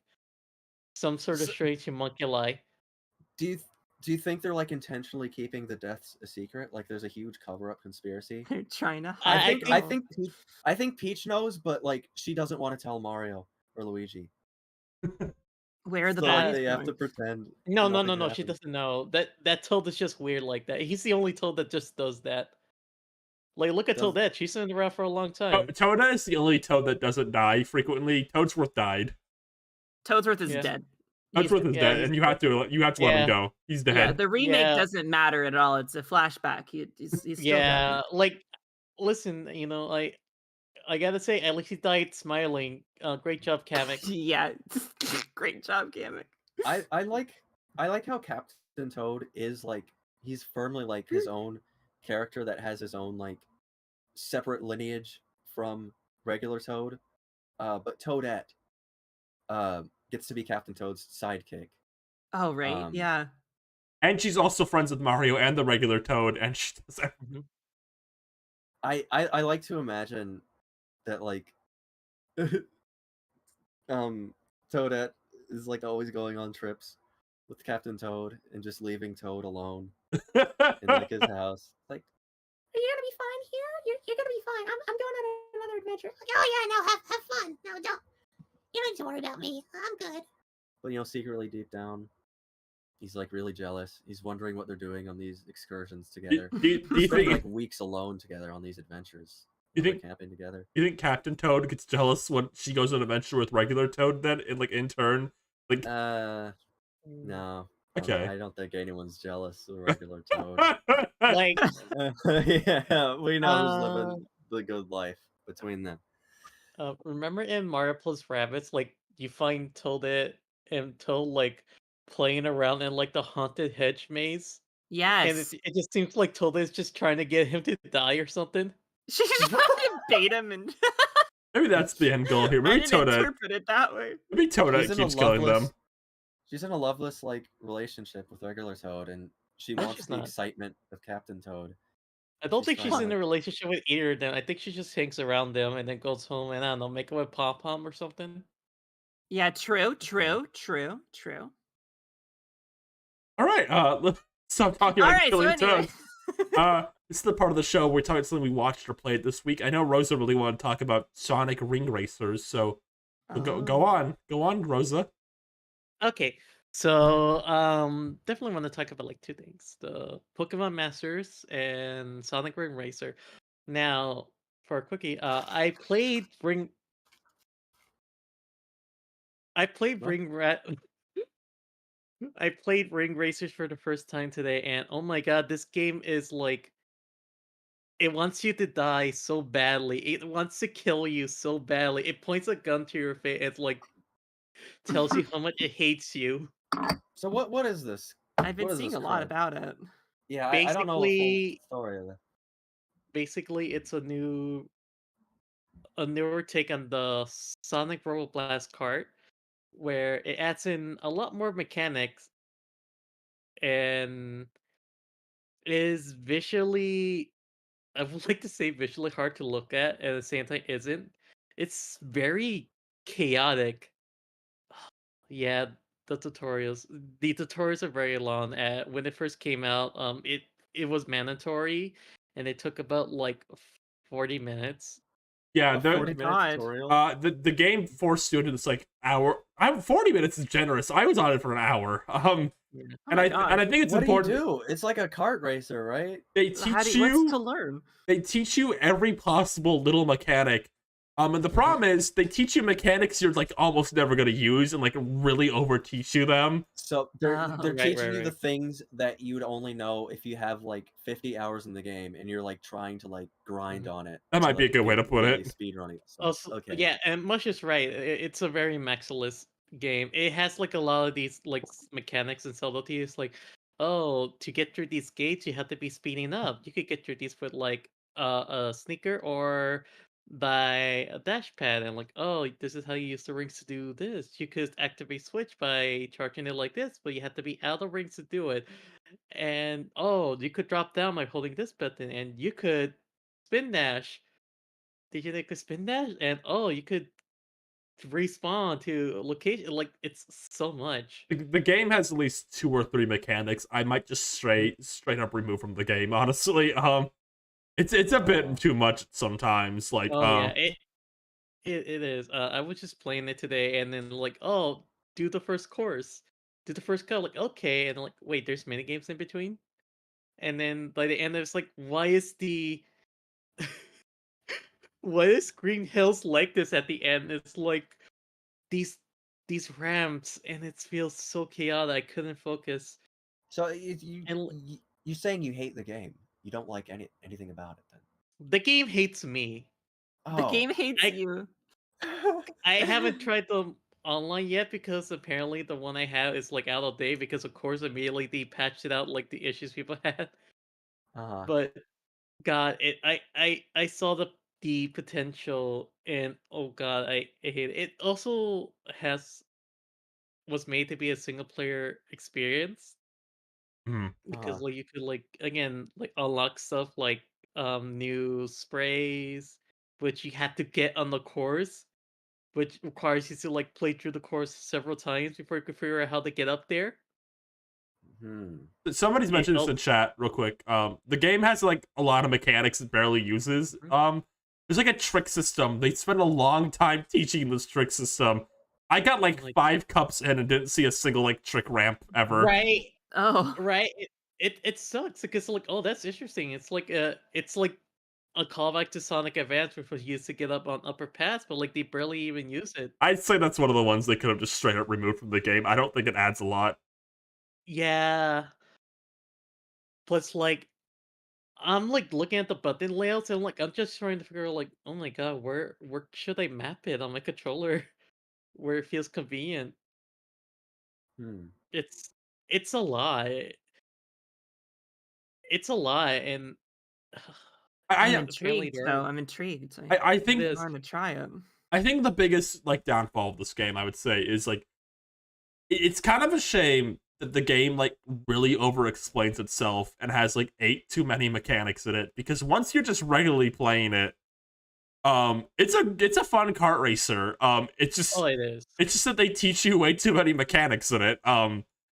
some sort of So- strange homunculi. Do you think they're intentionally keeping the deaths a secret? There's a huge cover-up conspiracy. They're trying to I hide. I think Peach knows, but she doesn't want to tell Mario or Luigi. Where are the So bodies they have going? to pretend. No, nothing she happened. doesn't know. That Toad is just weird like that. He's the only Toad that just does that. Look at Does- Toadette. She's been around for a long Oh, time. Toadette is the only Toad that doesn't die frequently. Toadsworth died. Toadsworth is Yeah. dead. Toadsworth is yeah, dead, he's and you have to let Yeah. him go. He's dead. Yeah, the remake Yeah. doesn't matter at all. It's a flashback. He's still Yeah, dead. listen, I gotta say, at least he died smiling. Great job, Kamek. Yeah. Great job, Kamek. I like how Captain Toad is he's firmly his own character that has his own separate lineage from regular Toad. But Toadette gets to be Captain Toad's sidekick. Oh right, yeah. And she's also friends with Mario and the regular Toad, and she doesn't. I like to imagine that Toadette is always going on trips with Captain Toad and just leaving Toad alone in his house. Are you gonna be fine here? You're gonna be fine. I'm going on another adventure. Oh yeah, no, have fun. No, don't. You don't need to worry about me. I'm good. But secretly deep down, he's really jealous. He's wondering what they're doing on these excursions together. do you They spend think weeks alone together on these adventures. You while they're think- camping together? you think Captain Toad gets jealous when she goes on an adventure with regular Toad? Then, in turn, No. Okay. I don't think anyone's jealous of regular Toad. Like, Yeah, we know who's living the good life between them. remember in Mario Plus Rabbids, you find Toadette and Toad playing around in the haunted hedge maze, and Yes. it just seems like Toadette's just trying to get him to die or something. She just fucking bait him and Maybe that's the end goal here. I Maybe didn't Toda interpret it that way. She's in a keeps killing them. loveless. She's in a loveless like relationship with regular Toad, and she No, wants she's the not. excitement of Captain Toad. I don't She's think trying she's to, in a like- relationship with either of them. I think she just hangs around them and then goes home and I don't know, make up with Pom Pom or something. Yeah, true. All right, let's stop talking All about right, so killing anyway. Toad. This is the part of the show where we talk about something we watched or played this week. I know Rosa really wanted to talk about Sonic Ring Racers, so go on, Rosa. Okay. So definitely want to talk about like two things. The Pokemon Masters and Sonic Ring Racer. Now, for a quickie, I played Ring What? I played Ring Racers for the first time today, and oh my god, this game is like it wants you to die so badly. It wants to kill you so badly. It points a gun to your face. It's like tells you how much it hates you. So what is this? I've been What is seeing this a lot crap? about it. Yeah, I don't know the full Basically, story of it. it's a newer take on the Sonic Robo Blast cart, where it adds in a lot more mechanics and is visually, I would like to say visually hard to look at the same time isn't. It's very chaotic. Yeah, the tutorials are very long. When it first came out, it was mandatory, and it took about like 40 minutes. Yeah, A the 40-minute God. tutorial. the game forced you into this like hour. 40 minutes is generous. I was on it for an hour. Oh And my I God. think it's What important. do you do? It's like a kart racer, right? They How teach do what's to you learn? every possible little mechanic. And the problem is they teach you mechanics you're like almost never gonna use and like really over teach you them. So they're Oh. they're Right, teaching right, you the right. things that you'd only know if you have like 50 hours in the game and you're like trying to like grind on it. That to, might be a like, good way get to put really it. speed running. So, Also, okay. yeah, and Mush is right. It's a very maximalist game. It has like a lot of these like mechanics and subtleties. Like, oh, to get through these gates, you have to be speeding up. You could get through these with like a sneaker or by a dash pad. And like, oh, this is how you use the rings to do this. You could activate switch by charging it like this, but you have to be out of rings to do it. And oh, you could drop down by holding this button, and you could spin dash. Did you take a spin dash? And oh, you could respawn to a location. Like it's so much. The game has at least 2 or 3 mechanics I might just straight up remove from the game, honestly. It's a bit too much sometimes. Like Oh yeah, it is. I was just playing it today, and then like, oh, do the first course, do the first cut. Like okay, and like, wait, there's mini games in between. And then by the end, it's like, why is the why is Green Hills like this at the end? It's like these these ramps, and it feels so chaotic. I couldn't focus. So And you saying you hate the game? You don't like anything about it then? the game hates me. The game hates I- you. I haven't tried them online yet because apparently the one I have is like out of date because of course immediately they patched it out like the issues people had. Uh-huh. But God, I saw the potential and oh God, I hate it. It also was made to be a single player experience because Uh-huh. like you could like again like unlock stuff like new sprays which you have to get on the course, which requires you to like play through the course several times before you can figure out how to get up there. Hmm. Somebody's mentioned this in chat real quick. The game has like a lot of mechanics it barely uses. There's like a trick system. They spent a long time teaching this trick system. I got like Like- 5 cups in and didn't see a single like trick ramp ever. Right, Oh. right. It sucks because like oh that's interesting. It's like a callback to Sonic Advance, which was used to get up on upper paths, but like they barely even use it. I'd say that's one of the ones they could have just straight up removed from the game. I don't think it adds a lot. Yeah. Plus, like, I'm like looking at the button layouts and like I'm just trying to figure out like, oh my god, where should I map it on my controller where it feels convenient? Hmm. It's it's a lot. It's a lot, and I'm I apparently intrigued, there though. are- I'm intrigued. I think There's- I'm to try it. I think the biggest like downfall of this game, I would say, is like it's kind of a shame that the game like really over explains itself and has like 8 too many mechanics in it, because once you're just regularly playing it, it's a fun kart racer. It's just Oh, it is. it's just that they teach you way too many mechanics in it.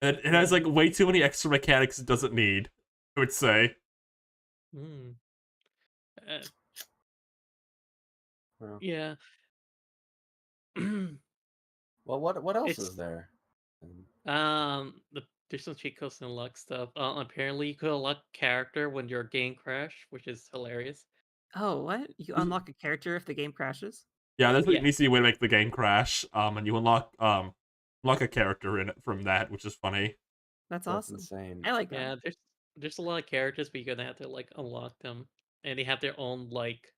It has like way too many extra mechanics it doesn't need, I would say. Mm. Uh, Well, yeah. well, what else It's- is there? There's some cheat codes and luck stuff. Apparently, you could unlock character when your game crash, which is hilarious. Oh, what? You unlock a character if the game crashes? Yeah, there's like Yeah. an easy way to make the game crash. And you unlock a character in it from that, which is funny. That's That's awesome. insane. I like that. Yeah, there's a lot of characters, but you're gonna have to like unlock them, and they have their own like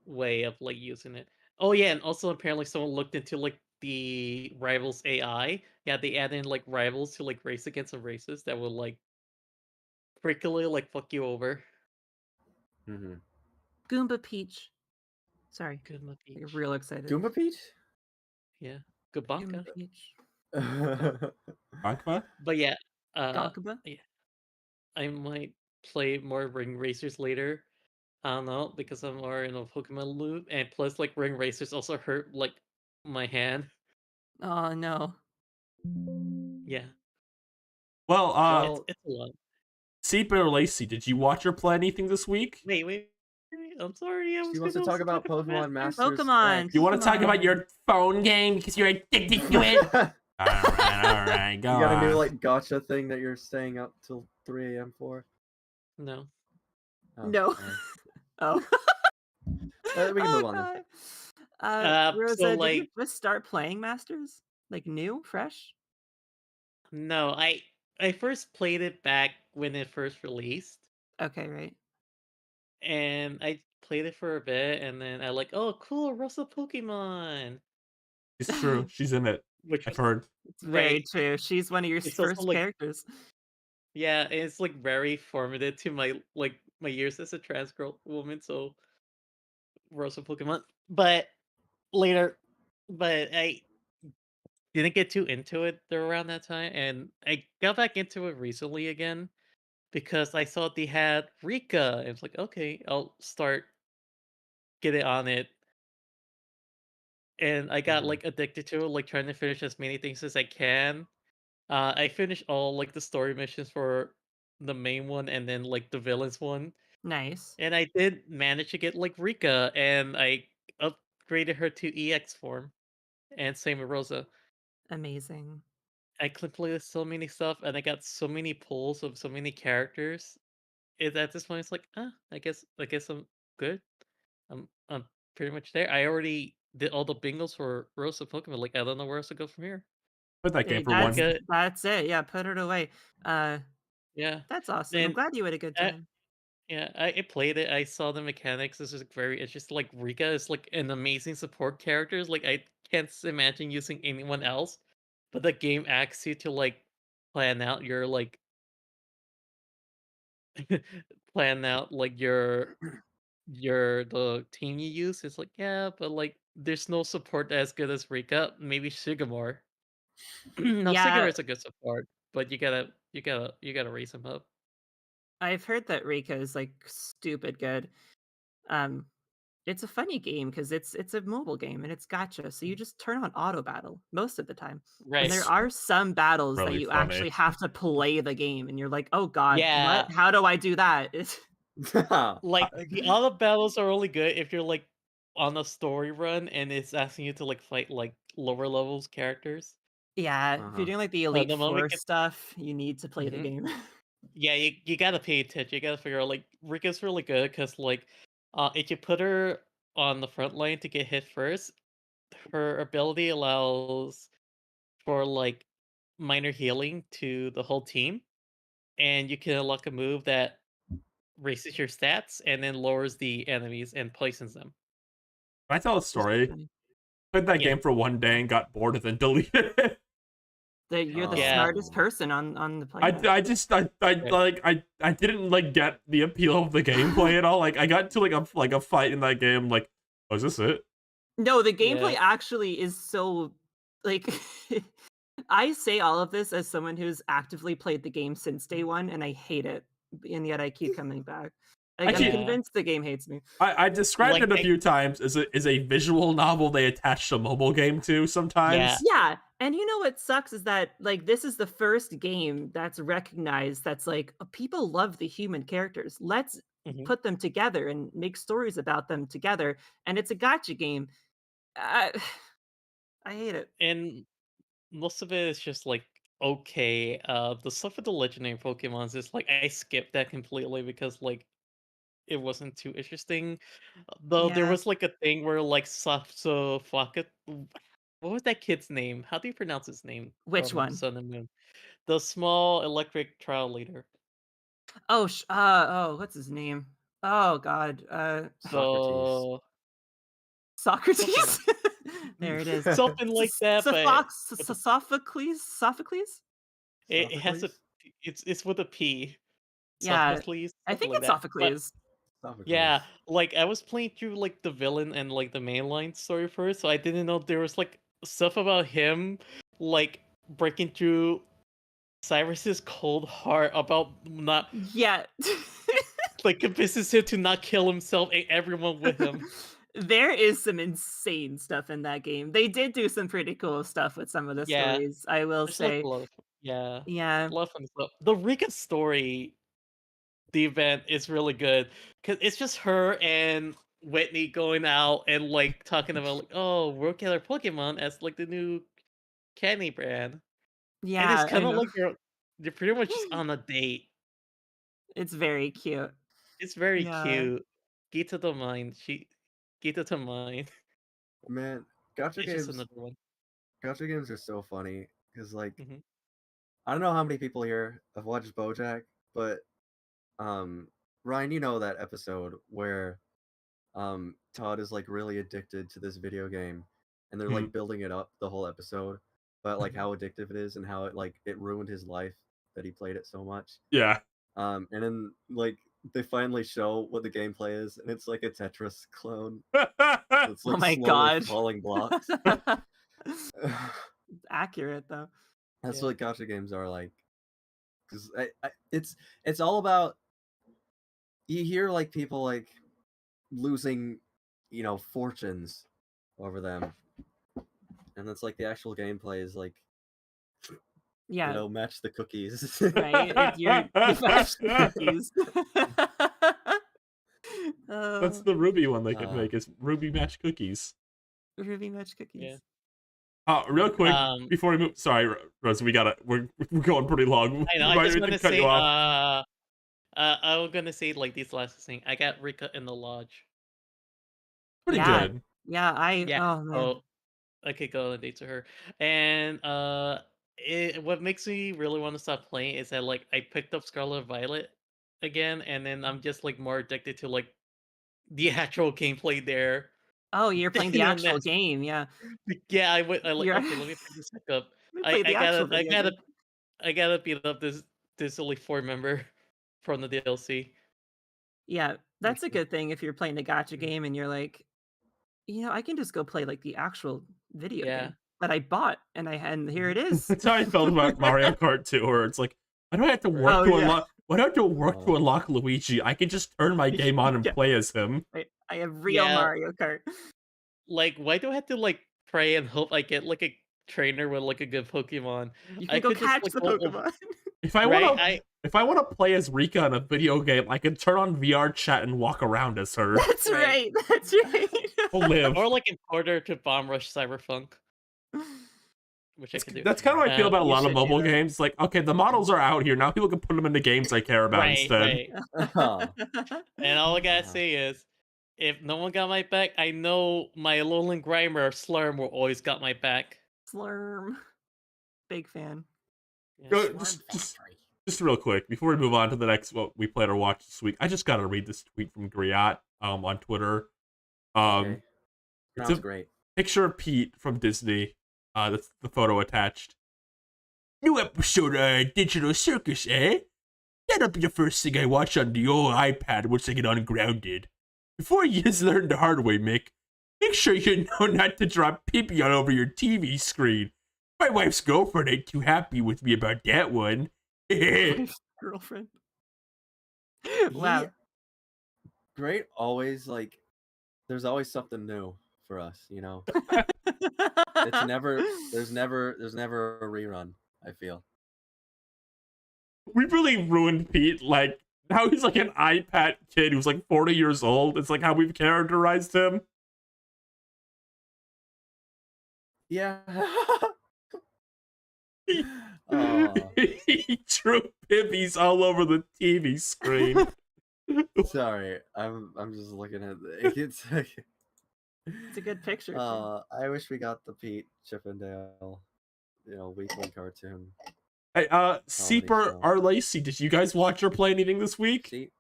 way of like using it. Oh yeah, and also apparently someone looked into like the rivals AI. Yeah, they add in like rivals to like race against some races that will like frequently like fuck you over. Mm-hmm. Goomba Peach. Sorry. Good luck, You're Peach. real excited. Goomba Peach? Yeah, good banka. Goomba Peach. Bankma? But yeah, Gonkuba? I might play more ring racers later. I don't know, because I'm more in a Pokemon loop, and plus like ring racers also hurt like my hand. Oh, no. Yeah, Well, it's a lot. Seepa or Lacey, did you watch or play anything this week? Wait. I'm sorry. I was She wants to gonna talk also about Pokemon Masters. Pokemon. X. You want to talk about Pokemon. your phone game because you're addicted to it? all right, go You got a new on. like gotcha thing that you're staying up till 3 a.m. for? No. Oh, No. alright. Oh. We can move on then. God. Rosa, so, did you like- just start playing Masters? Like new, fresh? No, I first played it back when it first released, Okay, right. and I played it for a bit, and then I like, oh, cool, Russell Pokemon, It's true. She's in it. which I've was heard. It's very right. true. She's one of your It's also, first like- characters. Yeah, and it's like very formative to my years as a trans girl woman. So Russell Pokemon, but later, but I didn't get too into it there around that time, and I got back into it recently again because I saw they had Rika. And it's like, okay, I'll start getting on it. And I got Mhm. like addicted to it, like trying to finish as many things as I can. I finished all like the story missions for the main one and then like the villains one. Nice. And I did manage to get like Rika, and I upgraded her to EX form. And same with Rosa. Amazing. I completed so many stuff, and I got so many pulls of so many characters. At this point, it's like, I guess I'm good. I'm pretty much there. I already did all the bingos for Rosa Pokemon. Like, I don't know where else to go from here. Put that game Hey, for one. that's it. Yeah, put it away. Yeah, That's awesome. I'm And glad you had a good I- time. yeah. I played it. I saw the mechanics. This is like, very interesting. Like Rika is like an amazing support character. Like I can't imagine using anyone else. But the game asks you to like plan out your like plan out like your the team you use. It's like, yeah, but like there's no support as good as Rika. Maybe Shigamore. No, Yeah. Shigamore's a good support, but you gotta raise him up. I've heard that Rika is like stupid good. It's a funny game because it's a mobile game and it's gotcha. So you just turn on auto battle most of the time. Right. And there are some battles that Really you funny. actually have to play the game and you're like, oh god, Yeah. what? How do I do that? Like the other battles are only good if you're like on a story run and it's asking you to like fight like lower levels characters. Yeah, if Uh-huh. you're doing like the But Elite the moment Four it gets- stuff, you need to play the Mhm. game. Yeah, you gotta pay attention. You gotta figure out like Rika's really good because like if you put her on the front line to get hit first, her ability allows for like minor healing to the whole team, and you can unlock a move that raises your stats and then lowers the enemies and poisons them. Can I tell a story? Played that Yeah. game for one day and got bored and then deleted it. You're the Yeah. smartest person on the planet. I didn't like get the appeal of the gameplay at all. Like I got into like a fight in that game. Like, oh, is this it? No, the gameplay Yeah. actually is so like I say all of this as someone who's actively played the game since day one, and I hate it, and yet I keep coming back. Like, Actually- I'm convinced the game hates me. I described Like, it a few times as a visual novel they attached a mobile game to sometimes. Yeah. Yeah, and you know what sucks is that like this is the first game that's recognized that's like people love the human characters. Let's Mhm. put them together and make stories about them together, and it's a gotcha game. I, I hate it. And most of it is just like okay. The stuff with the legendary Pokemons is like I skipped that completely because like it wasn't too interesting. Though there Yeah. was like a thing where like Safsafaka, what was that kid's name? How do you pronounce his name? Which From one? Sun and Moon. The small electric trial leader. Oh, what's his name? Oh God, So Socrates. There it is. something like that, but Sophocles. Sophocles. it has a it's with a P. Yeah, Sophocles, I something think like it's that. But Sophocles. yeah, like I was playing through like the villain and like the mainline story first, so I didn't know there was like stuff about him like breaking through Cyrus's cold heart about not Yeah. like convinces him to not kill himself and everyone with him. There is some insane stuff in that game. They did do some pretty cool stuff with some of the Yeah. stories, I will There's like say. a lot of yeah, Yeah. a lot of fun stuff. The Rika story, the event is really good because it's just her and Whitney going out and like talking about like, oh, we'll get our Pokemon as like the new candy brand, and Yeah, it's I kind of know. like they're pretty much just on a date. It's very cute. It's very Yeah. cute. Gita don't mind. Gita don't mind. Man, gacha It's just games. another one. Gacha games are so funny because, like, Mhm. I don't know how many people here have watched BoJack, but Ryan, you know that episode where Todd is like really addicted to this video game, and they're like building it up the whole episode, but like how addictive it is and how it ruined his life that he played it so much. Yeah. And then like they finally show what the gameplay is, and it's like a Tetris clone. It's like Oh my slowly God. falling blocks. It's accurate though. That's Yeah. what gacha games are like. Because it's all about, you hear like people like losing, fortunes over them, and that's like the actual gameplay is like, Yeah. match the cookies. Right. If you match the cookies. That's Oh, the Ruby one they could Uh, make is Ruby Match Cookies. Ruby match cookies. Real quick Um, before we move. Sorry, Rose, we're going pretty long. I know. We I might just need want to cut say, you off. I was gonna say like these last thing. I got Rika in the lodge. Pretty Yeah. good. Yeah, Yeah. oh man. So I could go on a date to her, and what makes me really want to stop playing is that like I picked up Scarlet Violet again, and then I'm just like more addicted to like the actual gameplay there. Oh, you're playing the And actual that's- game, yeah. Yeah, I went. I like You're- okay. Let me pick this back up. Let me play the actual video game. I gotta beat up this only 4 member from the DLC. Yeah, that's a sure. good thing if you're playing a gacha game and you're like, I can just go play like the actual video Yeah. game that I bought, and here it is. That's how I felt about Mario Kart 2, where it's like, why do I have to work Oh, to yeah. unlock? Why do I have to work to unlock Luigi? I can just turn my game on and Yeah. play as him. I have real Yeah. Mario Kart. Like, why do I have to like pray and hope I get like a trainer with like a good Pokemon? You I can go could just, catch like, the go over- Pokemon. If I Right? want to play as Rika in a video game, I can turn on VR chat and walk around as her. That's Right. right. That's right. I'll live. Or like import her to Bomb Rush Cyberpunk, which I could do. That's kind of how I feel about a you lot of should do mobile that. games. Like, okay, the models are out here now. People can put them into games I care about Right, instead. right. Oh, And all I gotta Uh-huh. say is, if no one got my back, I know my Alolan Grimer Slurm will always got my back. Slurm. Big fan. Yeah. Go- Slurm just Factory. Just real quick, before we move on to the next what we played or watched this week, I just gotta read this tweet from Griot on Twitter. okay. it's Sounds a- great. Picture of Pete from Disney. That's the photo attached. New episode of Digital Circus, eh? That'll be the first thing I watch on the old iPad once I get ungrounded. Before you just learn the hard way, Mick, make sure you know not to drop pee-pee all over your TV screen. My wife's girlfriend ain't too happy with me about that one. Wife's girlfriend. Wow. Great. Always like, there's always something new for us. You know, it's never. There's never a rerun. I feel. We really ruined Pete. Like, now he's like an iPad kid who's like 40 years old. It's like how we've characterized him. Yeah. He drew pippies all over the TV screen. Sorry, I'm just looking at it. It's It's a good picture. too. I wish we got the Pete Chippendale, weekly cartoon. Hey, Seeper show. R. Lacey, did you guys watch or play anything this week? See,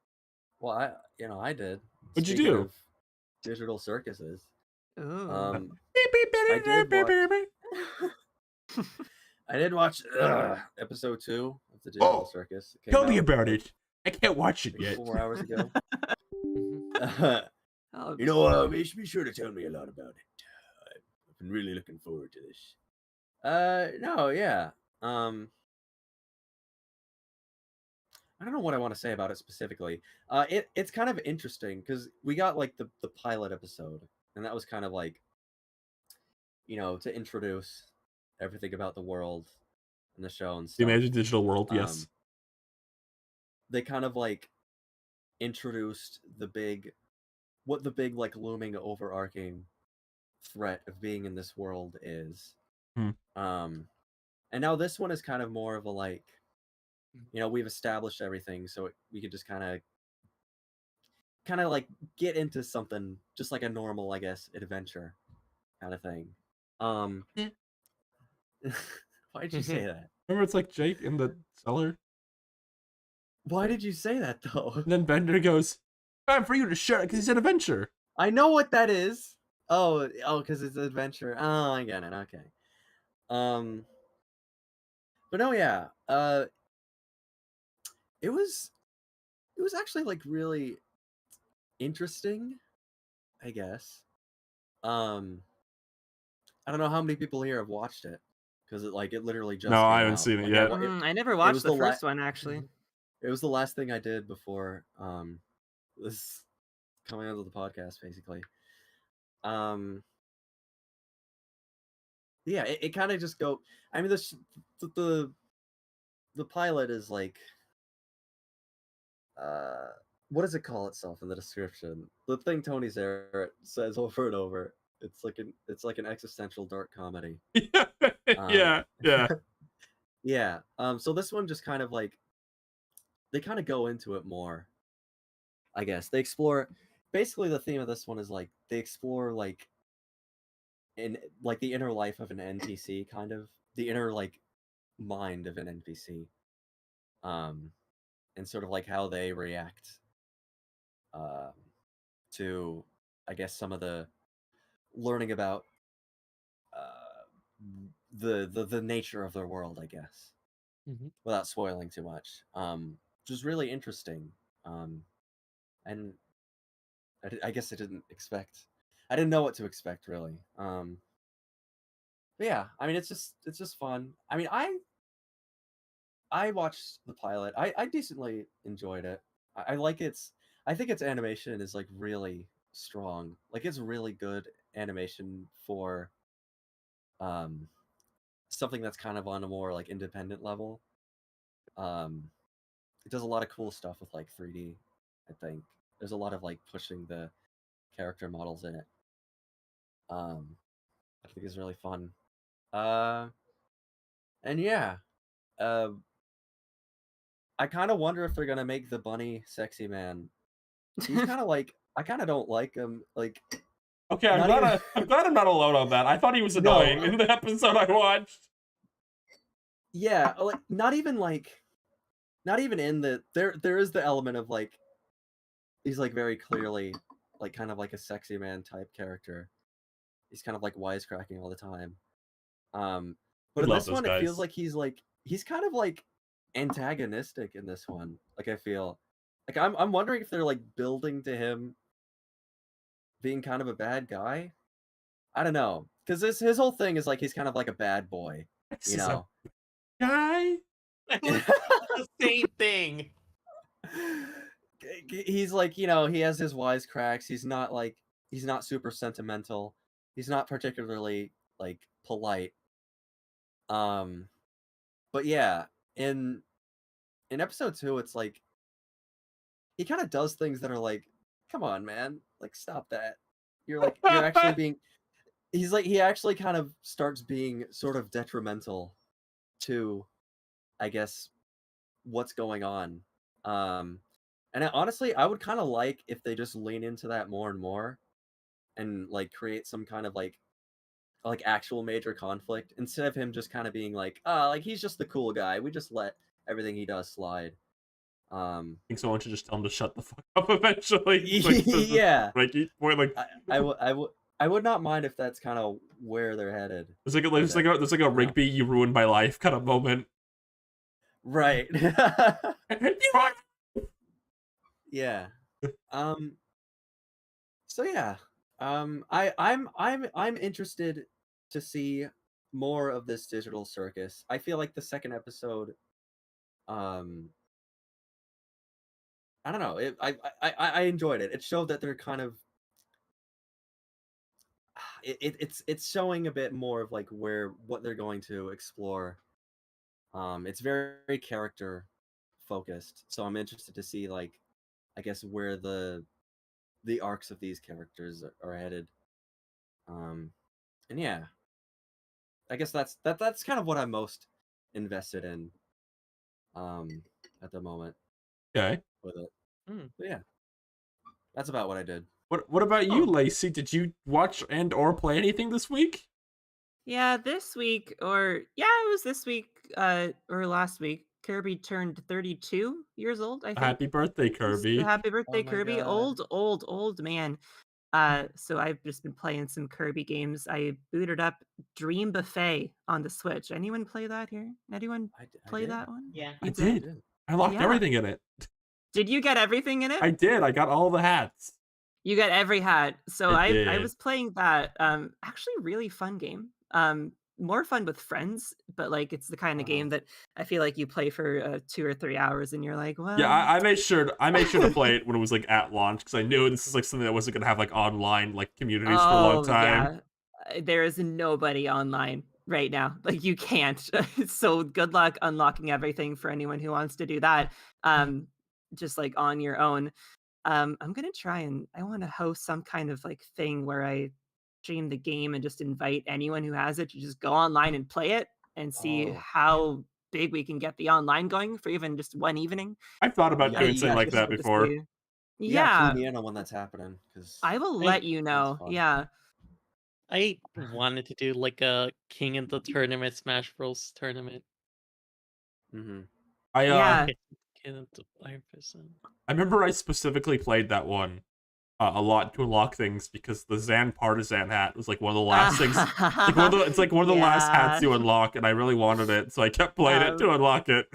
well, I did. What'd you Speaking do? of digital circuses. Ooh. I did watch episode 2 of the Digital Circus. It came Tell me out, about like, it. I can't watch it like yet. 4 hours ago. Oh, Be sure to tell me a lot about it. I've been really looking forward to this. No, yeah. I don't know what I want to say about it specifically. It's kind of interesting because we got like the pilot episode, and that was kind of like, to introduce everything about the world and the show and The stuff. Imagine Digital World, yes. They kind of like introduced what the big like looming overarching threat of being in this world is. And now this one is kind of more of a like, we've established everything, so we could just kind of like get into something just like a normal, I guess, adventure kind of thing. Why'd you say that? Remember, it's like Jake in the cellar? Why did you say that though? And then Bender goes, time for you to shut it because he said adventure. I know what that is. Oh, because it's adventure. Oh, I get it. Okay. But no, yeah. It was actually like really interesting, I guess. I don't know how many people here have watched it because it literally just No, came I haven't out. seen it Like, yet. I never watched was the the la- first one actually. It was the last thing I did before this coming out of the podcast, basically. Yeah, it kind of just go. I mean, the pilot is like, what does it call itself in the description? The thing Tony Zarrett says over and over. It's like an existential dark comedy. Yeah. Yeah. So this one just kind of like, they kind of go into it more, I guess. They explore, basically the theme of this one is like, they explore like, in like the inner life of an NPC, kind of the inner like mind of an NPC, and sort of like how they react to, I guess, some of the learning about the nature of their world, I guess, without spoiling too much. Which was really interesting, and I guess I didn't know what to expect really. But yeah, I mean, it's just fun. I mean, I watched the pilot. I decently enjoyed it. I like I think its animation is like really strong. Like it's really good animation for something that's kind of on a more like independent level. It does a lot of cool stuff with like 3D, I think. There's a lot of like pushing the character models in it. I think it's really fun. And yeah, I kind of wonder if they're gonna make the bunny sexy man. He's kind of like, I kind of don't like him. Like, Okay, I'm Not glad I'm not alone on that. I thought he was annoying in the episode I watched. yeah, like not even in the there is the element of like, he's like very clearly like kind of like a sexy man type character. He's kind of like wisecracking all the time. But in love this those one, it feels guys. like he's like he's kind of like antagonistic in this one. Like I feel like I'm wondering if they're like building to him being kind of a bad guy. I don't know, because his whole thing is like he's kind of like a bad boy, This you is a know. guy. The same thing. He's like, you know, he has his wisecracks. He's not super sentimental. He's not particularly like polite. But yeah, in episode 2, it's like he kind of does things that are like, come on, man, like stop that. You're actually being. He's like he actually kind of starts being sort of detrimental to, I guess, what's going on. And honestly, I would kind of like if they just lean into that more and more, and like create some kind of like actual major conflict instead of him just kind of being like, like he's just the cool guy. We just let everything he does slide. I think someone should just tell him to shut the fuck up eventually. Like, Yeah. Like I would not mind if that's kind of where they're headed. there's like a Rigby, you ruined my life kind of moment. Right. You Yeah. So yeah. I'm interested to see more of this digital circus. I feel like the second episode, I don't know. I enjoyed it. It showed that they're kind of it's showing a bit more of like what they're going to explore. It's very character focused, so I'm interested to see like, I guess, where the arcs of these characters are headed. And yeah, I guess that's kind of what I'm most invested in at the moment okay. with it. But yeah, that's about what I did. What about you, Lacey? Did you watch and or play anything this week? Yeah, this week, it was this week, or last week. Kirby turned 32 years old, I think. Happy birthday, Kirby. Happy birthday, my Kirby. God. Old man. So I've just been playing some Kirby games. I booted up Dream Buffet on the Switch. Anyone play that here? Anyone play did. that one? Yeah. I did. I locked everything in it. Did you get everything in it? I did. I got all the hats. You got every hat. So I I did. was playing that. Actually, really fun game. More fun with friends, but like it's the kind of game that I feel like you play for 2 or 3 hours and you're like, well, Yeah, I made sure to play it when it was like at launch because I knew this is like something that wasn't gonna have like online like communities for a long time. Yeah. There is nobody online right now. Like you can't. So good luck unlocking everything for anyone who wants to do that. Just like on your own. I'm gonna try and I want to host some kind of like thing where I stream the game and just invite anyone who has it to just go online and play it and see how big we can get the online going for even just one evening. I thought about doing you something like that before. Yeah, clue me in on when that's happening, because I will let you know. Yeah. I wanted to do like a King of the Tournament Smash Bros tournament. I I remember I specifically played that one a lot to unlock things because the Zan Partisan hat was like one of the last things. It's like one of the last hats you unlock, and I really wanted it, so I kept playing it to unlock it.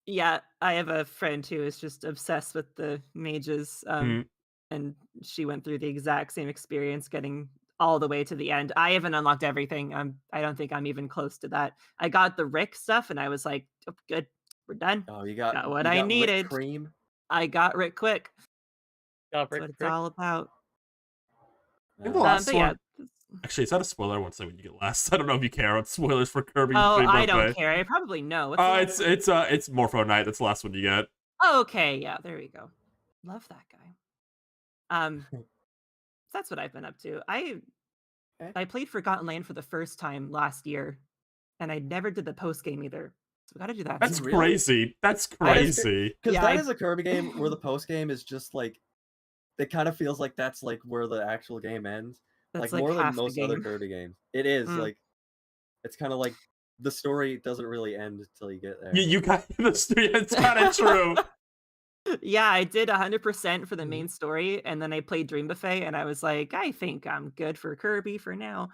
Yeah, I have a friend who is just obsessed with the mages, and she went through the exact same experience, getting all the way to the end. I haven't unlocked everything. I don't think I'm even close to that. I got the Rick stuff, and I was like, oh, good, we're done. Oh, you got what I needed. Rick cream. I got Rick quick. That's what it's all about. The last one. Actually, is that a spoiler? I won't say what you get last. I don't know if you care about spoilers for Kirby. Oh, I don't care. I probably know. It's Morpho Knight. That's the last one you get. Oh, okay, yeah, there we go. Love that guy. That's what I've been up to. I played Forgotten Land for the first time last year, and I never did the post game either. So we got to do that. That's crazy. That's crazy. Because that is a Kirby game where the post game is just like, it kind of feels like that's like where the actual game ends. Like more than most other Kirby games. It is like, it's kind of like the story doesn't really end until you get there. You got the story. It's kind of true. Yeah, I did 100% for the main story, and then I played Dream Buffet, and I was like, I think I'm good for Kirby for now.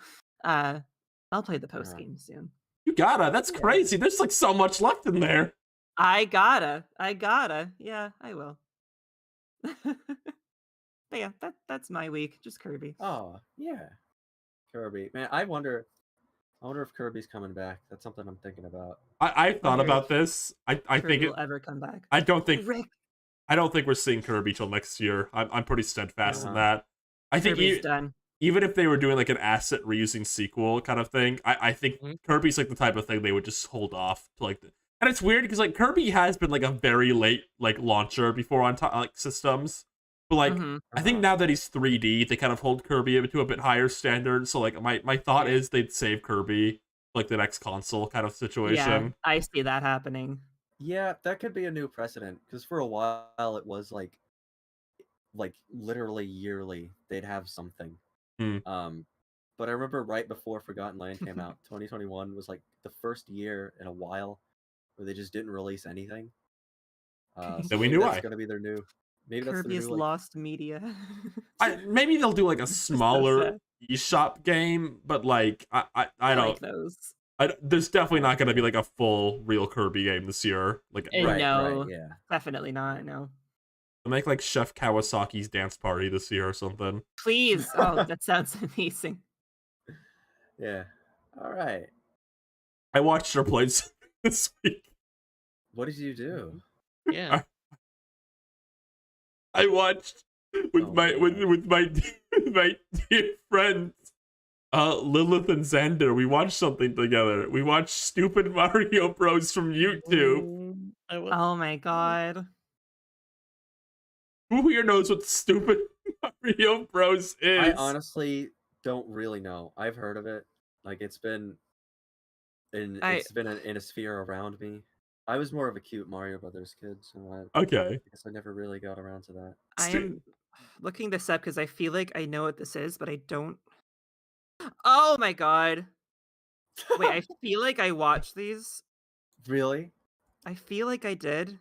I'll play the post game soon. You You gotta. That's crazy. There's like so much left in there. I gotta. Yeah, I will. But yeah, that's my week. Just Kirby. Oh, yeah. Kirby. Man, I wonder if Kirby's coming back. That's something I'm thinking about. I thought Wonder about if this. I Kirby think will ever come back. I don't think Rick, we're seeing Kirby till next year. I'm pretty steadfast in Uh-huh. that. I think Kirby's done. even if they were doing like an asset reusing sequel kind of thing, I think Mhm. Kirby's like the type of thing they would just hold off to like. And it's weird because like Kirby has been like a very late like launcher before on like systems, but like Mhm. I think now that he's 3D, they kind of hold Kirby to a bit higher standard. So like my thought is they'd save Kirby like the next console kind of Yeah, situation. I see that happening. Yeah, that could be a new precedent because for a while it was like literally yearly they'd have something. Hmm. But I remember right before Forgotten Land came out, 2021 was like the first year in a while where they just didn't release anything. So Then we maybe knew that's why. gonna be their new. Maybe that's Kirby their is new like. lost media. Maybe they'll do like a So smaller sad. eShop game, but like I I don't. like those. There's definitely not going to be like a full real Kirby game this year. Like Right, No, right, yeah. definitely not. No, they'll make like Chef Kawasaki's dance party this year or something. please. Oh, that sounds amazing. Yeah. All right. I watched her play this week. What did you do? Yeah. I watched with Oh, my man. with my my dear friends Lilith and Xander. We watched something together. We watched Stupid Mario Bros from YouTube. I will. Oh my god. Who here knows what Stupid Mario Bros is? I honestly don't really know. I've heard of it. Like it's been in a sphere around me. I was more of a cute Mario Brothers kid, so I Okay. guess I never really got around to that. I Stu- am looking this up because I feel like I know what this is, but I don't. Oh my god. Wait, I feel like I watched these. Really? I feel like I did.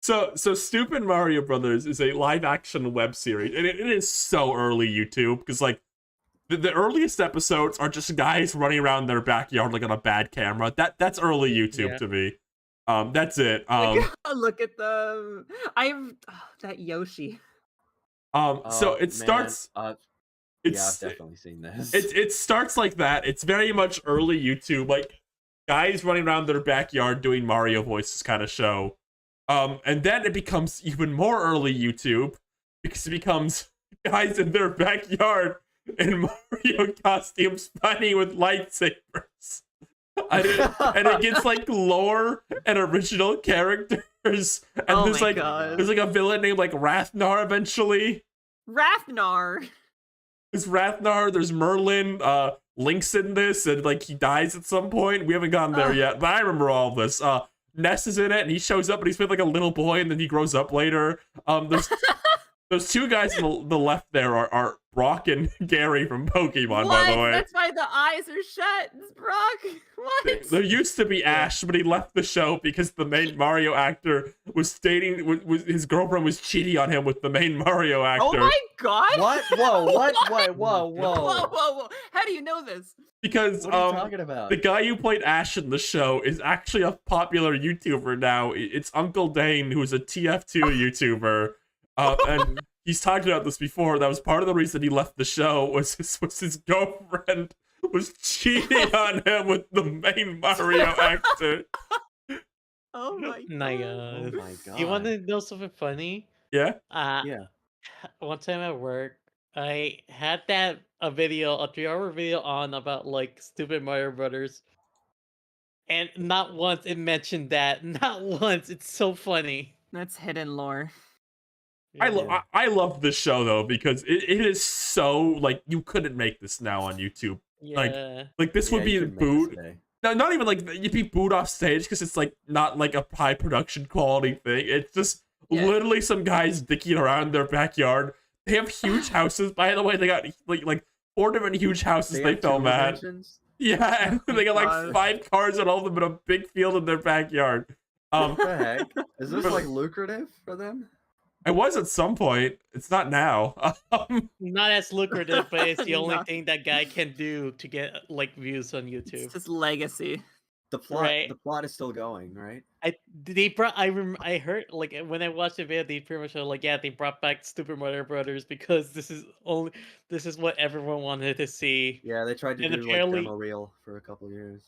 So Stupid Mario Brothers is a live action web series, and it is so early YouTube because like the earliest episodes are just guys running around their backyard like on a bad camera. That's early YouTube Yeah. to me. That's it. Look at them. That Yoshi. So it Man, starts. yeah, I've It's definitely seen this. it starts like that. It's very much early YouTube, like guys running around their backyard doing Mario voices kind of show. And then it becomes even more early YouTube because it becomes guys in their backyard in Mario costumes fighting with lightsabers. And it gets like lore and original characters. And Oh there's my like God. there's like a villain named like Rathnar eventually. Rafnar. There's Rathnar, there's Merlin, Link's in this, and like he dies at some point. We haven't gotten there yet, but I remember all of this. Ness is in it, and he shows up, and he's with like a little boy, and then he grows up later. Those two guys on the left there are Brock and Gary from Pokemon, What? by the way. That's why the eyes are shut. It's Brock. What? There used to be Ash, but he left the show because the main Mario actor was dating, was his girlfriend was cheating on him with the main Mario actor. Oh my god. What? Whoa! What? Wait! Whoa! Whoa, Whoa! whoa. How do you know this? Because What are you talking about? the guy who played Ash in the show is actually a popular YouTuber now. It's Uncle Dane, who's a TF2 YouTuber, and he's talked about this before. That was part of the reason he left the show was his girlfriend was cheating on him with the main Mario actor. Oh my god. My Oh god. my god! You want to know something funny? Yeah. Yeah. One time at work, I had a 3-hour video on about like Stupid Mario Brothers, and not once it mentioned that. Not once. It's so funny. That's hidden lore. Yeah. I love this show though because it is so like you couldn't make this now on YouTube. Yeah. Like this would Yeah, be you in couldn't make this boot. today. No, not even like you'd be booed off stage because it's like not like a high production quality thing. It's just Yeah. literally some guys dicking around in their backyard. They have huge houses, by the way. They got like 4 different huge houses they have film two at. dimensions? Yeah, and they got like God. 5 cars and all of them in a big field in their backyard. What the heck? Is this like lucrative for them? I was at some point. It's not now. Not as lucrative, but it's the only Not- thing that guy can do to get like views on It's YouTube. his legacy. The plot, Right. the plot is still going, right? I heard like when I watched the video, they pretty much were like, yeah, they brought back Super Mario Brothers because this is what everyone wanted to see. Yeah, they tried to And do like apparently- demo reel for a couple years.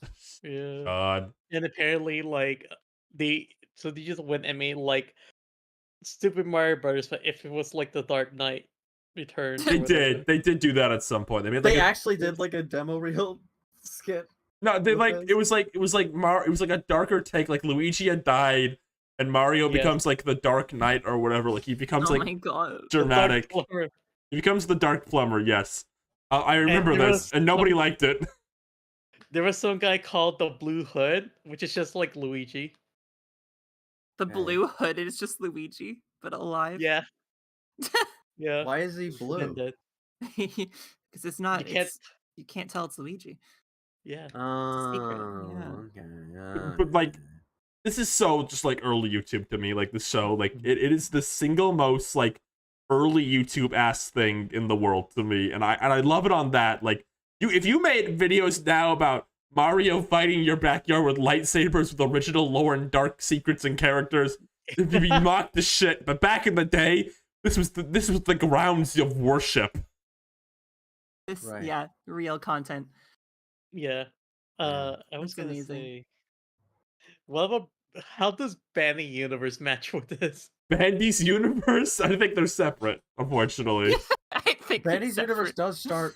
Yeah. God. And apparently, like they just went and made like Super Mario Brothers, but if it was like the Dark Knight Returns. or They whatever. did. They did do that at some point. They made like They a, actually did like a demo reel skit. no. They with like this. it was like it was like a darker take. Like Luigi had died, and Mario Yes. becomes like the Dark Knight or whatever. Like he becomes Oh like my god. The Dark dramatic. Plumber. He becomes the Dark Plumber. Yes, I remember there this, was and nobody liked it. There was some guy called the Blue Hood, which is just like Luigi. The Okay. blue hood is just Luigi, but alive. Yeah. Yeah. Why is he And blue? that- Because it's not. can't- You can't tell it's Luigi. yeah. Oh, yeah. okay. But, like, okay. This is so just like early YouTube to me. Like the show, like it is the single most like early YouTube ass thing in the world to me, and I love it on that. Like if you made videos now about Mario fighting your backyard with lightsabers with original lore and dark secrets and characters, it'd be mocked to shit. But back in the day, this was the grounds of worship. This, Right. yeah, real content. Yeah. Yeah. I was That's gonna amazing. say, what about how does Banning Universe match with this? Bandy's universe, I think they're separate, unfortunately. I think Bandy's it's universe separate. does start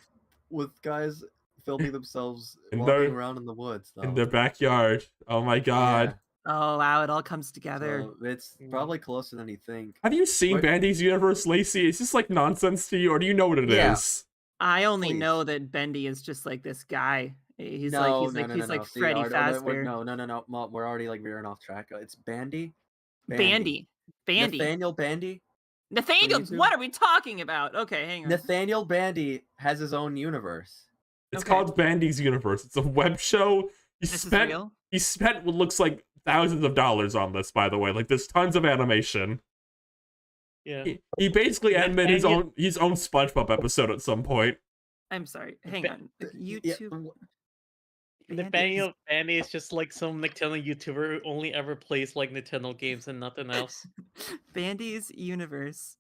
with guys filming themselves In walking their- around in the woods, though. In their backyard. Oh my god. Oh wow, it all comes Yeah, together. so it's probably closer than you think. Have you seen What- Bandy's universe, Lacey? Is this like nonsense to you, or do you know what it is? Yeah. I only Please. know that Bendy is just like this guy. He's no, like no, no, he's no, like no. See, Freddy we're- Fazbear. no. Mom, we're already like veering off track. It's Bandy. Bandy. Nathaniel Bandy. Nathaniel, YouTube? what are we talking about? Okay, hang on. Nathaniel Bandy has his own universe. It's Okay. called Bandy's Universe. It's a web show. He This is spent real? he spent what looks like thousands of dollars on this, by the way. Like there's tons of animation. Yeah. He basically Yeah, animated his own SpongeBob episode at some point. I'm sorry. Hang Ba- on. Yeah, YouTube. The Bandy is- Bandy is just like some Nintendo YouTuber who only ever plays like Nintendo games and nothing else. Bandy's universe.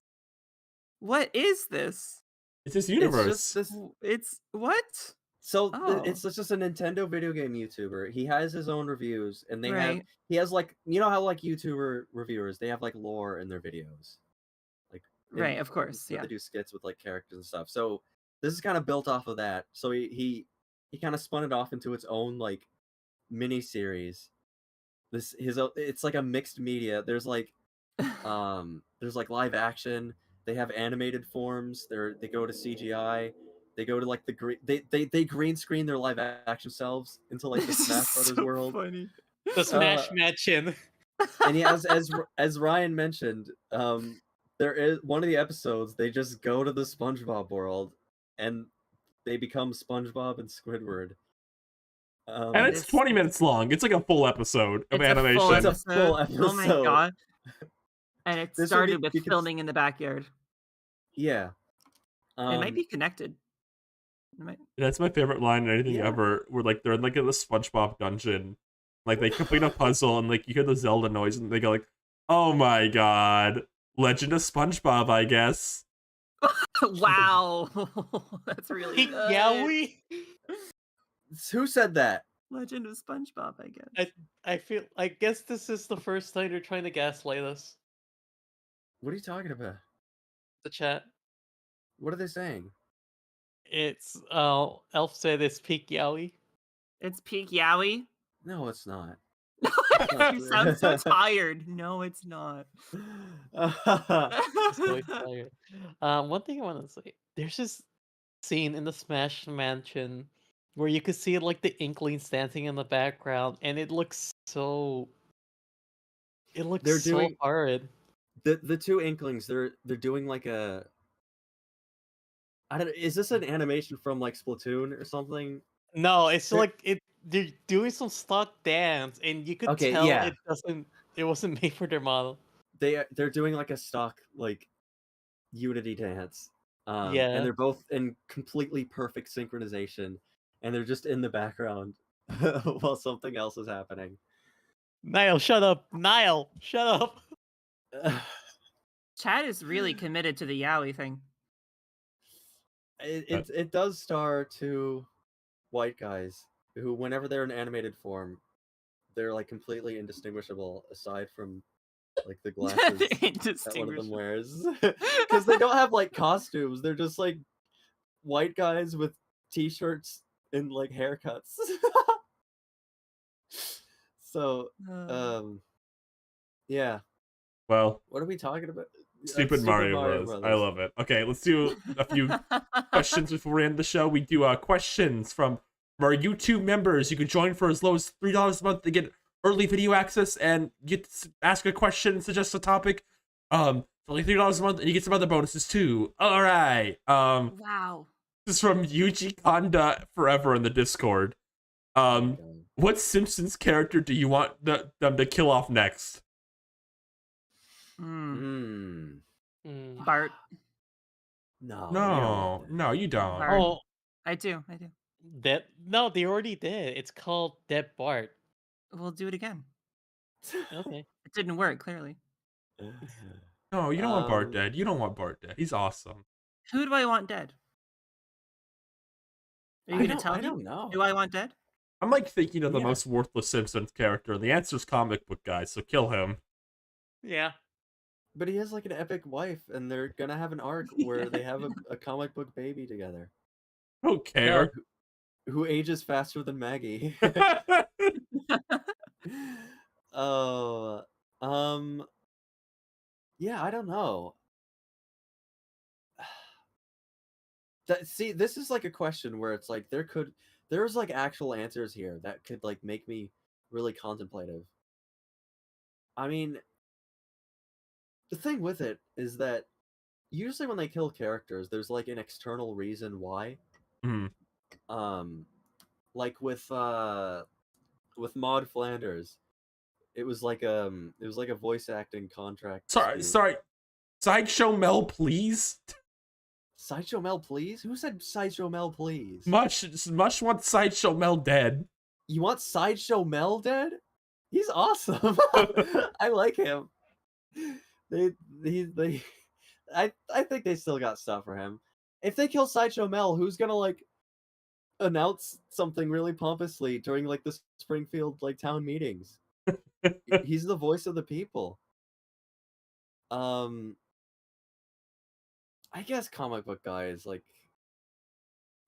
What is this? It's his It's universe. just this. It's what? So Oh. it's just a Nintendo video game YouTuber. He has his own reviews, and Right. he has like, you know how like YouTuber reviewers, they have like lore in their videos, like Right, of course, They yeah. do skits with like characters and stuff. So this is kind of built off of that. So he kind of spun it off into its own like mini series. It's like a mixed media. There's like live action. They have animated forms. They go to CGI. They go to like the green. They green screen their live action selves into like the This is Smash Brothers so world. funny. The Smash Matchin. And yeah, as Ryan mentioned, there is one of the episodes. They just go to the SpongeBob world, and they become SpongeBob and Squidward. and it's This- 20 minutes long. It's like a full episode of It's a animation. full It's a full episode. Oh my episode. god. And it This would be- started with you could- filming in the backyard. Yeah. It might be connected. It might- That's my favorite line in anything Yeah. ever. Where like they're in like in the SpongeBob dungeon, like they complete a puzzle and like you hear the Zelda noise and they go like, "Oh my god, Legend of SpongeBob, I guess." Wow. That's really good. Yowie. Who said that? Legend of SpongeBob, I guess. I guess this is the first time they're trying to gaslight us. What are you talking about? The chat. What are they saying? It's Elf said it's peak Yowie. It's peak Yowie. No, it's not. You sound so tired. No, it's not. It's so tired. One thing I want to say, there's this scene in the Smash Mansion where you could see like the Inklings dancing in the background, and it looks so. It looks They're so doing- hard. The two Inklings, they're doing like a. I don't know. Is this an animation from like Splatoon or something? No, it's They're- like it. They're doing some stock dance, and you could Okay, tell yeah. it wasn't made for their model. they're doing like a stock like Unity dance. And Yeah. they're both in completely perfect synchronization, and they're just in the background while something else is happening. Niall, shut up. Niall, shut up. Chad is really committed to the yaoi thing. It does star two white guys who, whenever they're in animated form, they're like completely indistinguishable aside from like the glasses that one of them wears, because they don't have like costumes. They're just like white guys with t-shirts and like haircuts. So yeah, Well, what are we talking about? Super Mario Bros. I love it. Okay, let's do a few questions before we end the show. We do questions from our YouTube members. You can join for as low as $3 a month to get early video access and get to ask a question, suggest a topic. It's only $3 a month, and you get some other bonuses too. All right. Wow. This is from Yuji Kanda Forever in the Discord. What Simpsons character do you want them to kill off next? Bart. No, you don't. Bart. Oh, I do. no, they already did. It's called Dead Bart. We'll do it again. Okay. It didn't work, clearly. No, you don't want Bart dead. You don't want Bart dead. He's awesome. Who do I want dead? Are you going to tell me? I don't know. Who I want dead? I'm like thinking of the most worthless Simpsons character, and the answer is comic book guy, so kill him. Yeah. But he has like an epic wife, and they're gonna have an arc where they have a comic book baby together. I don't care. Who ages faster than Maggie. Oh, yeah, I don't know. See, this is like a question where it's like there's like actual answers here that could like make me really contemplative. I mean, the thing with it is that usually when they kill characters, there's like an external reason why. Like with Maud Flanders, it was like a voice acting contract. Sorry. Sideshow Mel, please. Sideshow Mel, please? Who said Sideshow Mel, please? Mush wants Sideshow Mel dead. You want Sideshow Mel dead? He's awesome. I like him. I think they still got stuff for him. If they kill Sideshow Mel, who's gonna like announce something really pompously during like the Springfield like town meetings? He's the voice of the people. I guess comic book guy is like,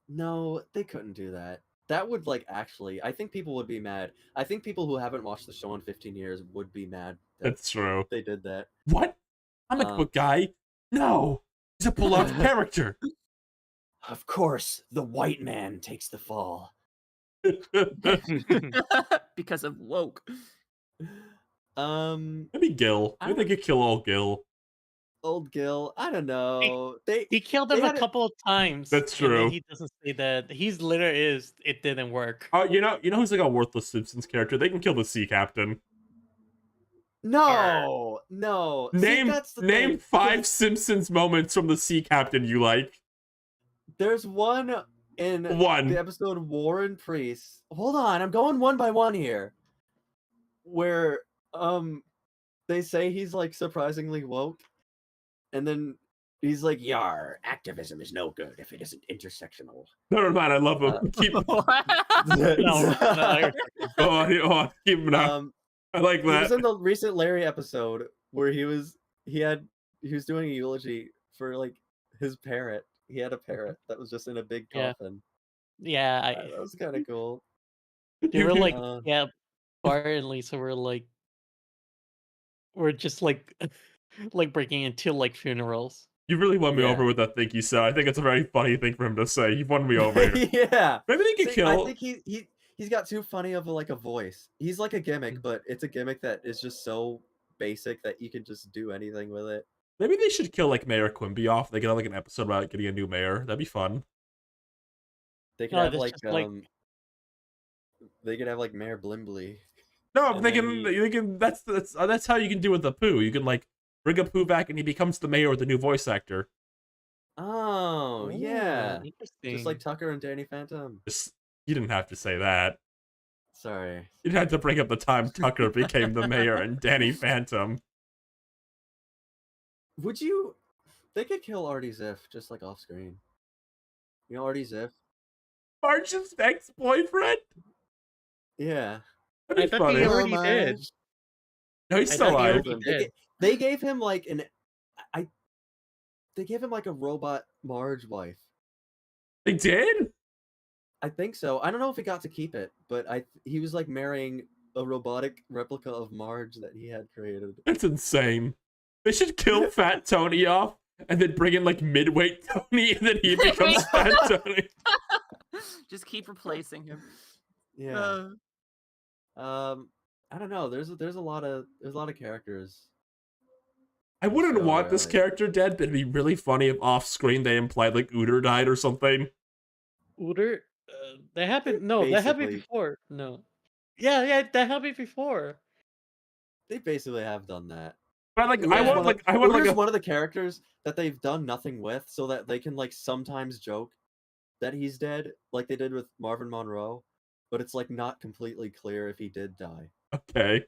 no, they couldn't do that. That would like actually, I think people would be mad. I think people who haven't watched the show in 15 years would be mad. That's true. They did that. What? Comic book guy? No, he's a beloved character. Of course, the white man takes the fall. Because of woke. Maybe Gil. Maybe they could kill old Gil. Old Gil, I don't know. He killed him a couple of times. That's and then true. he doesn't say that. He's literally it didn't work. You know who's like a worthless Simpsons character? They can kill the sea captain. No. Name See, name 5 Simpsons moments from the sea captain you like. There's one in the episode War and Priest. Hold on, I'm going one by one here. Where they say he's like surprisingly woke, and then he's like, "Yar, activism is no good if it isn't intersectional." Never mind, I love him. Keep Go on, keep him up. I like that. He was in the recent Larry episode where he was doing a eulogy for like his parrot. He had a parrot that was just in a big coffin. Yeah, that was kind of cool. They were like, Bart and Lisa were like, we're just like breaking into like funerals. You really won me over with that thing you said. I think it's a very funny thing for him to say. You've won me over here. Yeah. Maybe they could kill. I think he's got too funny of a voice. He's like a gimmick, but it's a gimmick that is just so basic that you can just do anything with it. Maybe they should kill like Mayor Quimby off. They could have like an episode about getting a new mayor. That'd be fun. They could have like they could have like Mayor Blimbley. No, they can. That's how you can do with the poo. You can like bring up who back, and he becomes the mayor with the new voice actor. Oh, yeah. Interesting. Just like Tucker and Danny Phantom. You didn't have to say that. Sorry. You didn't have to bring up the time Tucker became the mayor and Danny Phantom. Would you... They could kill Artie Ziff just like off screen. You know Artie Ziff? Marge's ex-boyfriend? Yeah. That'd I be thought he funny. already Marge. did. No, he's I still thought he alive. already They, did. they gave him like an... They gave him like a robot Marge wife. They did? I think so. I don't know if he got to keep it, but he was like marrying a robotic replica of Marge that he had created. That's insane. They should kill Fat Tony off and then bring in like midweight Tony and then he becomes Fat Tony. Just keep replacing him. Yeah. I don't know. There's a lot of characters. I wouldn't So, want this really. character dead, but it'd be really funny if off screen they implied like Uter died or something. Uter? That happened. No, that happened Basically. before. No. Yeah, that happened before. They basically have done that. But like, Uter's I want Uter's like one of the characters that they've done nothing with, so that they can like sometimes joke that he's dead, like they did with Marvin Monroe, but it's like not completely clear if he did die. okay,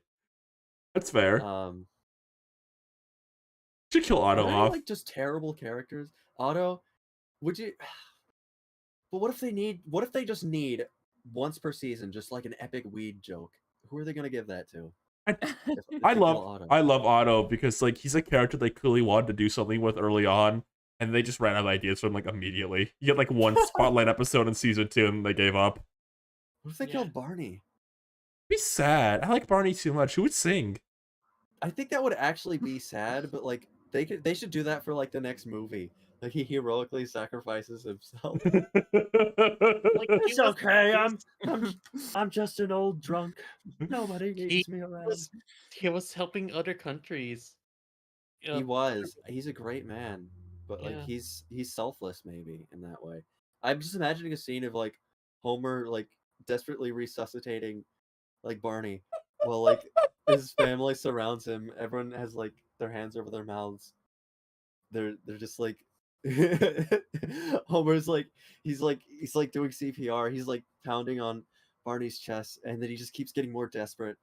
that's fair. Should kill Otto Are they, off. like just terrible characters? Otto, would you? But what if they just need once per season, just like an epic weed joke? Who are they gonna give that to? If I they kill love Otto because like he's a character they clearly wanted to do something with early on, and they just ran out of ideas for him like immediately. You get like one spotlight episode in season 2, and they gave up. What if they killed Barney? Be sad. I like Barney too much. Who would sing? I think that would actually be sad, but like they should do that for like the next movie. Like he heroically sacrifices himself. Like, It's okay. I'm just an old drunk. Nobody needs me around. He was helping other countries. He was. He's a great man, but like Yeah. he's selfless maybe in that way. I'm just imagining a scene of like Homer like desperately resuscitating like Barney while like his family surrounds him. Everyone has like their hands over their mouths. They're just like Homer's like he's like doing CPR. He's like pounding on Barney's chest, and then he just keeps getting more desperate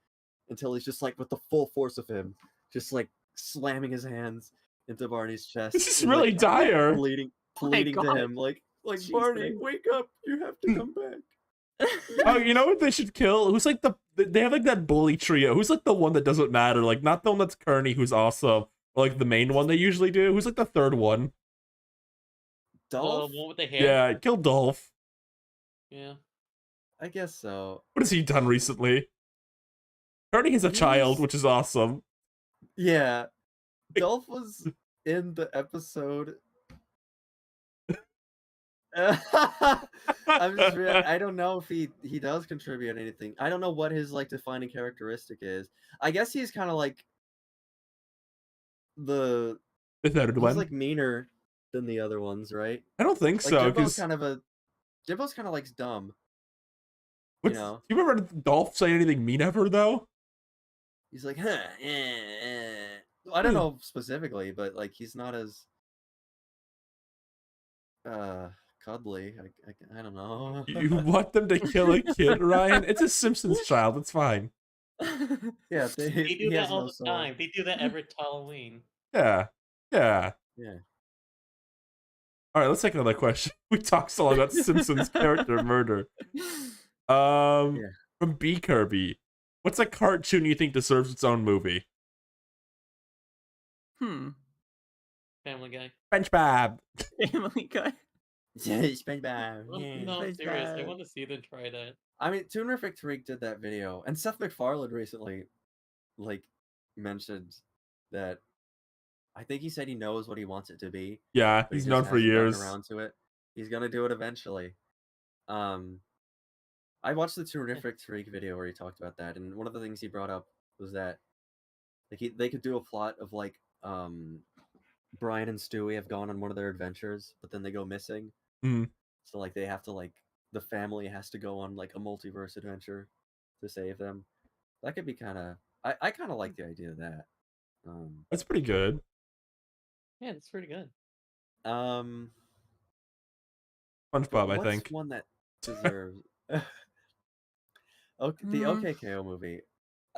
until he's just like with the full force of him, just like slamming his hands into Barney's chest. This is and, really like, dire. pleading God. to him like Barney, Jesus. wake up! You have to come back. Oh, you know what they should kill? Who's like they have like that bully trio. Who's like the one that doesn't matter? Like not the one that's Kearney, who's awesome, or like the main one they usually do. Who's like the third one? Dolph? One with the hair. Yeah, kill Dolph. Yeah. I guess so. What has he done recently? Kearney has a child, which is awesome. Yeah. Dolph was in the episode. I don't know if he does contribute anything. I don't know what his like defining characteristic is. I guess he's kind of like The third he's one. like meaner than the other ones, right? I don't think Like so. Jimbo's Because Jimbo's kind of like dumb. do You know, you remember Dolph say anything mean ever though? he's like, huh, I don't know specifically, but like he's not as cuddly. I don't know. You want them to kill a kid, Ryan? It's a Simpsons child. It's fine. Yeah, They he do has that all no the soul. time. They do that every Halloween. Yeah. Yeah. All right, let's take another question. We talked so long about Simpsons character murder. Yeah. From B Kirby, what's a cartoon you think deserves its own movie? Family Guy. SpongeBob. Family Guy. Yeah, SpongeBob. Well, Yeah. no, I'm serious. I SpongeBob. want to see them try that. I mean, Toonrific Tweak did that video, and Seth MacFarlane recently, like, mentioned that. I think he said he knows what he wants it to be. Yeah, but he he's just known for hasn't gotten years. around to it. He's gonna do it eventually. I watched the Toonrific Tweak video where he talked about that, and one of the things he brought up was that like they could do a plot of like Brian and Stewie have gone on one of their adventures, but then they go missing. Mhm. So like they have to like the family has to go on like a multiverse adventure to save them. That could be kind of I kind of like the idea of that. That's pretty good. Yeah, that's pretty good. Um, SpongeBob, I what's think. one that deserves? Okay, the OKKO movie.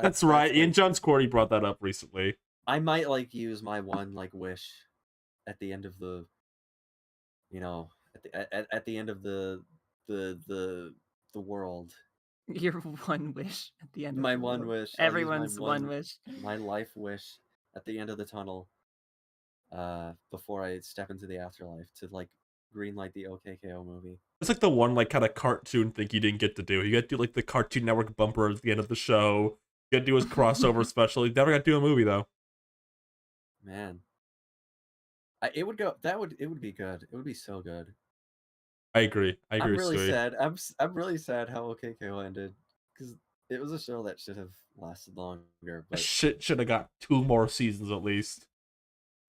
That's right. Ian like, Jones Cordy brought that up recently. I might like use my one like wish at the end of the, you know, at the end of the world. Your one wish at the end My of the one world. wish. I'll use my Everyone's one wish. My life wish at the end of the tunnel. Before I step into the afterlife to like greenlight the OKKO movie. It's like the one like kind of cartoon thing he didn't get to do. He got to do like the Cartoon Network bumper at the end of the show. He got to do his crossover special. He never got to do a movie though. Man, it would go. It would be good. It would be so good. I agree. I'm with really Stewie. sad. I'm really sad how OKKO ended because it was a show that should have lasted longer. But Shit should have got 2 more seasons at least.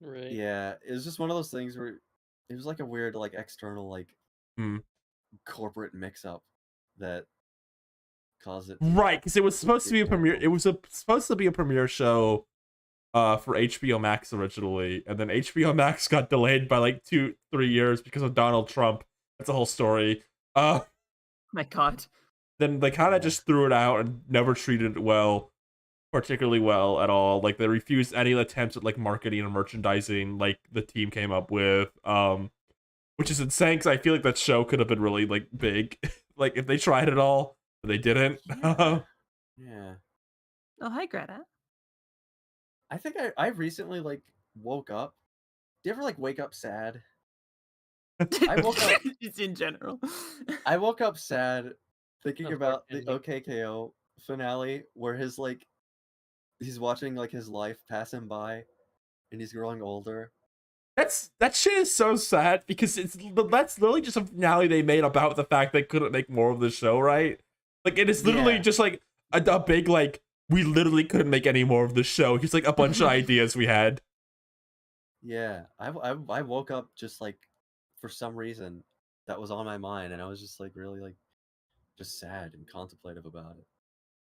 Right. yeah, it was just one of those things where it was like a weird like external like corporate mix-up that caused it. Right, because it was supposed to be a premiere. canceled. It was supposed to be a premiere show for HBO Max originally, and then HBO Max got delayed by like 2-3 years because of Donald Trump. That's a whole story. My God. Then they kind of Yeah. just threw it out and never treated it particularly well at all. Like they refused any attempts at like marketing and merchandising like the team came up with. Which is insane because I feel like that show could have been really like big, like if they tried it all, but they didn't. Yeah. Yeah. Oh, hi, Greta. I think I recently like woke up. Do you ever like wake up sad? I woke up. Just in general. I woke up sad thinking about the Unfortunately. OKKO finale where he's watching like his life pass him by and he's growing older. That shit is so sad because that's literally just a finale they made about the fact they couldn't make more of the show, right? Like it is literally Yeah. just like a big like we literally couldn't make any more of the show. Here's like a bunch of ideas we had. Yeah, I woke up just like for some reason that was on my mind and I was just like really like just sad and contemplative about it.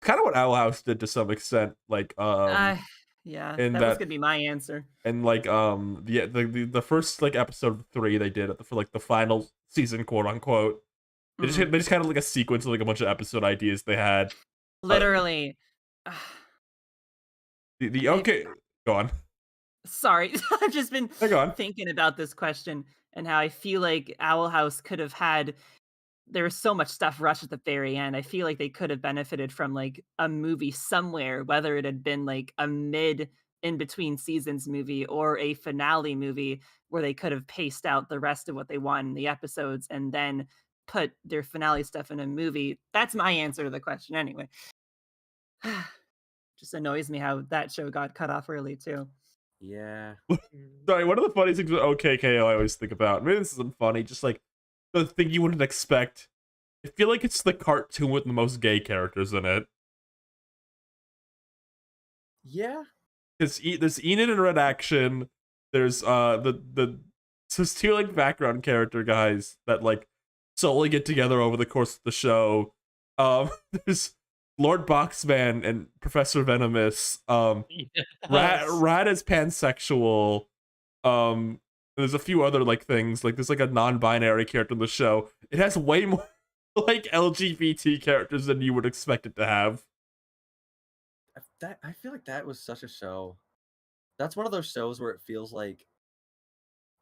Kind of what Owl House did to some extent, like Yeah, and that was gonna be my answer. and like the first like episode 3 they did for like the final season, quote unquote. They just kind of like a sequence of like a bunch of episode ideas they had. Literally. Okay, go on. Sorry, I've just been Go on. thinking about this question and how I feel like Owl House could have had. There was so much stuff rushed at the very end. I feel like they could have benefited from like a movie somewhere, whether it had been like a mid in between seasons movie or a finale movie where they could have paced out the rest of what they want in the episodes and then put their finale stuff in a movie. That's my answer to the question anyway. Just annoys me how that show got cut off early too. Yeah. Sorry, one of the funniest things with OKKO I always think about, maybe this isn't funny, just like the thing you wouldn't expect. I feel like it's the cartoon with the most gay characters in it. Yeah. There's Enid and Red Action. There's there's 2 like background character guys that like solely get together over the course of the show. There's Lord Boxman and Professor Venomous. Rat is pansexual. There's a few other like things. Like there's like a non-binary character in the show. It has way more like LGBT characters than you would expect it to have. I feel like that was such a show. That's one of those shows where it feels like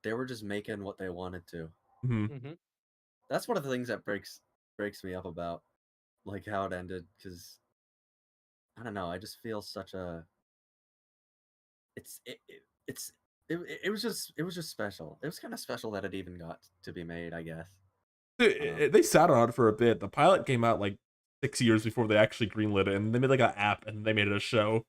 they were just making what they wanted to. Mm-hmm. That's one of the things that breaks me up about like how it ended because I don't know. I just feel such a. It was just special. It was kind of special that it even got to be made, I guess. They sat on it for a bit. The pilot came out like 6 years before they actually greenlit it, and they made like an app and they made it a show.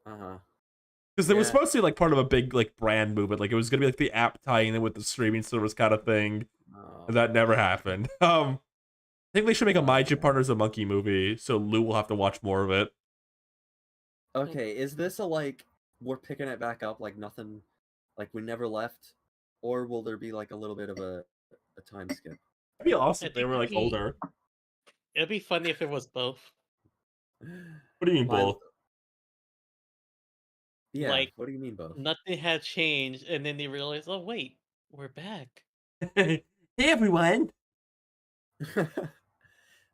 Because it was supposed to be like part of a big like brand movement. Like it was gonna be like the app tying in with the streaming service kind of thing. And that never happened. I think they should make a My Gym Partner's a Monkey movie, so Lou will have to watch more of it. Okay, is this a like we're picking it back up like nothing, like we never left, or will there be like a little bit of a time skip? That'd be awesome I if they think were like it'd be- older. It'd be funny if it was both. What do you mean both? Yeah. Like, What do you mean both? nothing had changed, and then they realized, oh wait, we're back. Hey everyone.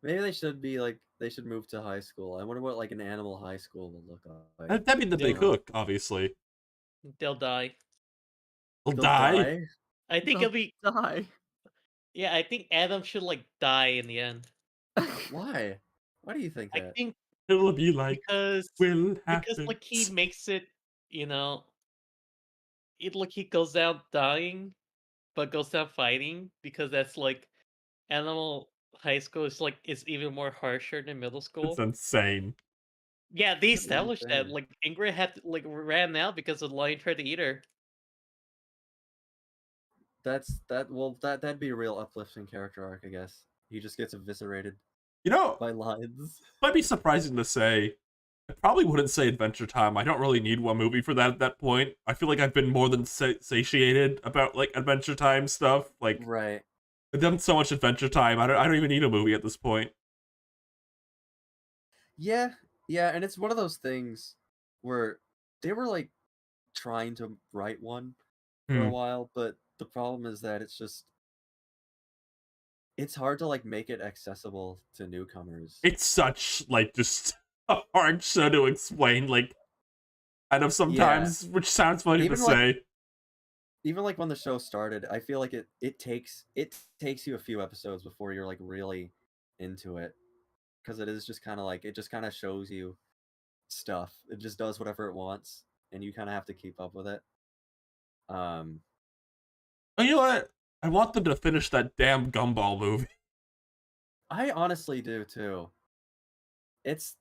Maybe they should be like they should move to high school. I wonder what like an animal high school would look like. That'd be the big Yeah. hook, obviously. They'll die. They'll They'll die. die? I think They'll it'll be. die. Yeah, I think Adam should like die in the end. Why? Why do you think I that? think It'll be like because will because happen. like he makes it, you know, it like he goes down dying, but goes down fighting because that's like animal high school is even more harsher than middle It's school. insane. Yeah, they That's established that insane. like Ingrid had like ran out because the lion tried to eat her. That'd be a real uplifting character arc, I guess. He just gets eviscerated You know, by lions. might be surprising to say. I probably wouldn't say Adventure Time. I don't really need one movie for that at that point. I feel like I've been more than satiated about like Adventure Time stuff. Like Right. I've done so much Adventure Time. I don't even need a movie at this point. Yeah, and it's one of those things where they were like trying to write one for a Hmm. while, but the problem is that it's hard to like make it accessible to newcomers. It's such like just a hard show to explain. Like I know sometimes, which sounds funny to Even, like, say. Even like when the show started, I feel like it takes you a few episodes before you're like really into it, because it is just kind of like it just kind of shows you stuff. It just does whatever it wants, and you kind of have to keep up with it. Oh, you know what? I want them to finish that damn Gumball movie. I honestly do too. That's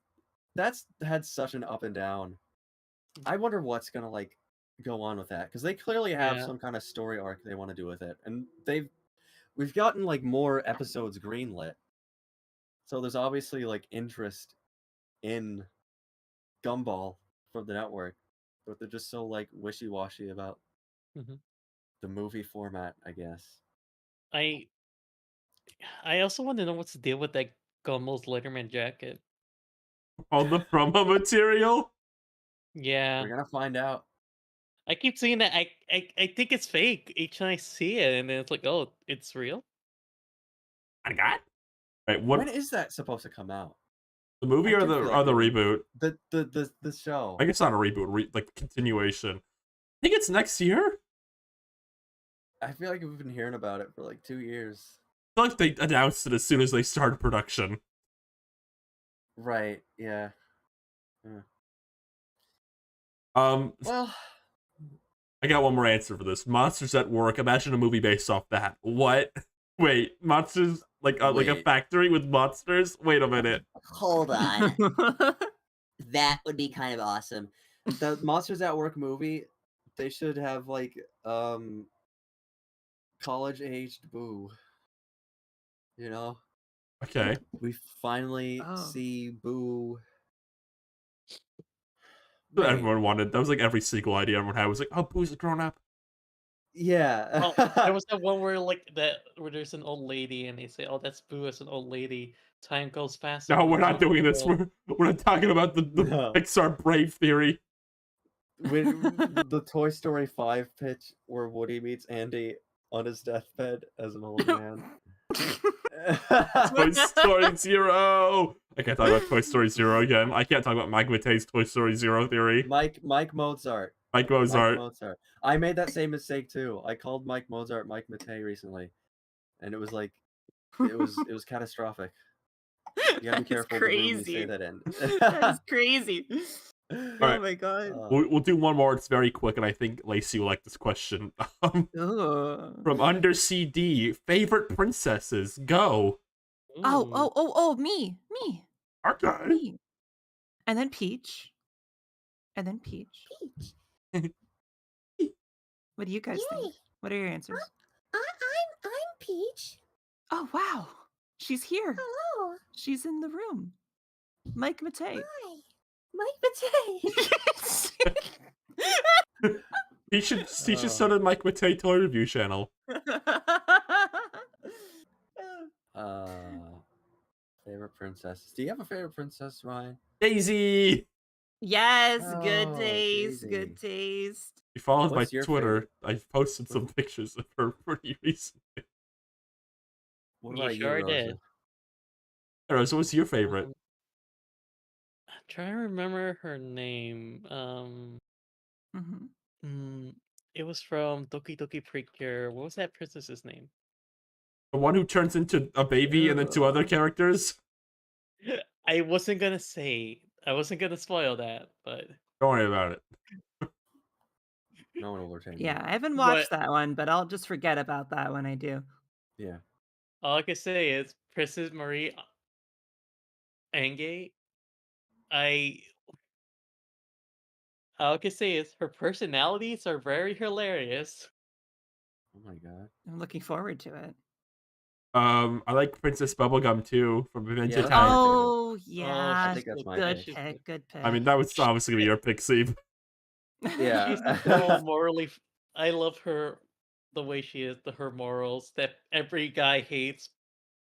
had such an up and down. I wonder what's gonna like go on with that, because they clearly have Yeah. some kind of story arc they want to do with it, and we've gotten like more episodes greenlit, so there's obviously like interest in Gumball from the network, but they're just so like wishy-washy about Mhm. the movie format, I guess. I also want to know what's the deal with that Gumball's Letterman jacket. All the promo material. Yeah, We're gonna find out. I keep seeing that. I think it's fake each time I see it, and then it's like, oh, it's real. I got. Right, what When is that supposed to come out? the movie I or do the feel like they would- reboot? The show. I guess not a reboot, like continuation. I think it's next year. I feel like we've been hearing about it for like 2 years. I feel like they announced it as soon as they started production. Right, yeah. Well, I got one more answer for this. Monsters at Work. Imagine a movie based off that. What? Wait, monsters like a Wait. factory with monsters? Wait a minute. Hold on. That would be kind of awesome. the Monsters at Work movie, they should have like college-aged Boo. You know? Okay. We finally Oh. see Boo. That's what Wait, everyone wanted. That was like every sequel idea everyone had. It was like, oh, Boo's a grown up. yeah. Oh, there was that one where where there's an old lady, and they say, "Oh, that's Boo as an old lady." Time goes faster. No, than we're not the doing this. world." We're not talking about the No. Pixar Brave theory. When the Toy Story 5 pitch where Woody meets Andy on his deathbed as an old man. Toy Story Zero. I can't talk about Toy Story Zero again. I can't talk about Mike Matei's Toy Story Zero theory. Mike Mozart. Mike Mike Mozart. Mozart. I made that same mistake too. I called Mike Mozart Mike Matei recently, and it was like it was catastrophic. You gotta be That is careful the room you say crazy. that in. That is crazy. right. Oh my god. We'll do one more. It's very quick, and I think Lacey will like this question. Ugh. From Under CD, favorite princesses. Go. Oh, me. Okay. Me. And then Peach. And then Peach. Peach. What do you guys Yay. think? What are your answers? I'm Peach. Oh wow. She's here. Hello. She's in the room. Mike Matei. Hi. Mike Matei. He should start a Mike Matei toy review channel. Favorite princesses. Do you have a favorite princess, Ryan? Daisy. Yes, good Oh, taste, Daisy. good taste. If you followed my What's your Twitter, favorite? I posted some pictures of her pretty recently. What You about you, sure Rosa? did. Rosa, what's your favorite? I'm trying to remember her name. Mhm. It was from Doki Doki Precure. What was that princess's name? The one who turns into a baby and then two other characters? I wasn't gonna say. I wasn't gonna spoil that, but Don't worry about it. No one will retain Yeah, that. I haven't What- watched that one, but I'll just forget about that when I do. Yeah. all I can say is Princess Marie Angate. All I can say is her personalities are very hilarious. Oh my god. I'm looking forward to it. I like Princess Bubblegum too from Adventure that's Time. my favorite. Oh yeah, I think that's my good pick. pick. Good pick. I mean, that was obviously gonna be your pick, Steve. Yeah. She's so morally. I love her, the way she is, her morals that every guy hates.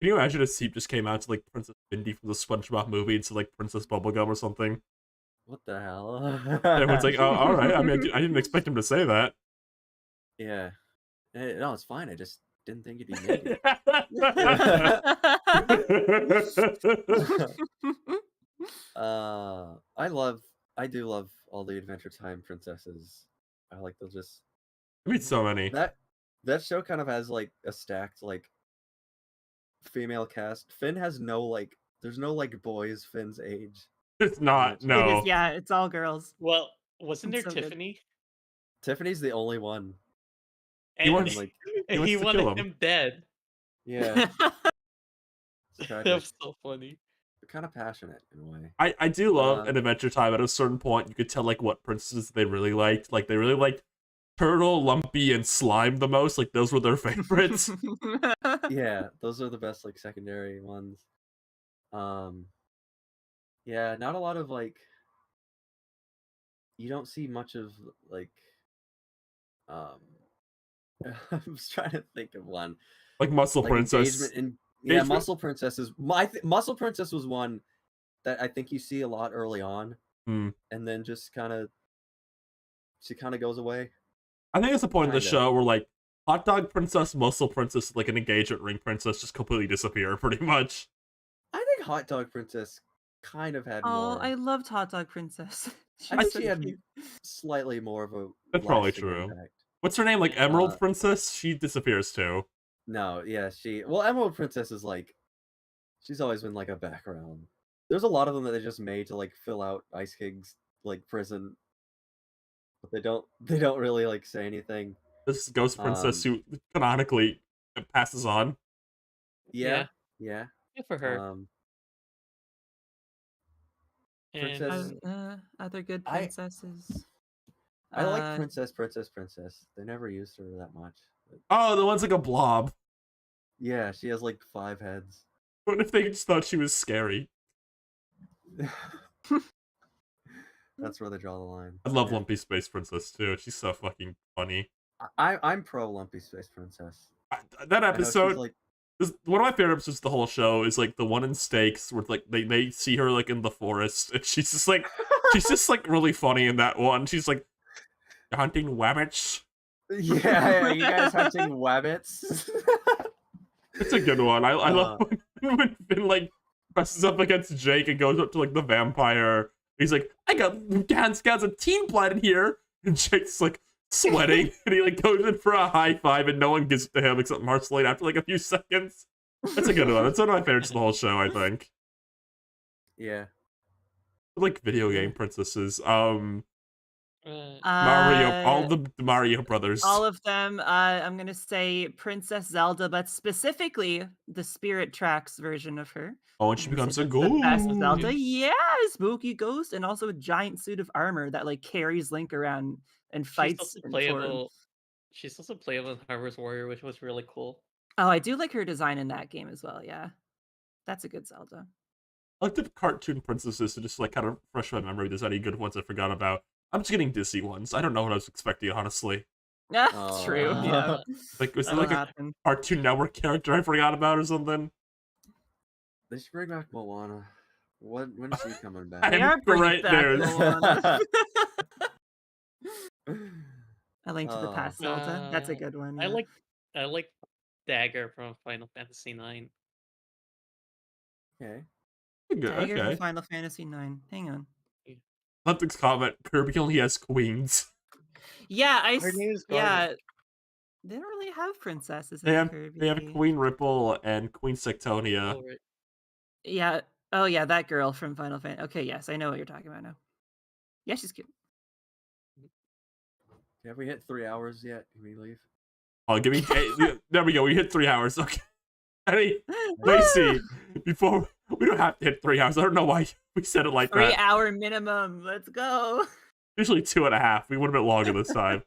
Can you imagine if Seep just came out to like Princess Mindy from the SpongeBob movie to like Princess Bubblegum or something? What the hell? Everyone's like, oh, all right. I mean, I didn't expect him to say that. Yeah. No, it's fine. I just didn't think it'd be naked. I do love all the Adventure Time princesses. I like they'll just I mean, so many. that show kind of has like a stacked like female cast. Finn has no like there's no like boys Finn's age. It's not. It No. It is, yeah, it's all girls. Well, wasn't there It's so good. Tiffany? Tiffany's the only one. And wants- like, and he he wants to kill wanted him. him dead. Yeah. It's That tragic. was so funny. They're kind of passionate in a way. I do love an Adventure Time. At a certain point, you could tell like what princesses they really liked. Like they really liked Turtle, Lumpy, and Slime the most. Like those were their favorites. Yeah, those are the best like secondary ones. Yeah, not a lot of like you don't see much of like I was trying to think of one. Like Muscle Like Princess. engagement Engagement? Muscle Princess is Muscle Princess was one that I think you see a lot early on, and then just she kind of goes away. I think it's the point of the Kinda. show where like Hot Dog Princess, Muscle Princess, like an engagement ring princess, just completely disappear pretty much. I think Hot Dog Princess kind of had Oh, more. I loved Hot Dog Princess. I think so she had cute. slightly more of a. That's probably lasting true. impact. What's her name? Like Emerald Princess? She disappears too. No, yeah, Emerald Princess is like, she's always been like a background. There's a lot of them that they just made to like fill out Ice King's like prison, but they don't really like say anything. This Ghost Princess who canonically passes on. Yeah. Good for her. Princess. Other good princesses. I like Princess. They never used her that much. Oh, the one's like a blob. Yeah, she has like 5 heads. What if they just thought she was scary? That's where they draw the line. I love Lumpy Space Princess too. She's so fucking funny. I'm pro Lumpy Space Princess. That episode, like, one of my favorite episodes of the whole show is like the one in Stakes where like they see her like in the forest and she's just like really funny in that one. She's like hunting wabbits. Yeah, you guys hunting wabbits. It's a good one. I love when Finn like presses up against Jake and goes up to like the vampire. He's like, I got Dance Guy's a teen blood in here, and Jake's like sweating, and he like goes in for a high five, and no one gives it to him except Marceline after like a few seconds. That's a good one. That's one of my favorites of the whole show, I think. Yeah. Like video game princesses. Mario, all the Mario brothers. All of them. I'm gonna say Princess Zelda, but specifically the Spirit Tracks version of her. Oh, and she becomes a The best ghost. Zelda, yeah, spooky ghost, and also a giant suit of armor that like carries Link around and fights. She's also playable in Harvest Warrior, which was really cool. Oh, I do like her design in that game as well. Yeah, that's a good Zelda. I like the cartoon princesses to just like kind of refresh my memory. There's any good ones I forgot about. I'm just getting Disney ones. I don't know what I was expecting, honestly. Yeah, true. Yeah. Like, was there That'll like happen. a Cartoon Network character I forgot about or something? They should bring back Moana. When is she coming I back? They have are bringing great back news. Moana. A Link to the Oh. Past, Zelda. That's a good one. I Yeah. like Dagger from Final Fantasy IX. Okay. Good, Dagger from okay. Final Fantasy IX. Hang on. Lemptic's comment: Kirby only has queens. Yeah, Her name is Garden. yeah. They don't really have princesses They in have Kirby. they have Queen Ripple and Queen Sectonia. Oh, right. Yeah. Oh yeah, that girl from Final Fantasy. Okay, yes, I know what you're talking about now. Yeah, she's cute. Have we hit 3 hours yet? Can we leave? Oh, give me. There we go. We hit 3 hours. Okay. Hey, Lacey, before we don't have to hit 3 hours. I don't know why we said it like 3 that. hour minimum. Let's go. Usually 2.5. We would have been longer this time.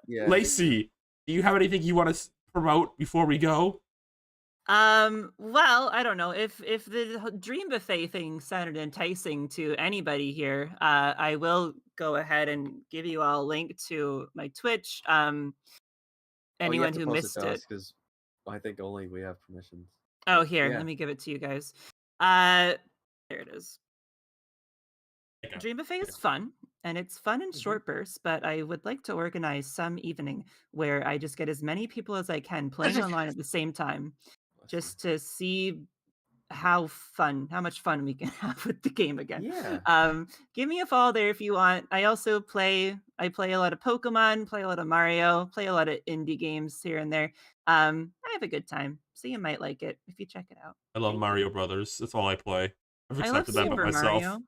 Yeah. Lacey, do you have anything you want to promote before we go? Well, I don't know. If the Dream Buffet thing sounded enticing to anybody here, I will go ahead and give you all a link to my Twitch. Anyone who missed it. Because I think only we have permissions. Oh, here, Yeah. let me give it to you guys. There it is. Okay. Dream Buffet is fun, and it's fun in short bursts, but I would like to organize some evening where I just get as many people as I can playing online at the same time, just to see how much fun we can have with the game again. Yeah. Give me a follow there if you want. I play a lot of Pokemon, play a lot of Mario, play a lot of indie games here and there. I have a good time, so you might like it if you check it out. I love Thank Mario you. Brothers. That's all I play. I've I love accepted that by Super myself. Mario.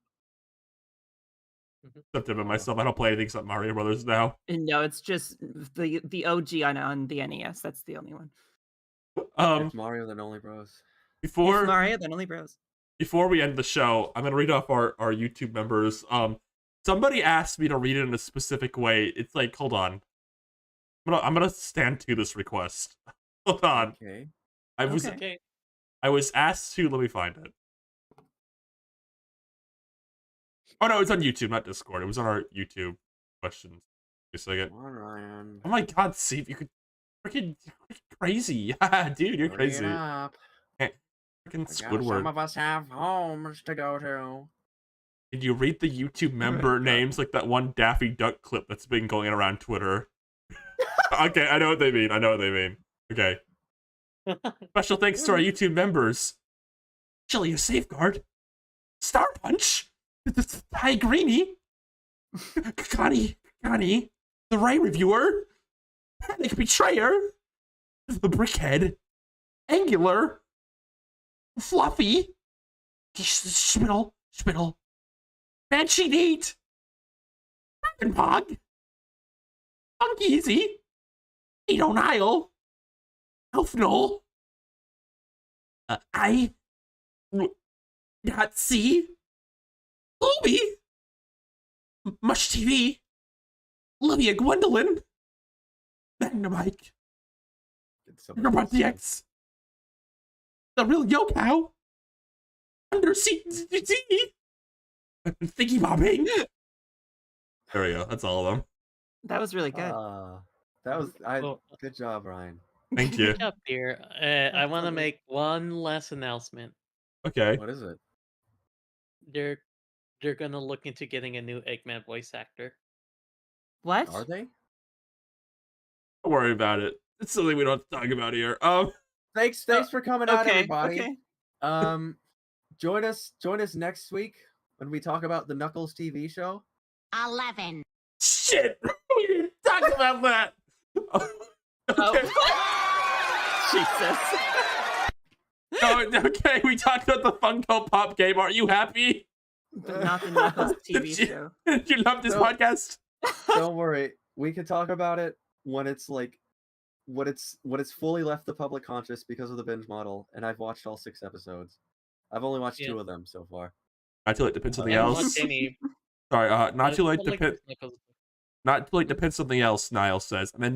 Accepted by myself. I don't play anything except Mario Brothers now. No, it's just the OG on the NES. That's the only one. It's Mario then only Bros. Before It's Mario, then only Bros. Before we end the show, I'm gonna read off our YouTube members. Somebody asked me to read it in a specific way. It's like, hold on. I'm gonna stand to this request. Hold on. Okay. Okay. I was asked to, let me find it. Oh no, it's on YouTube, not Discord. It was on our YouTube questions. Just a second. Come on, Ryan. Oh my god, Steve, you're crazy. Dude, you're Bring it crazy. up. Freaking I got- Squidward. Some of us have homes to go to. Did you read the YouTube member names like that one Daffy Duck clip that's been going around Twitter? Okay, I know what they mean. Okay. Special thanks to our YouTube members. Chili a Safeguard, Star Punch, Hi Greenie, Connie, the Ray Reviewer, Panic Betrayer, the Brickhead, Angular, Fluffy, Spittle, Banshee Neat, Pog, Funky Easy, Edo Nile, Elf Knoll, I not see, Bluey, Mush TV, Olivia Gwendolyn, Magnamike, Robot DX, The Real Yokow, Undersea Thingy Bobbing. There we go. That's all of them. That was really good. That was Well, good job, Ryan. Thank you. Good job, dear. I want to make one last announcement. Okay. What is it? They're gonna look into getting a new Eggman voice actor. What? Are they? Don't worry about it. It's something we don't have to talk about here. Thanks for coming out, everybody. Okay. Join us next week when we talk about the Knuckles TV show. 11. Shit! We didn't talk about that! Okay. Jesus. Okay, we talked about the Funko Pop game. Are you happy? But not the Knuckles TV Did you- show. Did you love this No. podcast? Don't worry, we can talk about it when it's like when it's fully left the public conscious because of the binge model, and I've watched all 6 episodes. I've only watched 2 of them so far. Not too late to pin something I haven't else. watched any, Sorry, not but too late I to like pin. this Knuckles. Not too late to pin something else. Niall says, and then